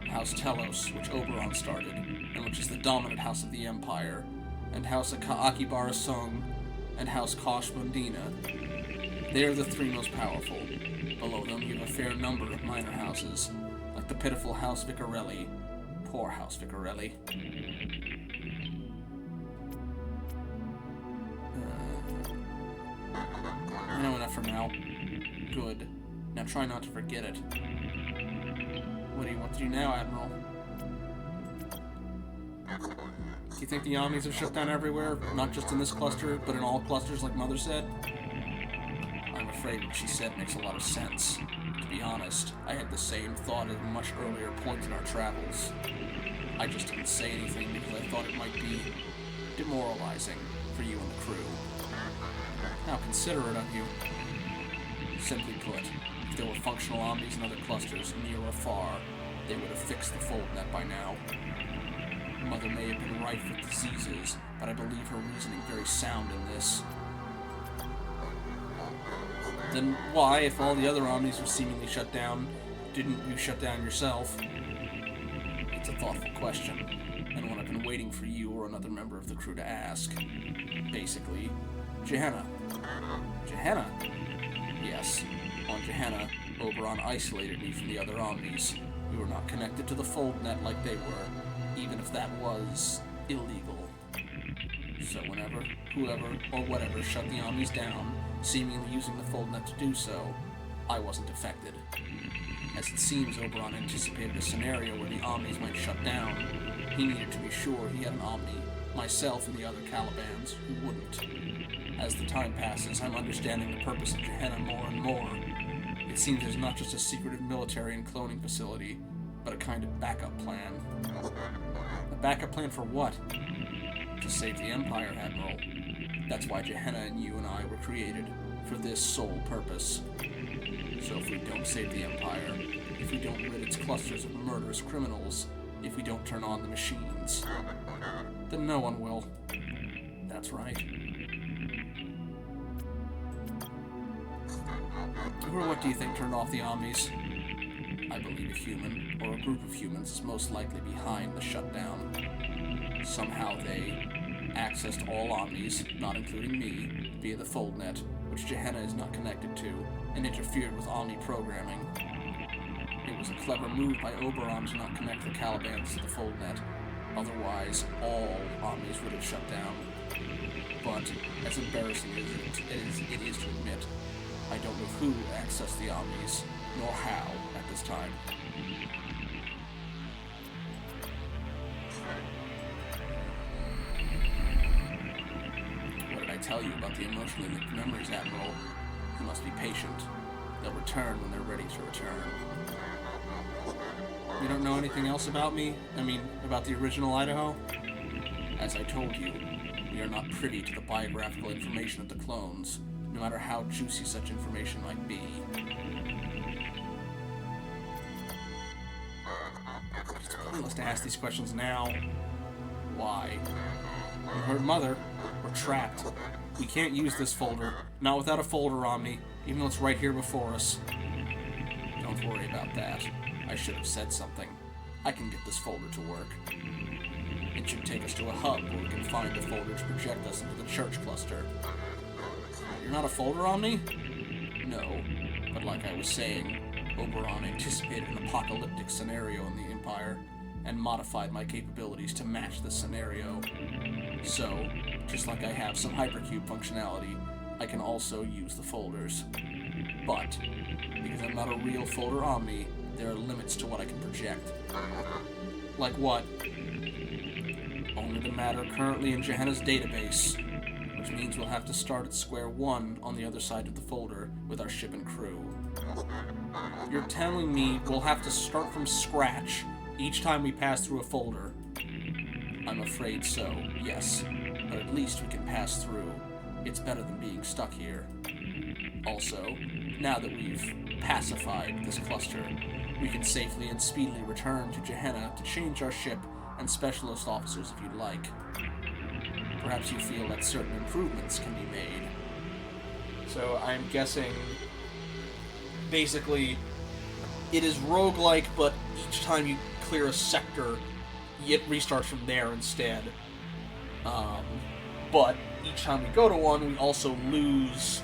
House Telos, which Oberon started, and which is the dominant house of the Empire, and House Akibara Sung, and House Kosh Mundina. They are the three most powerful. Below them, you have a fair number of minor houses, like the pitiful House Vicarelli. Poor House Vicarelli. I know enough for now. Good. Now try not to forget it. What do you want to do now, Admiral? Do you think the Omnis are shut down everywhere? Not just in this cluster, but in all clusters like Mother said? I'm afraid what she said makes a lot of sense. To be honest, I had the same thought at a much earlier point in our travels. I just didn't say anything because I thought it might be demoralizing for you and the crew. How considerate of you. Simply put, if there were functional Omnis in other clusters, near or far, they would have fixed the fold net by now. Mother may have been rife with diseases, but I believe her reasoning very sound in this. Then why, if all the other Omnis were seemingly shut down, didn't you shut down yourself? It's a thoughtful question, and one I've been waiting for you or another member of the crew to ask. Basically, Gehenna. Gehenna? Yes. On Gehenna, Oberon isolated me from the other Omnis. We were not connected to the fold net like they were, even if that was illegal. So whenever, whoever, or whatever shut the Omnis down, seemingly using the fold net to do so, I wasn't affected. As it seems Oberon anticipated a scenario where the Omnis might shut down, he needed to be sure he had an Omni, myself and the other Calibans, who wouldn't. As the time passes, I'm understanding the purpose of Gehenna more and more. It seems there's not just a secretive military and cloning facility, but a kind of backup plan. A backup plan for what? To save the Empire, Admiral. That's why Gehenna and you and I were created, for this sole purpose. So if we don't save the Empire, if we don't rid its clusters of murderous criminals, if we don't turn on the machines, then no one will. That's right. Who or what do you think turned off the Omnis? I believe a human, or a group of humans, is most likely behind the shutdown. Somehow they accessed all Omnis, not including me, via the FoldNet, which Gehenna is not connected to, and interfered with Omni programming. It was a clever move by Oberon to not connect the Calibans to the FoldNet. Otherwise, all Omnis would have shut down. But, as embarrassing as it is to admit, I don't know who accessed the Omnis, nor how, at this time. What did I tell you about the emotionally linked memories, Admiral? You must be patient. They'll return when they're ready to return. You don't know anything else about me? I mean, about the original Idaho? As I told you, we are not privy to the biographical information of the clones, no matter how juicy such information might be. It's pointless to ask these questions now. Why? You heard Mother. We're trapped. We can't use this folder. Not without a folder Omni, even though it's right here before us. Don't worry about that. I should have said something. I can get this folder to work. It should take us to a hub where we can find a folder to project us into the church cluster. You're not a folder Omni? No, but like I was saying, Oberon anticipated an apocalyptic scenario in the Empire, and modified my capabilities to match this scenario. So, just like I have some hypercube functionality, I can also use the folders. But, because I'm not a real folder Omni, there are limits to what I can project. Like what? Only the matter currently in Gehenna's database, which means we'll have to start at square one on the other side of the folder with our ship and crew. You're telling me we'll have to start from scratch each time we pass through a folder? I'm afraid so, yes, but at least we can pass through. it's better than being stuck here. Also, now that we've pacified this cluster, we can safely and speedily return to Gehenna to change our ship and specialist officers if you'd like. Perhaps you feel that certain improvements can be made. So I'm guessing, basically, it is roguelike, but each time you clear a sector, it restarts from there instead. But each time we go to one, we also lose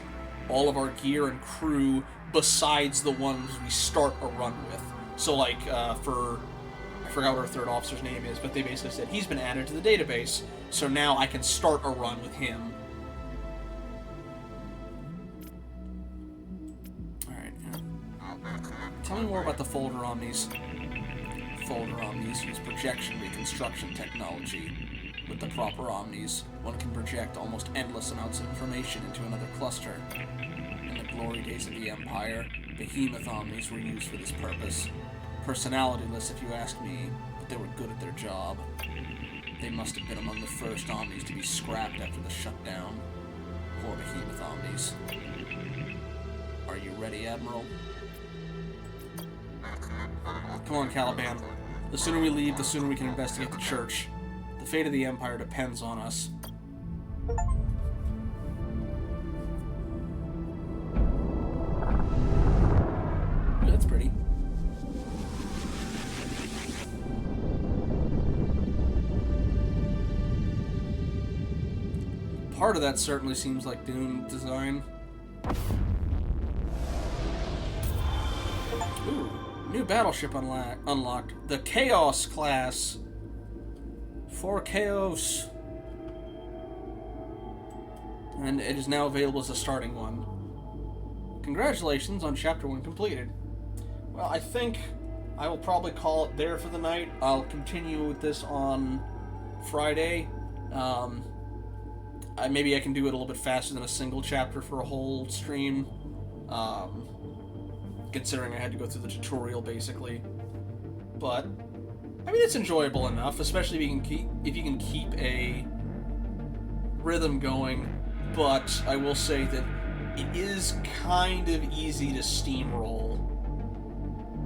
all of our gear and crew besides the ones we start a run with. So, like, I forgot what our third officer's name is, but they basically said he's been added to the database, so now I can start a run with him. Alright, tell me more about the Folder Omnis. Folder Omnis use projection reconstruction technology. With the proper Omnis, one can project almost endless amounts of information into another cluster. In the glory days of the Empire, behemoth Omnis were used for this purpose. Personalityless, if you ask me, but they were good at their job. They must have been among the first Omnis to be scrapped after the shutdown. Poor behemoth Omnis. Are you ready, Admiral? Come on, Caliban. The sooner we leave, the sooner we can investigate the church. The fate of the Empire depends on us. Ooh, that's pretty. Part of that certainly seems like Dune design. Ooh, new battleship unlocked. The Chaos class. For Chaos. And it is now available as a starting one. Congratulations on Chapter 1 completed. Well, I think I will probably call it there for the night. I'll continue with this on Friday. Maybe I can do it a little bit faster than a single chapter for a whole stream. Considering I had to go through the tutorial, basically. But I mean, it's enjoyable enough, especially if you can keep a rhythm going. But I will say that it is kind of easy to steamroll.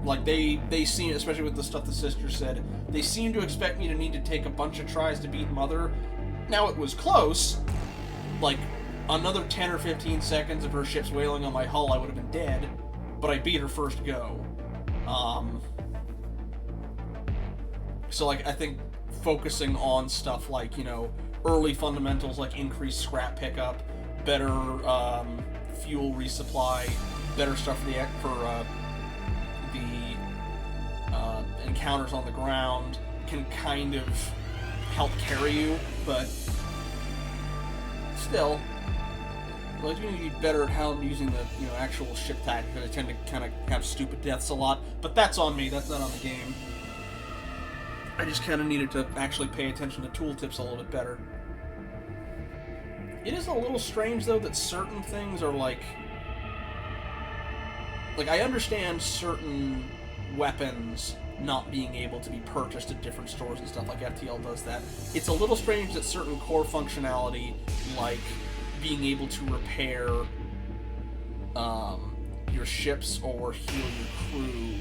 Like, they seem, especially with the stuff the sister said, they seem to expect me to need to take a bunch of tries to beat Mother. Now, it was close. Like, another 10 or 15 seconds of her ships wailing on my hull, I would have been dead. But I beat her first go. So, like, I think focusing on stuff like, you know, early fundamentals like increased scrap pickup, better fuel resupply, better stuff for the encounters on the ground can kind of help carry you, but still, well, I do need to be better at how I'm using the, you know, actual ship tactics, because I tend to kind of have stupid deaths a lot, but that's on me, that's not on the game. I just kind of needed to actually pay attention to tooltips a little bit better. It is a little strange, though, that certain things are like, I understand certain weapons not being able to be purchased at different stores and stuff, like FTL does that. It's a little strange that certain core functionality, like being able to repair your ships or heal your crew,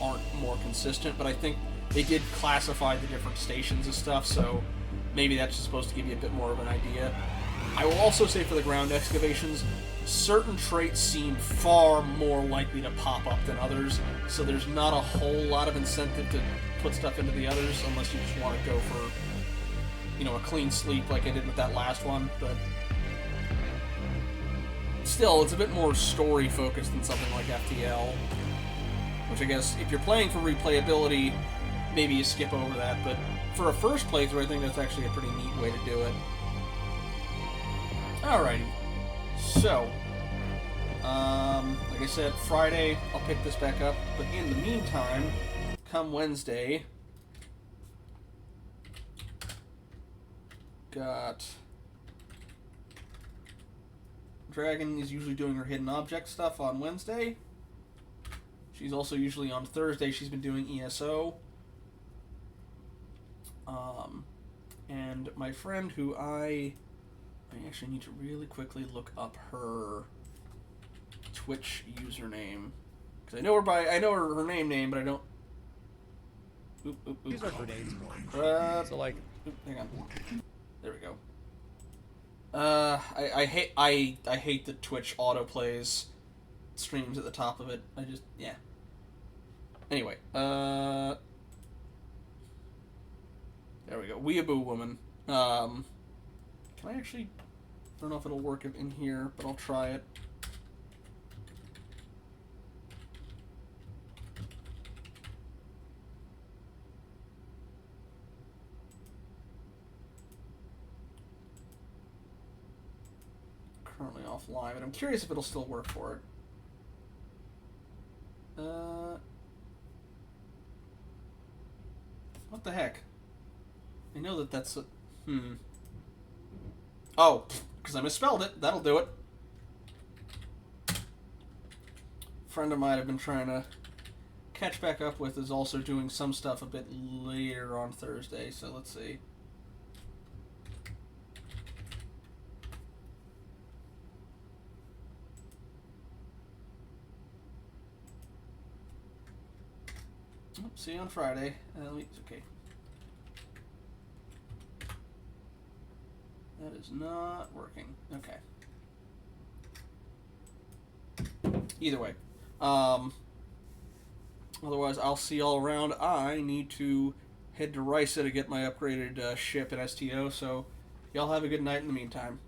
aren't more consistent, but I think they did classify the different stations and stuff, so maybe that's just supposed to give you a bit more of an idea. I will also say for the ground excavations, certain traits seem far more likely to pop up than others, so there's not a whole lot of incentive to put stuff into the others unless you just want to go for, you know, a clean sweep like I did with that last one, but still, it's a bit more story-focused than something like FTL, which I guess, if you're playing for replayability, maybe you skip over that, but for a first playthrough, I think that's actually a pretty neat way to do it. Alrighty. So, like I said, Friday, I'll pick this back up, but in the meantime, come Wednesday, got Dragon is usually doing her hidden object stuff on Wednesday. She's also usually on Thursday, she's been doing ESO. And my friend who I I actually need to really quickly look up her Twitch username. Because I know her name, but I don't... Oop, oop, oop. These are grenades. So like... Oop, hang on. There we go. I hate that Twitch autoplays streams at the top of it. Yeah. Anyway, there we go. Weeaboo Woman. Can I actually... I don't know if it'll work in here, but I'll try it. Currently offline, but I'm curious if it'll still work for it. What the heck? I know that's a... Oh, because I misspelled it. That'll do it. Friend of mine I've been trying to catch back up with is also doing some stuff a bit later on Thursday, so let's see. See you on Friday. Okay. That is not working. Okay. Either way. Otherwise, I'll see y'all around. I need to head to Risa to get my upgraded ship at STO, so y'all have a good night in the meantime.